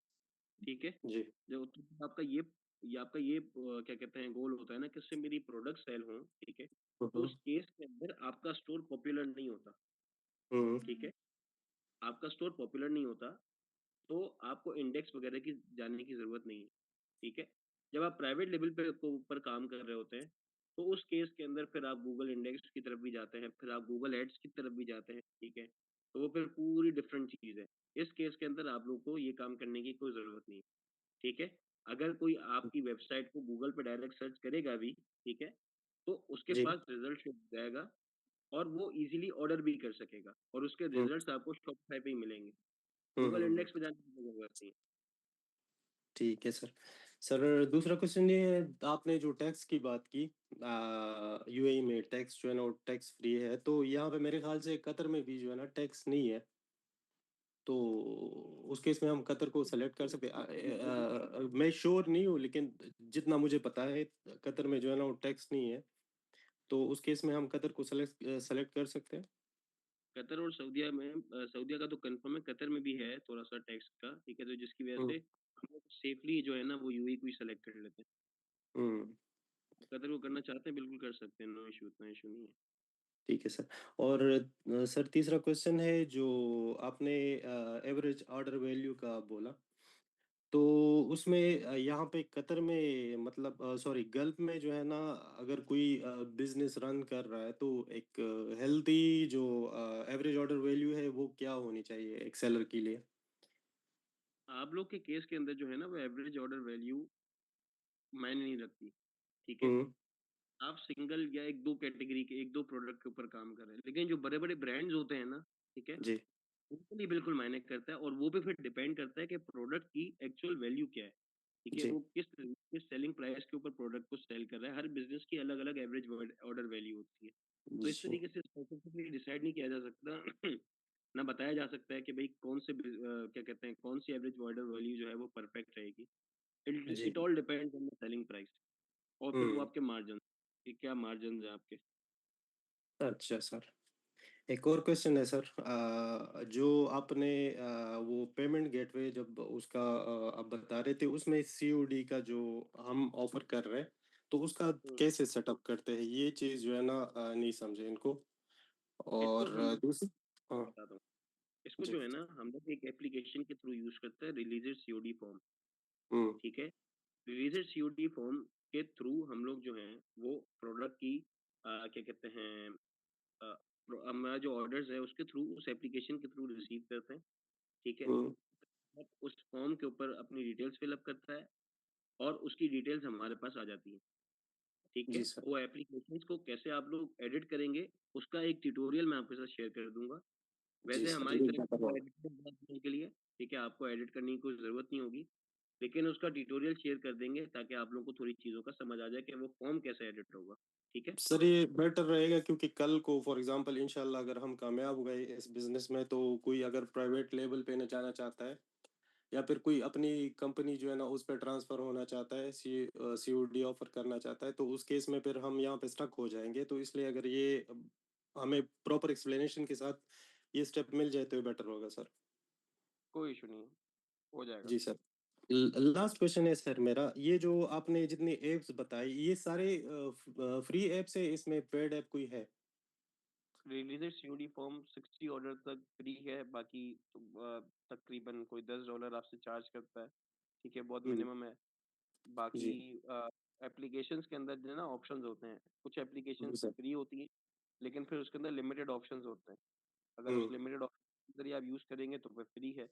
ठीक है? जी। जो तो आपका ये क्या कहते हैं गोल होता है ना कि इससे मेरी प्रोडक्ट सेल हो, ठीक है? तो हम्म। उस केस के अंदर आपका स्टोर पॉपुलर नहीं होता, हम्म। ठीक है? आपका स्टोर पॉपुलर नहीं होता, तो आपको इंडेक्स वगैरह की जानने की ज़रूरत नहीं है, ठीक है? जब आप प्राइवेट लेवल पे ऊपर काम कर रहे होते हैं, तो उस केस के अंदर फिर आप गूगल इंडेक्स की तरफ भी जाते हैं, फिर आप गूगल एड्स की तरफ भी जाते हैं, ठीक है? तो वो फिर पूरी डिफरेंट चीज़ है। इस केस के अंदर आप लोगों को ये काम करने की कोई ज़रूरत नहीं है, ठीक है? अगर कोई आपकी वेबसाइट को गूगल पे डायरेक्ट सर्च करेगा भी, ठीक है? तो उसके जी। पास रिज़ल्ट शो हो जाएगा और वो ईज़िली ऑर्डर भी कर सकेगा और उसके हम्म। रिज़ल्ट्स आपको शॉपिफ़ाई पे ही मिलेंगे। हम्म। गूगल इंडेक्स पे जाने की कोई ज़रूरत नहीं है। ठीक है सर। सर दूसरा क्वेश्चन ये है, आपने जो टैक्स की बात की, यूएई में टैक्स जो है ना वो टैक्स फ्री है, तो यहाँ पे मेरे ख्याल से कतर में भी जो है ना टैक्स नहीं है, तो उस केस में हम कतर को सेलेक्ट कर सकते मैं श्योर नहीं हूँ लेकिन जितना मुझे पता है कतर में जो है ना वो टैक्स नहीं है, तो उस केस में हम कतर को सेलेक्ट सेलेक्ट कर सकते हैं। कतर और सऊदीया में सऊदीया का तो कंफर्म है, कतर में भी है थोड़ा-सा टैक्स का, ठीक है? तो जिसकी वजह हम्म। से हम लोग सेफली जो है ना वो यूएई को ही सेलेक्ट कर लेते हैं। हम्म। कतर को करना चाहते हैं बिल्कुल कर सकते हैं, नो इश्यू, उतना इश्यू नहीं है। ठीक है सर। और सर तीसरा क्वेश्चन है, जो आपने एवरेज ऑर्डर वैल्यू का बोला, तो उसमें यहाँ पे कतर में मतलब सॉरी गल्फ में जो है ना, अगर कोई बिजनेस रन कर रहा है तो एक हेल्दी जो एवरेज ऑर्डर वैल्यू है वो क्या होनी चाहिए एक सेलर के लिए? आप लोग के केस के अंदर जो है ना वो एवरेज ऑर्डर वैल्यू मायने नहीं रखती, ठीक है? हम्म, आप सिंगल या 1-2 कैटेगरी के 1-2 प्रोडक्ट के ऊपर काम कर रहे हैं। लेकिन जो बड़े-बड़े ब्रांड्स होते हैं ना, ठीक है? जी उनके लिए बिल्कुल मायने करता है और वो भी फिर डिपेंड करता है कि प्रोडक्ट की एक्चुअल वैल्यू क्या है, ठीक है? जी वो किस सेलिंग प्राइस के ऊपर प्रोडक्ट को सेल कर रहा है। हर बिज़नेस की अलग-अलग एवरेज ऑर्डर वैल्यू होती है। तो इस जी तरीके से स्पेसिफिकली डिसाइड नहीं किया जा सकता ना बताया जा सकता है कि भई क्या कहते हैं, कौन सी एवरेज ऑर्डर वैल्यू जो है वो परफेक्ट रहेगी। इट जी it all depends on the selling price और फिर वो हम्म, आपके मार्जिन कि क्या मार्जिन्स हैं आपके। अच्छा सर। एक और क्वेश्चन है सर, जो आपने वो पेमेंट गेटवे जब उसका आप बता रहे थे उसमें सीओडी का जो हम ऑफर कर रहे हैं तो उसका हुँ, कैसे सेटअप करते हैं ये चीज जो है ना नहीं समझे इनको। इसको और हम लोग दूसरी हाँ बताता हूँ। इसको जी जो है ना हम लोग एक एप्लीकेशन के थ्रू यूज़ करते हैं रिलीज़ेड सीओडी फॉर्म, हम्म ठीक है? रिलीज़ेड सीओडी फॉर्म के थ्रू हम लोग जो हैं वो प्रोडक्ट की क्या कहते हैं अ, हमारा जो ऑर्डर्स है उसके थ्रू उस एप्लीकेशन के थ्रू रिसीव करते हैं, ठीक है? हम्म और उस फॉर्म के ऊपर अपनी डिटेल्स फिल अप करता है और उसकी डिटेल्स हमारे पास आ जाती हैं, ठीक है? जी सर वो एप्लीकेशंस को कैसे आप लोग एडिट करेंगे, उसका एक ट्यूटोरियल मैं आपके साथ शेयर कर दूँगा। जी वैसे सर हमारी ये तरफ से बेटर वो होगा। एडिटिंग करने के लिए, ठीक है? आपको एडिट करने की कोई ज़रूरत नहीं होगी, लेकिन उसका ट्यूटोरियल शेयर कर देंगे ताकि आप लोगों को थोड़ी चीज़ों का समझ आ जाए कि वो फॉर्म कैसे एडिट होगा, ठीक है? सर ये बेटर रहेगा क्योंकि कल को फॉर एग्जांपल इंशाल्लाह अगर हम कामयाब हो गए इस बिजनेस में तो कोई अगर प्राइवेट लेवल पे न जाना चाहता है या फिर कोई अपनी कंपनी जो है ना उस पर ट्रांसफर होना चाहता है सीओडी ऑफर करना चाहता है तो उस केस में फिर हम यहाँ पे स्टक हो जाएंगे तो इसलिए अगर ये हमें प्रॉपर एक्सप्लेनेशन के साथ ये स्टेप मिल जाए तो बेटर होगा सर। कोई इश्यू नहीं है, हो जाएगा। जी सर। लास्ट क्वेश्चन है सर मेरा, ये जो आपने जितनी एप्स बताई ये सारे फ्री एप्स है इसमें पेड ऐप कोई है? रिलीज़ेड सीओडी फॉर्म 60 ऑर्डर तक फ्री है, बाकी तो तकरीबन कोई $10 आपसे चार्ज करता है, ठीक है? बहुत हम्म, मिनिमम है। बाकी जी एप्लीकेशंस के अंदर जो है ना ऑप्शंस होते हैं, कुछ जी एप्लीकेशंस सर फ्री होती हैं, लेकिन फिर उसके अंदर लिमिटेड ऑप्शंस होते हैं। अगर उस हम्म, लिमिटेड ऑप्शन के ज़रिए आप यूज़ करेंगे तो फिर फ्री है,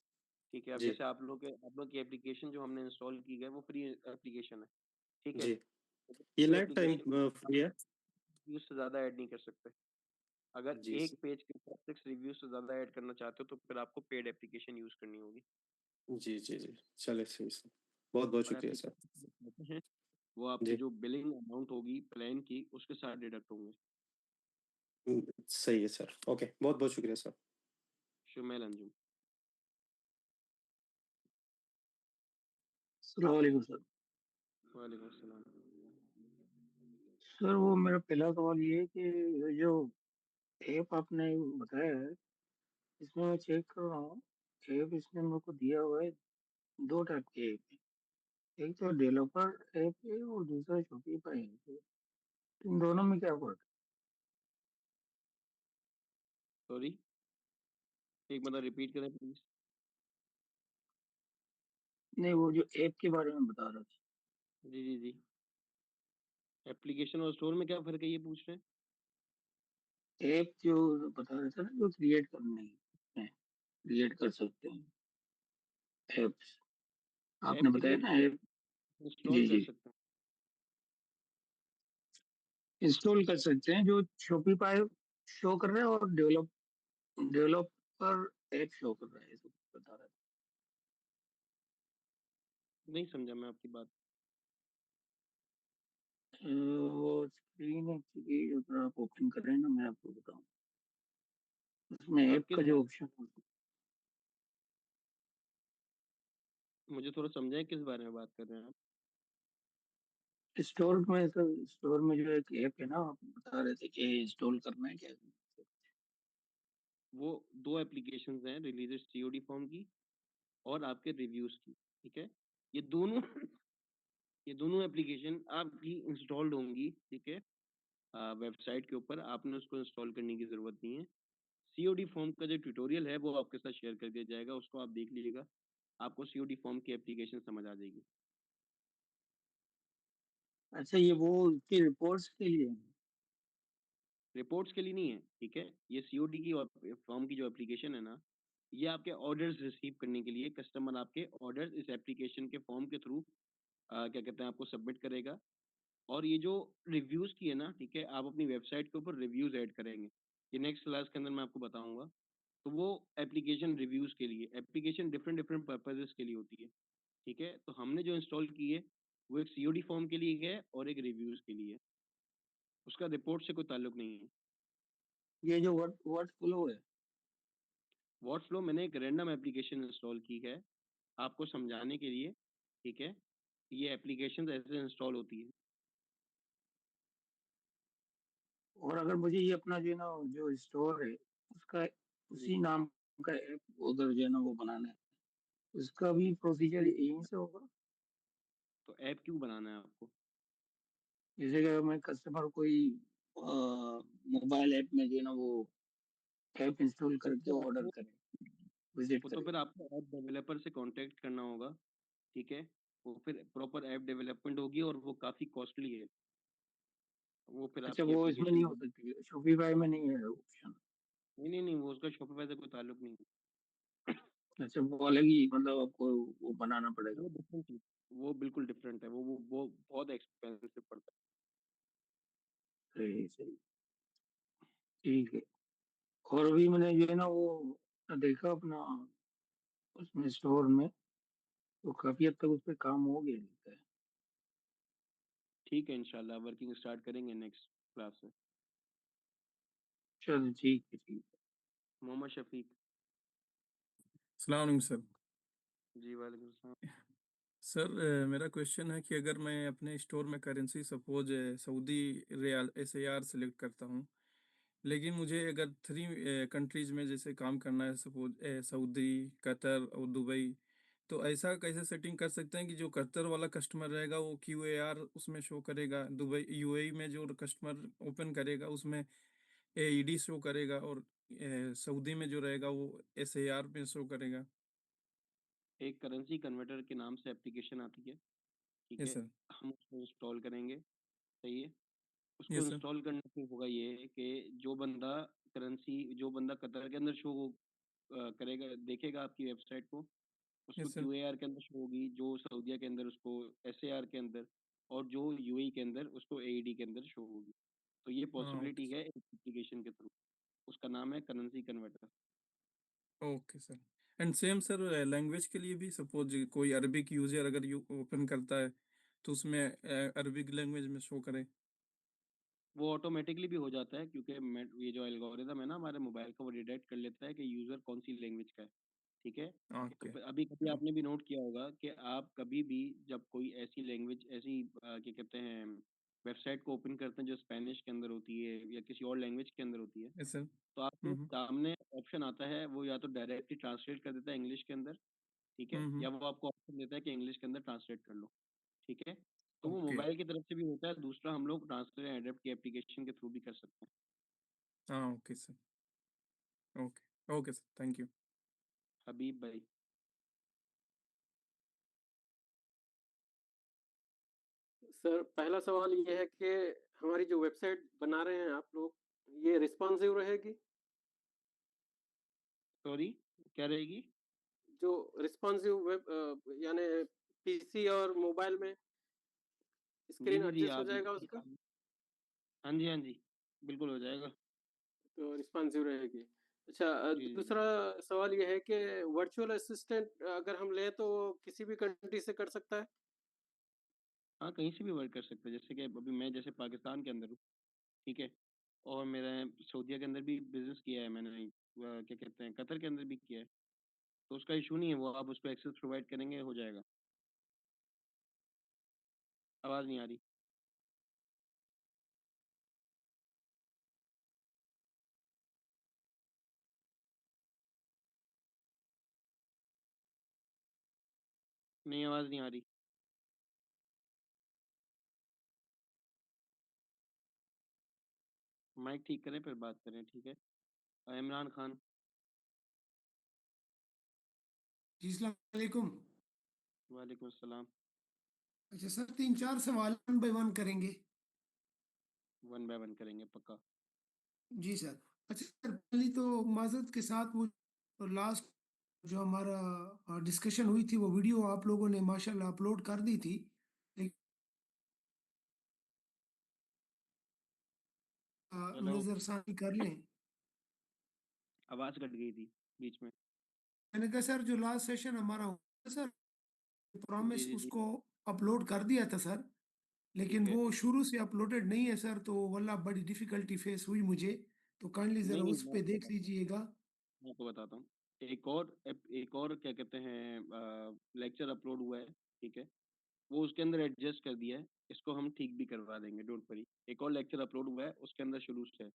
ठीक है? अब जी जैसे आप लोग की एप्लीकेशन जो हमने इंस्टॉल की है वो फ्री एप्लीकेशन है, ठीक है? जी लेकिन ये वो लाइफ टाइम एप्लीकेशन आप फ्री है? व्यूज़ से ज़्यादा ऐड नहीं कर सकते। अगर जी एक पेज के ऊपर 6 रिव्यूज़ से ज़्यादा ऐड करना चाहते हो तो फिर आपको पेड एप्लीकेशन यूज़ करनी होगी। जी जी जी चले सही सर, बहुत बहुत और शुक्रिया सर। एप्लीकेशन जो होते हैं, वो आपकी जी जो बिलिंग अमाउंट होगी प्लान की उसके साथ डिडक्ट होंगे। सही है सर, ओके बहुत बहुत शुक्रिया सर। शुमेल अंजुम। अस्सलाम वालेकुम सर। वालेकुम अस्सलाम। सर वो मेरा पहला सवाल ये है कि ये जो ऐप आपने बताया है इसमें मैं चेक कर रहा हूँ। ऐप इसने मेरे को दिया हुआ है, दो टाइप के ऐप है। एक तो डेवलपर ऐप है और दूसरा शॉपिफाई ऐप है। इन दोनों में क्या फर्क सॉरी, एक बार रिपीट करें प्लीज़। है? नहीं, वो जो ऐप के बारे में बता रहा था। जी, जी, जी। एप्लीकेशन और स्टोर में क्या फ़र्क है ये पूछ रहे हैं? ऐप जो बता रहा था ना, जो क्रिएट करने हैं, क्रिएट कर सकते हैं ऐप्स, ऐप आपने बताया क्रिएट ना ऐप। इंस्टॉल जी कर जी, सकते हैं। इंस्टॉल कर सकते हैं जो शॉपिफाई शो कर रहा है और डेवलपर ऐप शो कर रहा है, ऐसा कुछ बता रहा था। नहीं समझा मैं आपकी बात। वो स्क्रीन एक्चुअली अगर आप ओपन करें ना, मैं आपको बताऊं, उसमें आप ऐप किस का जो बात ऑप्शन मुझे थोड़ा समझाएँ किस बारे में बात कर रहे हैं आप? स्टोर में, सर स्टोर में जो एक ऐप है ना, आप बता रहे थे कि इंस्टॉल करना है क्या? वो 2 एप्लीकेशंस हैं रिलीज़ेड सीओडी फॉर्म की और आपके रिव्यूज़ की, ठीक है? ये दोनों ये दोनों एप्लीकेशन आपकी इंस्टॉल्ड होंगी, ठीक है? वेबसाइट के ऊपर आपने उसको इंस्टॉल करने की ज़रूरत नहीं है। सीओडी फॉर्म का जो ट्यूटोरियल है वो आपके साथ शेयर कर दिया जाएगा, उसको आप देख लीजिएगा। आपको सीओडी फॉर्म की एप्लीकेशन समझ आ जाएगी। अच्छा, ये वो उसकी रिपोर्ट्स के लिए है। रिपोर्ट्स के लिए नहीं है, ठीक है? ये सीओडी की फॉर्म की जो एप्लीकेशन है ना, ये आपके ऑर्डर्स रिसीव करने के लिए कस्टमर आपके ऑर्डर्स इस एप्लीकेशन के फॉर्म के थ्रू क्या कहते हैं आपको सबमिट करेगा और ये जो रिव्यूज की है ना, ठीक है, आप अपनी वेबसाइट के ऊपर रिव्यूज ऐड करेंगे, ये नेक्स्ट क्लास के अंदर मैं आपको बताऊंगा। तो वो एप्लीकेशन रिव्यूज के लिए, एप्लीकेशन डिफरेंट डिफरेंट पर्पजेस के लिए होती है, ठीक है। तो हमने जो इंस्टॉल की है वो एक सीओडी फॉर्म के लिए है और एक रिव्यूज के लिए है, उसका रिपोर्ट से कोई ताल्लुक नहीं है। ये जो वर्ड फ्लो है, वॉट फ्लो मैंने एक रैंडम एप्लीकेशन इंस्टॉल की है आपको समझाने के लिए, ठीक है। ये एप्लीकेशन ऐसे इंस्टॉल होती है। और अगर मुझे ये अपना जो है ना जो स्टोर है उसका जी। उसी नाम का ऐप उधर जो है ना वो बनाना है, उसका भी प्रोसीजर यहीं से होगा। तो ऐप क्यों बनाना है आपको? जैसे कि मैं कस्टमर कोई मोबाइल ऐप में जो है ना वो ऐप इंस्टॉल वो करके तो ऑर्डर आपको करे, विजिट वो तो करे। फिर आपको ऐप डेवलपर से कांटेक्ट करना होगा, ठीक है। वो फिर प्रॉपर ऐप डेवलपमेंट होगी और वो काफ़ी कॉस्टली है, वो फिर अच्छा, आपकी वो इसमें नहीं हो एप्लीकेशन। सकती, शॉपिफाई में नहीं है ऑप्शन? नहीं नहीं नहीं, वो उसका शॉपिफाई से कोई ताल्लुक नहीं है। अच्छा, वो अलग ही मतलब आपको वो बनाना पड़ेगा। वो डिफरेंट, वो बिल्कुल डिफरेंट है, वो बहुत एक्सपेंसिव पड़ता सही सही, ठीक है। और अभी मैंने जो है ना वो देखा अपना उसमें स्टोर में, तो काफी हद तक उस पर काम हो गया लगता है। है। ठीक है, इंशाल्लाह वर्किंग स्टार्ट करेंगे नेक्स्ट क्लास से। चलो ठीक है, ठीक है। मोहम्मद शफीक। अस्सलाम वालेकुम सर। जी वालेकुम अस्सलाम। सर मेरा क्वेश्चन है कि अगर मैं अपने स्टोर में currency suppose Saudi riyal SAR select करता हूँ, लेकिन मुझे अगर 3 कंट्रीज में जैसे काम करना है, सपोज सऊदी, कतर और दुबई, तो ऐसा कैसे सेटिंग कर सकते हैं कि जो कतर वाला कस्टमर रहेगा वो QAR उसमें शो करेगा, दुबई UAE में जो कस्टमर ओपन करेगा उसमें AED शो करेगा, और सऊदी में जो रहेगा वो SAR में शो करेगा? एक करेंसी कन्वर्टर के नाम से एप्लीकेशन आती है, ठीक यस है। सर। हम उसको इंस्टॉल करेंगे, सही है। उसको यस सर। इंस्टॉल करने से होगा ये कि जो बंदा कतर के अंदर शो करेगा, देखेगा आपकी वेबसाइट को, उसको यस सर। QAR के अंदर शो होगी, जो सऊदीया के अंदर उसको SAR के अंदर, और जो UAE के अंदर उसको AED के अंदर शो होगी। तो ये हाँ, ओके पॉसिबिलिटी है एक एप्लीकेशन के थ्रू, उसका नाम है currency converter. Okay sir. And same sir language के लिए भी, सपोज कोई अरबिक यूजर अगर यू ओपन करता है तो उसमें अरबिक लैंग्वेज में शो करे? वो ऑटोमेटिकली भी हो जाता है, क्योंकि ये जो एल्गोरिदम है ना हमारे मोबाइल का, वो डिटेक्ट कर लेता है कि यूज़र कौन सी लैंग्वेज का है, ठीक है। तो ओके। फिर अभी कभी आपने भी नोट किया होगा कि आप कभी भी जब कोई ऐसी लैंग्वेज, ऐसी क्या कहते हैं, वेबसाइट को ओपन करते हैं जो स्पेनिश के अंदर होती है या किसी और लैंग्वेज के अंदर होती है, यस सर। तो आपके सामने ऑप्शन आता है, वो या तो डायरेक्टली ट्रांसलेट कर देता है इंग्लिश के अंदर, ठीक है, हम्म। या वो आपको ऑप्शन देता है कि इंग्लिश के अंदर ट्रांसलेट कर लो, ठीक है। तो वो ओके। मोबाइल की तरफ से भी होता है, दूसरा हम लोग ट्रांसलेट एंड अडॉप्ट की एप्लीकेशन के थ्रू भी कर सकते हैं। हाँ, okay sir. Okay okay sir, thank you. Habib भाई। सर पहला सवाल ये है कि हमारी जो वेबसाइट बना रहे हैं आप लोग, ये रिस्पॉन्सिव रहेगी? सॉरी, क्या रहेगी? जो रिस्पॉन्सिव वेब यानी PC और मोबाइल में जी स्क्रीन जी जी, एडजस्ट हो आप जाएगा उसका? हाँ जी हाँ जी, बिल्कुल हो जाएगा। तो रिस्पॉन्सिव रहेगी। अच्छा, जी जी जी। दूसरा सवाल ये है कि वर्चुअल असिस्टेंट अगर हम लें तो किसी भी कंट्री से कर सकता है? हाँ, कहीं से भी वर्क कर सकते हैं, जैसे कि अभी मैं जैसे पाकिस्तान के अंदर हूँ, ठीक है, और मेरा सऊदीया के अंदर भी बिजनेस किया है मैंने, क्या कहते हैं, कतर के अंदर भी किया है, तो उसका इशू नहीं है, वो आप उसको एक्सेस प्रोवाइड करेंगे हो जाएगा। आवाज़ नहीं आ रही। नहीं, आवाज़ नहीं आ रही। माइक ठीक करें फिर बात करें, ठीक है। इमरान खान। जी अस्सलाम वालेकुम। वालेकुम अस्सलाम। अच्छा सर, 3-4 सवाल 1 बाय 1 करेंगे। 1 बाय 1 करेंगे पक्का। जी सर। अच्छा सर, पहली तो माजरत के साथ वो लास्ट जो हमारा डिस्कशन हुई थी वो वीडियो आप लोगों ने माशाल्लाह अपलोड कर दी थी, लेकिन हेलो, नजरसानी कर लें। आवाज कट गई थी बीच में। मैंने कहा सर जो लास्ट सेशन हमारा हुआ सर, जी प्रॉमिस जी जी, उसको अपलोड कर दिया था सर, ठीक लेकिन है। वो शुरू से अपलोडेड नहीं है सर, तो वल्ला बड़ी डिफिकल्टी फेस हुई मुझे। तो काइंडली नहीं जरा नहीं, उस पे देख लीजिएगा। मैं आपको बताता हूँ। एक और क्या कहते हैं, लेक्चर अपलोड हुआ है, ठीक है। वो उसके अंदर एडजस्ट कर दिया है। इसको हम ठीक भी करवा देंगे, डोंट वरी। एक और लेक्चर अपलोड हुआ है, उसके अंदर शुरू से है,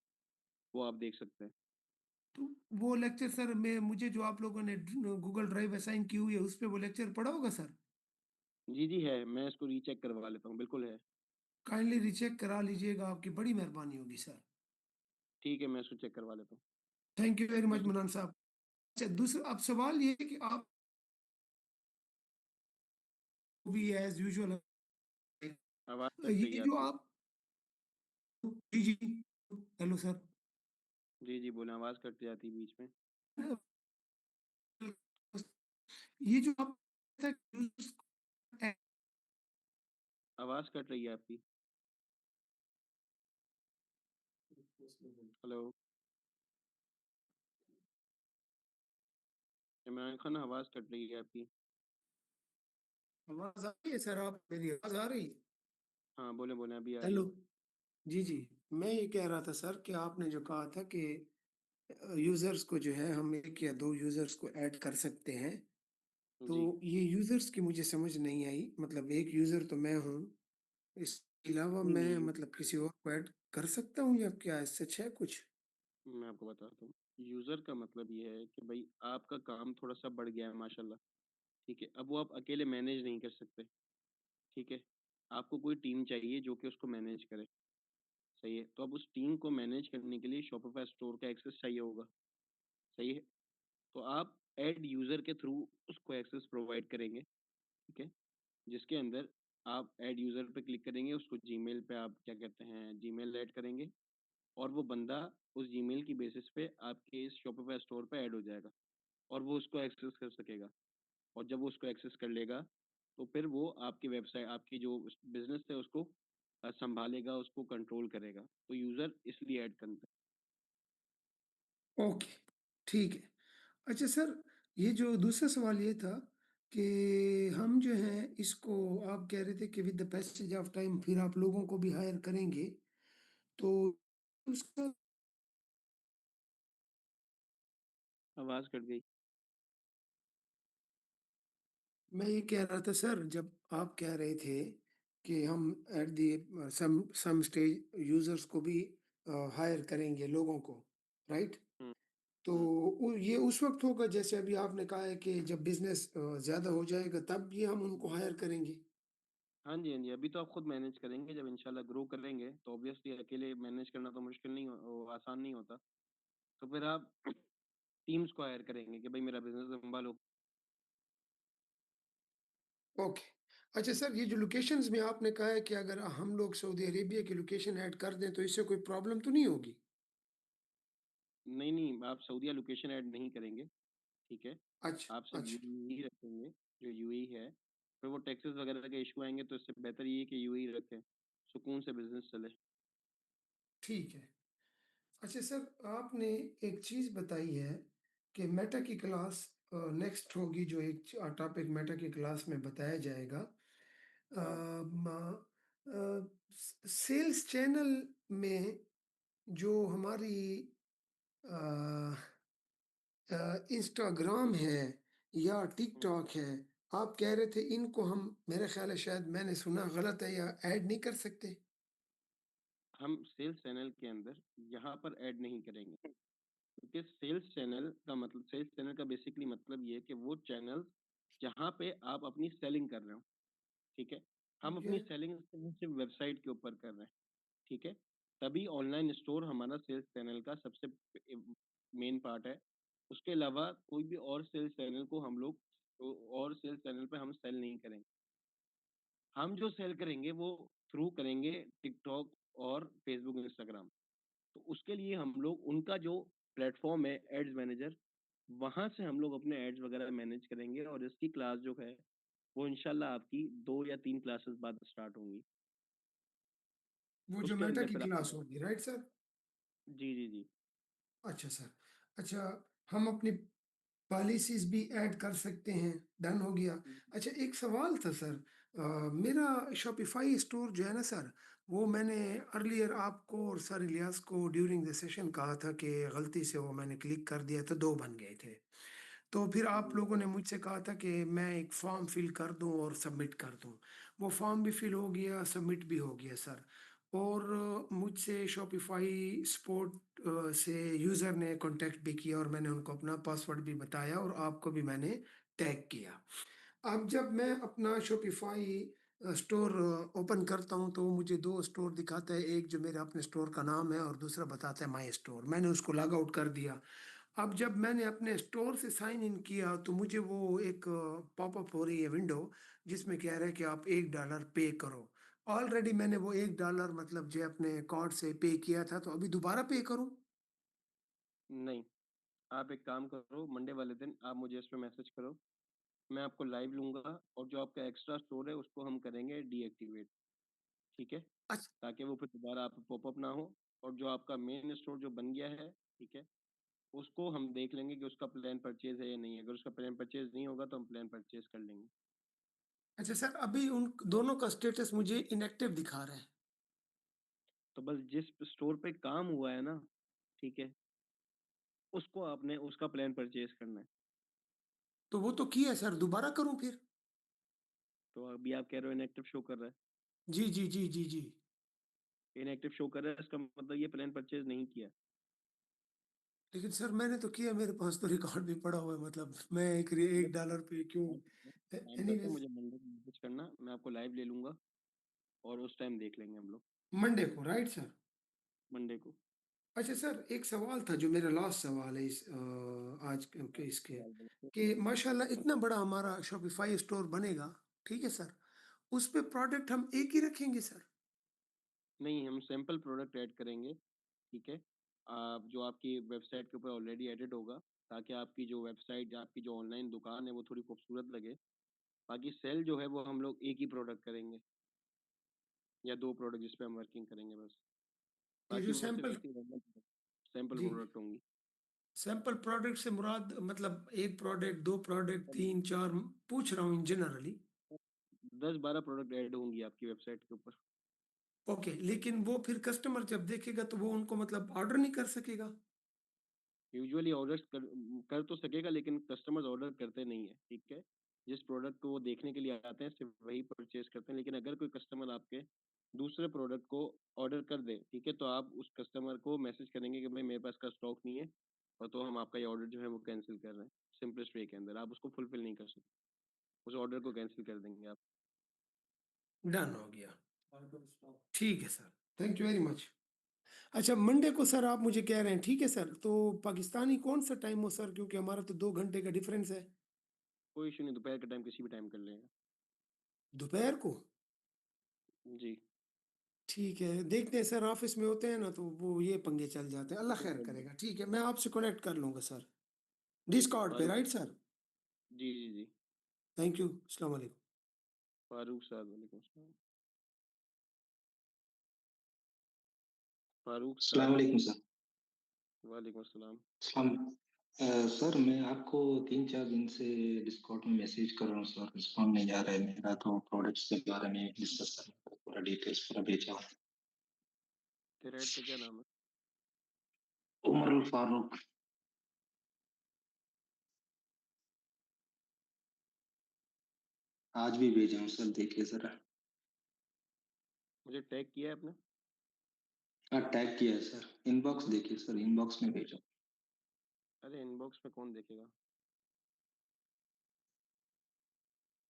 वो आप देख सकते हैं। तो वो लेक्चर सर में मुझे जो आप लोगों ने गूगल ड्राइव असाइन की हुई है उस पे वो लेक्चर पड़ा होगा सर? जी जी है, मैं इसको रीचेक करवा लेता हूँ, बिल्कुल है। काइंडली रिचेक करा लीजिएगा, आपकी बड़ी मेहरबानी होगी सर। ठीक है, मैं इसको चेक करवा लेता हूँ। थैंक यू वेरी मच वैसे मनान साहब। अच्छा, दूसरा अब सवाल ये है कि आप भी एज यूजुअल आवाज कट रही ये है जो आपकी। आप, जी जी, हेलो सर, जी जी बोले, आवाज कट जाती है बीच में। ये जो आप, आवाज कट रही है आपकी। हेलो, इमरान खान, आवाज कट रही है आपकी। आवाज आ रही है सर? आप मेरी आवाज आ रही है? हाँ बोले बोले, अभी आ रही हेलो, है। जी जी, मैं ये कह रहा था सर कि आपने जो कहा था कि यूजर्स को जो है हम एक या दो यूजर्स को ऐड कर सकते हैं, तो जी, ये यूजर्स की मुझे समझ नहीं आई। मतलब एक यूजर तो मैं हूँ, इसके अलावा नहीं मैं नहीं, मतलब किसी और को ऐड कर सकता हूँ या क्या सच है कुछ? मैं आपको बताता हूँ। यूजर का मतलब ये है कि भाई आपका काम थोड़ा सा बढ़ गया है माशाल्लाह, ठीक है। अब वो आप अकेले मैनेज नहीं कर सकते, ठीक है। आपको कोई टीम चाहिए जो कि उसको मैनेज करे, सही है। तो अब उस टीम को मैनेज करने के लिए शॉपिफाई स्टोर का एक्सेस चाहिए होगा, सही है। तो आप ऐड यूजर के थ्रू उसको एक्सेस प्रोवाइड करेंगे, ठीक है। जिसके अंदर आप ऐड यूजर पे क्लिक करेंगे, उसको जीमेल पे आप क्या कहते हैं, जीमेल ऐड करेंगे, और वो बंदा उस जीमेल की बेसिस पे आपके इस शॉपिफाई स्टोर पे ऐड हो जाएगा, और वो उसको एक्सेस कर सकेगा। और जब वो उसको एक्सेस कर लेगा, तो फिर वो आपकी वेबसाइट, आपकी जो बिजनेस है उसको संभालेगा, उसको कंट्रोल करेगा। तो यूजर इसलिए ऐड करता ओके, ठीक है। अच्छा सर, ये जो दूसरा सवाल ये था कि हम जो है इसको, आप कह रहे थे कि with the passage of time फिर आप लोगों को भी हायर करेंगे, तो उसका, है। आवाज कट गई। मैं ये कह रहा था सर, जब आप कह रहे थे कि हम at the some stage users को भी हायर करेंगे लोगों को, राइट? हम्म तो हम्म। ये उस वक्त होगा जैसे अभी आपने कहा है कि जब बिजनेस ज्यादा हो जाएगा तब ये हम उनको हायर करेंगे। हाँ जी हाँ जी, अभी तो आप खुद मैनेज करेंगे। जब इंशाल्लाह ग्रो करेंगे तो ऑब्वियसली अकेले मैनेज करना तो मुश्किल नहीं वो आसान नहीं होता। तो फिर आप टीम्स को हायर करेंगे कि भाई मेरा बिजनेस संभालो। ओके। अच्छा सर, ये जो लोकेशंस में आपने कहा है कि अगर हम लोग सऊदी अरेबिया की लोकेशन ऐड कर दें तो इससे कोई प्रॉब्लम तो नहीं होगी? नहीं नहीं, आप सऊदीया लोकेशन ऐड नहीं करेंगे, ठीक है। अच्छा आप सिर्फ अच्छा, यूएई रखेंगे, जो यूएई है। फिर वो टैक्सेस वगैरह के इशू आएंगे, तो इससे बेहतर ये है कि यूएई रखें, सुकून से बिजनेस चले। ठीक है। अच्छा सर, आपने एक चीज बताई है कि मेटा की क्लास नेक्स्ट होगी, जो एक टॉपिक मेटा की क्लास में बताया जाएगा, सेल्स चैनल में जो हमारी इंस्टाग्राम है या हम्म, टिकटॉक है, आप कह रहे थे इनको हम, मेरा ख्याल है शायद मैंने सुना गलत है, या ऐड नहीं कर सकते? हम सेल्स चैनल के अंदर यहाँ पर ऐड नहीं करेंगे, क्योंकि सेल्स चैनल का मतलब, सेल्स चैनल का बेसिकली मतलब ये है कि वो चैनल जहाँ पे आप अपनी सेलिंग कर रहे हो, ठीक है। हम ठीक है। अपनी सेलिंग सिर्फ वेबसाइट के ऊपर कर रहे हैं, ठीक है। तभी ऑनलाइन स्टोर हमारा सेल्स चैनल का सबसे मेन पार्ट है। उसके अलावा कोई भी और सेल्स चैनल को हम लोग, और सेल्स चैनल पे हम सेल नहीं करेंगे। हम जो सेल करेंगे वो थ्रू करेंगे टिकटॉक और फेसबुक इंस्टाग्राम। तो उसके लिए हम लोग उनका जो प्लेटफॉर्म है एड्स मैनेजर, वहां से हम लोग अपने एड्स वगैरह मैनेज करेंगे। और इसकी क्लास जो है वो इंशाल्लाह आपकी 2 या 3 क्लासेस बाद स्टार्ट होंगी। वो जो उसके मेटा अंदर की फिर क्लास आप, होगी, राइट सर? जी जी जी अच्छा सर। अच्छा, हम अपनी पॉलिसीज भी ऐड कर सकते हैं, डन हो गया। अच्छा, एक सवाल था सर। मेरा शॉपिफाई स्टोर जो है ना सर, वो मैंने अर्लियर आपको और सर इलियास को ड्यूरिंग द सेशन कहा था कि गलती से वो मैंने क्लिक कर दिया तो 2 बन गए थे। तो फिर आप लोगों ने मुझसे कहा था कि मैं एक फॉर्म फिल कर दूं और सबमिट कर दूं। वो फॉर्म भी फिल हो गया, सबमिट भी हो गया सर। और मुझसे शॉपिफाई सपोर्ट से यूज़र ने कांटेक्ट भी किया और मैंने उनको अपना पासवर्ड भी बताया और आपको भी मैंने टैग किया। अब जब मैं अपना शॉपिफाई स्टोर ओपन करता हूं तो वो मुझे 2 स्टोर दिखाता है, एक जो मेरे अपने स्टोर का नाम है और दूसरा बताता है माई स्टोर। मैंने उसको लॉग आउट कर दिया। अब जब मैंने अपने स्टोर से साइन इन किया तो मुझे वो एक पॉपअप हो रही है विंडो, जिसमें कह रहा है कि आप $1 पे करो। ऑलरेडी मैंने वो $1 मतलब जो अपने कार्ड से पे किया था, तो अभी दोबारा पे करूं? नहीं, आप एक काम करो, मंडे वाले दिन आप मुझे इस पे मैसेज करो, मैं आपको लाइव लूंगा और जो आपका एक्स्ट्रा स्टोर है उसको हम करेंगे डीएक्टिवेट, ठीक है, अच्छा। ताकि वो फिर दोबारा आप पॉपअप ना हो। और जो आपका मेन स्टोर जो बन गया है, ठीक है, उसको हम देख लेंगे कि उसका प्लान परचेज है या नहीं है। अगर उसका प्लान परचेज नहीं होगा तो हम प्लान परचेज कर लेंगे। अच्छा सर, अभी उन दोनों का स्टेटस मुझे इनएक्टिव दिखा रहा है। तो बस जिस स्टोर पे काम हुआ है ना, ठीक है, उसको आपने उसका प्लान परचेज करना है। तो वो तो किया है सर, दोबारा करूं फिर? तो अभी आप कह रहे हो इनएक्टिव शो कर रहा जी जी जी जी जी। है, इनएक्टिव शो कर रहा है, इसका मतलब ये प्लान परचेज नहीं किया। लेकिन सर मैंने तो किया, मेरे पास तो रिकॉर्ड भी पड़ा हुआ है, मतलब मैं $1 पे क्यों? काम करते हैं, एनीवेज, मुझे मंडे को मैसेज करना, मैं आपको लाइव ले लूंगा और उस टाइम देख लेंगे हम लोग, मंडे को राइट सर? मंडे को। अच्छा सर, एक सवाल था जो मेरा लास्ट सवाल है इस आज के इसके, कि माशाल्लाह इतना बड़ा हमारा शॉपिफाई स्टोर बनेगा, ठीक है सर, उस पे प्रोडक्ट हम एक ही रखेंगे सर? नहीं, हम सैंपल प्रोडक्ट ऐड करेंगे, ठीक है, आप जो आपकी वेबसाइट के ऊपर ऑलरेडी एडिट होगा, ताकि आपकी जो वेबसाइट, आपकी जो ऑनलाइन दुकान है वो थोड़ी खूबसूरत लगे। बाकी सेल जो है वो हम लोग एक ही प्रोडक्ट करेंगे या 2 प्रोडक्ट जिस पे हम वर्किंग करेंगे बस। ये बाकी जो वो सिर्फ सैंपल, एक ही सैंपल जी, प्रोडक्ट होंगी। सैंपल प्रोडक्ट से मुराद मतलब एक प्रोडक्ट, 2 प्रोडक्ट, 3 4, पूछ रहा हूँ इन जनरली। 10-12 प्रोडक्ट ऐड होंगी आपकी वेबसाइट के ऊपर। ओके, लेकिन वो फिर कस्टमर जब देखेगा तो वो उनको मतलब ऑर्डर नहीं कर सकेगा? यूजुअली ऑर्डर कर तो सकेगा, लेकिन कस्टमर्स ऑर्डर करते नहीं है, ठीक है। जिस प्रोडक्ट को वो देखने के लिए आते हैं सिर्फ वही परचेज करते हैं। लेकिन अगर कोई कस्टमर आपके दूसरे प्रोडक्ट को ऑर्डर कर दे, ठीक है, तो आप उस कस्टमर को मैसेज करेंगे कि भाई मेरे पास का स्टॉक नहीं है, और तो हम आपका ये ऑर्डर जो है वो कैंसिल कर रहे हैं। सिंपलेस्ट वे के अंदर आप उसको फुलफिल नहीं कर सकते, उस ऑर्डर को कैंसिल कर देंगे आप। डन हो गया, ठीक है sir, thank you very much. अच्छा, मंडे को सर आप मुझे कह रहे हैं, ठीक है सर, तो पाकिस्तानी कौन सा टाइम हो सर, क्योंकि हमारा तो 2 घंटे का डिफरेंस है। कोई इशू नहीं, दोपहर के टाइम किसी भी टाइम कर लेंगे। दोपहर को? जी। ठीक है, देखते हैं सर, ऑफिस में होते हैं ना तो वो ये पंगे चल जाते हैं, अल्लाह खैर करेगा। ठीक है, मैं आपसे कनेक्ट कर लूंगा सर, डिस्कॉर्ड पे, फारूक, राइट सर? जी जी जी। थैंक यू, अस्सलाम वालेकुम। फारूक साहब, वालेकुम सलाम। फारूक अस्सलाम साद, वालेकुम सर। वालेकुम सलाम। सर मैं आपको 3-4 दिन से डिस्कॉर्ड में मैसेज कर रहा हूँ सर, रिस्पॉन्ड नहीं आ रहा है मेरा। तो प्रोडक्ट्स के बारे में डिस्कस करना था, पूरा डिटेल्स पूरा भेजा हूँ। तेरा ऐड पे क्या नाम है? उमरुल फारूक। आज भी भेजा हूँ सर, देखिए जरा। मुझे टैग किया है आपने? हाँ, टैग किया है सर, इनबॉक्स देखिए सर, इनबॉक्स में भेजा। अरे इनबॉक्स में कौन देखेगा?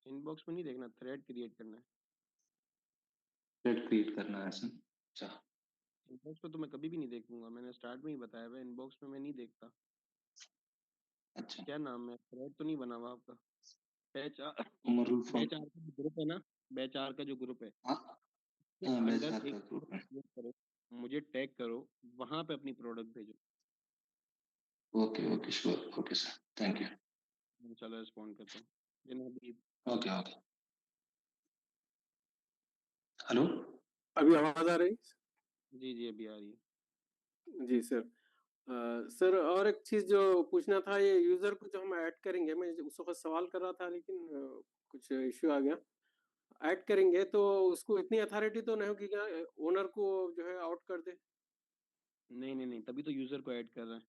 इनबॉक्स में नहीं देखना, थ्रेड क्रिएट करना है। थ्रेड क्रिएट करना है सर, अच्छा। इनबॉक्स में तो मैं कभी भी नहीं देखूंगा, मैंने स्टार्ट में ही बताया हुआ है, इनबॉक्स में मैं नहीं देखता। अच्छा, क्या नाम है? थ्रेड तो नहीं बना हुआ आपका? Batch R, Umrul batch Farooq. R का जो ग्रुप है ना, बैच आर का जो ग्रुप है, हाँ के हाँ, मैं अंदर चार एक का ग्रुप है। क्रिएट करो, मुझे टैग करो, वहां पे अपनी प्रोडक्ट भेजो। Okay okay, sure, okay sir, thank you. चलो रिस्पॉन्ड करता हूँ। जनाब ओके ओके। हेलो। अभी आवाज आ रही? जी जी, अभी आ रही है। जी सर। सर और एक चीज़ जो पूछना था, ये यूज़र को जो हम ऐड करेंगे, मैं उस वक़्त सवाल कर रहा था लेकिन कुछ इश्यू आ गया। ऐड करेंगे तो उसको इतनी अथॉरिटी तो नहीं होगी क्या ओनर को जो है आउट कर दे? नहीं, तभी तो यूज़र को ऐड कर रहे हैं।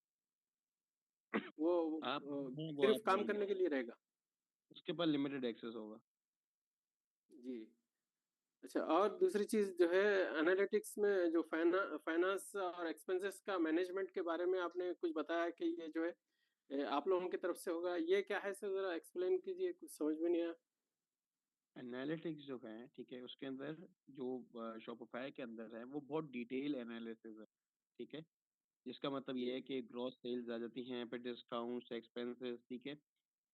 वो आप हैं, वो सिर्फ़ आप काम नहीं करने हैं। के लिए रहेगा? उसके पास लिमिटेड एक्सेस होगा। जी। अच्छा, और दूसरी चीज़ जो है एनालिटिक्स में जो फाइनेंस और एक्सपेंसेस का मैनेजमेंट के बारे में आपने कुछ बताया कि ये जो है आप लोगों की तरफ से होगा। ये क्या है सर, ज़रा एक्सप्लेन कीजिए, कुछ समझ में नहीं आया। एनालिटिक्स जो है, ठीक है, उसके अंदर जो शॉपिफ़ाई के अंदर है, वो बहुत डिटेल एनालिसिस है, ठीक है? जिसका मतलब ये जी। है कि ग्रॉस सेल्स आ जाती हैं, फिर डिस्काउंट्स, एक्सपेंसेस, ठीक है?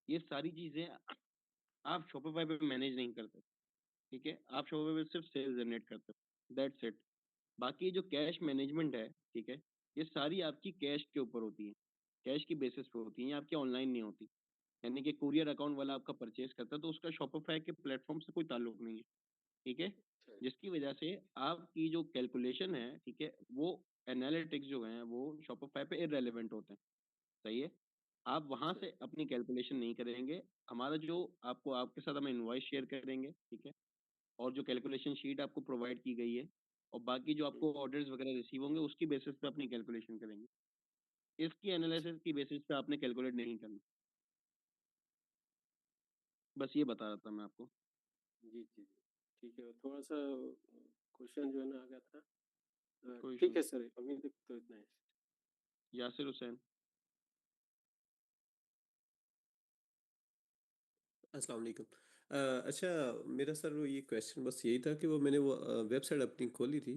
ये सारी चीज़ें आप शॉपिफ़ाई पे मैनेज नहीं करते, ठीक है? आप शॉपिफ़ाई पे सिर्फ सेल्स जनरेट करते हो, दैट्स इट। बाकी जो कैश मैनेजमेंट है, ठीक है? ये सारी आपकी कैश के ऊपर होती है, कैश की बेसिस पे होती हैं, ये आपकी ऑनलाइन नहीं होती। यानी कि कुरियर अकाउंट वाला आपका परचेज़ करता है, तो उसका शॉपिफ़ाई के प्लेटफ़ॉर्म से कोई ताल्लुक नहीं है, ठीक है? अच्छा। जिसकी वजह से आपकी जो कैलकुलेशन है, ठीक है? वो एनालिटिक्स जो हैं, वो शॉपिफ़ाई पे इर्रेलेवेंट होते हैं, सही है? आप वहाँ अच्छा। से अपनी कैलकुलेशन नहीं करेंगे, हमारा जो आपको आपके साथ हम इनवॉइस शेयर करेंगे, ठीक है? और जो कैलकुलेशन शीट आपको प्रोवाइड की गई है और बाकी जो हुँ। आपको ऑर्डर्स वगैरह रिसीव होंगे, उसकी बेसिस पे अपनी कैलकुलेशन करेंगे। इसकी अच्छा। एनालिसिस की बेसिस पे आपने कैलकुलेट नहीं करना। बस ये बता रहा था मैं आपको। जी, जी, जी। ठीक है, थोड़ा-सा क्वेश्चन जो है ना आ गया था। कोई इश्यू ठीक है नहीं। सर, अभी तक तो इतना ही। यासिर हुसैन। अस्सलाम वालेकुम। अच्छा, मेरा सर वो ये क्वेश्चन बस यही था कि वो मैंने वो वेबसाइट अपनी खोली थी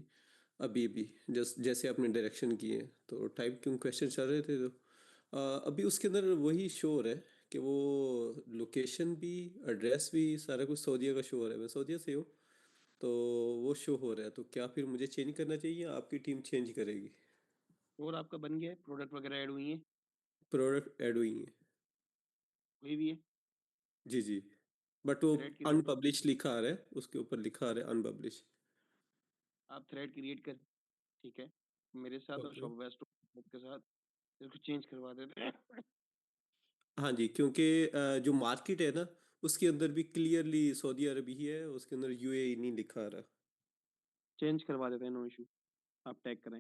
अभी अभी, जैसे आपने डायरेक्शन किए हैं, तो टाइप क्यों क्वेश्चन चल रहे थे, तो अभी उसके अंदर वही शो हो रहा है कि वो लोकेशन भी, एड्रेस भी, सारा कुछ सऊदीया का शो हो रहा है। मैं सऊदीया से हूँ, तो वो शो हो रहा है। तो क्या फिर मुझे चेंज करना चाहिए या आपकी टीम चेंज करेगी? और आपका बन गया है? प्रोडक्ट वगैरह ऐड हुई हैं? प्रोडक्ट ऐड हुई है। हुई भी है? जी जी, बट वो थ्रेड क्रिएट कर अनपब्लिश लिखा आ रहा है, उसके ऊपर लिखा आ रहा है अनपब्लिश। आप थ्रेड क्रिएट कर, ठीक है? मेरे साथ और ओके। शॉप वेस्ट के साथ इसको चेंज करवा देते हैं। हाँ जी, क्योंकि जो मार्केट है ना, उसके अंदर भी क्लियरली सऊदी अरब ही है, उसके अंदर यूएई नहीं लिखा आ रहा। चेंज करवा देते हैं, नो इशू। आप टैग करें।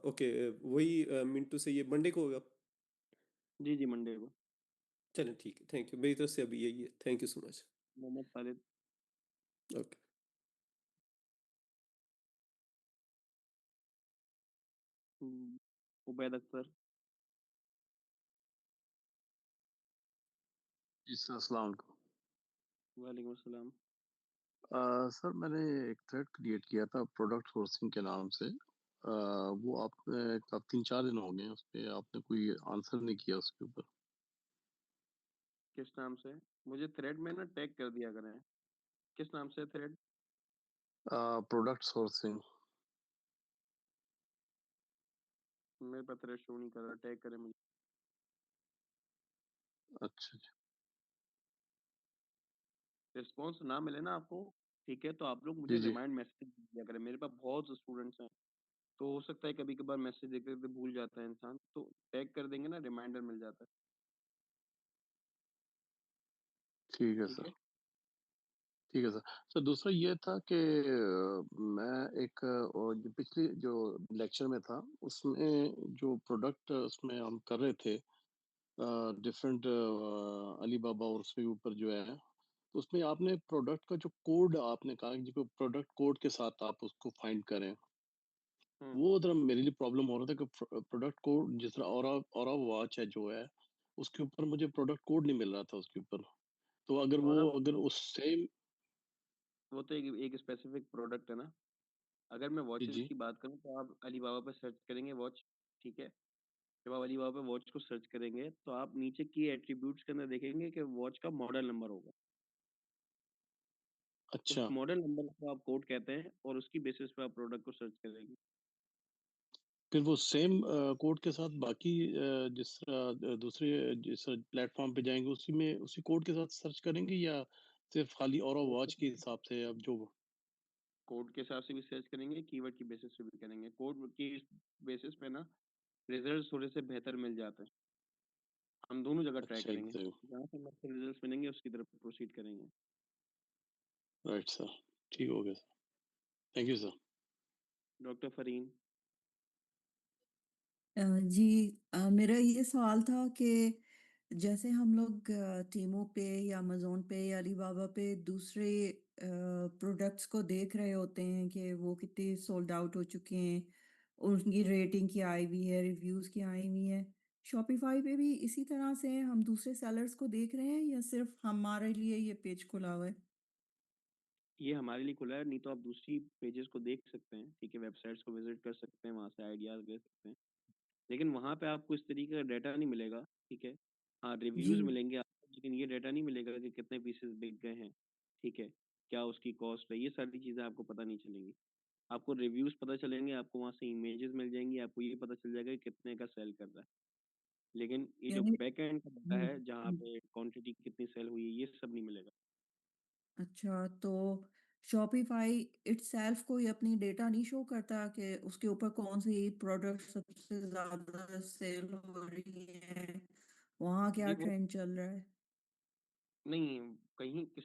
ओके, वही मिंटू से ये मंडे को होगा। जी, जी, मंडे को। चलें ठीक है, थैंक यू, मेरी तरफ से अभी यही है, thank you so much. Mohammad Khalid. Okay. Ubaid Akhtar. जी सर, अस्सलाम वालेकुम। वालेकुम अस्सलाम। सर मैंने एक थ्रेड क्रिएट किया था प्रोडक्ट सोर्सिंग के नाम से। वो आपने कब 3-4 दिन हो गए हैं, उस पे आपने कोई आंसर नहीं किया उसके ऊपर। किस नाम से? मुझे थ्रेड में ना टैग कर दिया करें। किस नाम से थ्रेड? Product sourcing. मेरे पास थ्रेड शो नहीं कर रहा, टैग करें मुझे। अच्छा जी। रिस्पॉन्स ना मिले ना आपको, ठीक है, तो आप लोग जी मुझे जी। रिमाइंड मैसेज दिया करें। मेरे पास बहुत स्टूडेंट्स हैं, तो हो सकता है कभी कभार मैसेज देखते देखते भूल जाता है इंसान, तो टैग कर देंगे ना, रिमाइंडर मिल जाता है। ठीक है ठीक सर। है। ठीक है सर। सर दूसरा ये था कि मैं एक और जो पिछले जो लेक्चर में था, उसमें जो प्रोडक्ट उसमें हम कर रहे थे डिफरेंट अली बाबा और उसके ऊपर जो है, तो उसमें आपने प्रोडक्ट का जो कोड आपने कहा कि जो प्रोडक्ट कोड के साथ आप उसको फाइंड करें, हम्म। वो जरा मेरे लिए प्रॉब्लम हो रहा था कि प्रोडक्ट कोड जिस तरह और वॉच है जो है, उसके ऊपर मुझे प्रोडक्ट कोड नहीं मिल रहा था उसके ऊपर। तो अगर और वो अब अगर उस सेम। वो तो एक स्पेसिफिक प्रोडक्ट है ना। अगर मैं जी वॉचेस जी। की बात करूं तो आप अली बाबा पर सर्च करेंगे वॉच, ठीक है? जब आप अली बाबा पे वॉच को सर्च करेंगे तो आप नीचे की एट्रीब्यूट्स के अंदर देखेंगे कि वॉच का मॉडल नंबर होगा। उस अच्छा। मॉडल नंबर को आप कोड कहते हैं और उसकी बेसिस पे आप प्रोडक्ट को सर्च करेंगे। फिर वो सेम कोड के साथ बाकी जिस तरह दूसरे जिस प्लेटफॉर्म पे जाएंगे उसी में उसी कोड के साथ सर्च करेंगे, या सिर्फ खाली और वॉच के हिसाब से अब जो। कोड के हिसाब से भी सर्च करेंगे, कीवर्ड की बेसिस पे भी करेंगे। कोड की बेसिस पे ना रिजल्ट थोड़े से बेहतर मिल जाते हैं। हम दोनों जगह ट्राई अच्छा करेंगे, एग्जैक्ट जहाँ से हमें अच्छे रिजल्ट मिलेंगे उसकी तरफ प्रोसीड करेंगे। राइट सर, ठीक हो गया sir, thank you sir. Doctor Fareen. जी, मेरा ये सवाल था कि जैसे हम लोग टीमो पे या अमेज़न पे या अलीबाबा पे दूसरे प्रोडक्ट्स को देख रहे होते हैं कि वो कितने सोल्ड आउट हो चुके हैं, उनकी रेटिंग क्या आई हुई है, रिव्यूज़ क्या आई हुई है। शॉपिफ़ाई पे भी इसी तरह से हम दूसरे सेलर्स को देख रहे हैं या सिर्फ हमारे लिए ये पेज खुला हुआ है? ये हमारे लिए खुला है, नहीं तो आप दूसरी पेजेस को देख सकते हैं, ठीक है, वेबसाइट्स को विजिट कर सकते हैं, वहाँ से आइडियाज़ ले सकते हैं। लेकिन वहाँ पे आपको इस तरीके का डाटा नहीं मिलेगा, ठीक है। हाँ, जी। रिव्यूज़ मिलेंगे आपको, लेकिन ये डाटा नहीं मिलेगा कि कितने पीसेस बिक गए हैं, ठीक है, क्या उसकी कॉस्ट है, ये सारी चीज़ें आपको पता नहीं चलेंगी। आपको रिव्यूज़ पता चलेंगे, आपको वहाँ से इमेजेस मिल जाएँगी, आपको ये पता चल जाएगा कि कितने का सेल कर रहा है। लेकिन ये जो यानी बैक एंड का डाटा हुँ, है, जहाँ हुँ। पे क्वांटिटी कितनी सेल हुई है, ये सब नहीं मिलेगा। अच्छा, तो शॉपिफ़ाई इटसेल्फ कोई अपनी डेटा नहीं शो करता कि उसके ऊपर कौन-सी प्रोडक्ट सबसे ज़्यादा सेल हो रही है, वहाँ क्या जी, वो ट्रेंड चल रहा है? नहीं, कहीं किसी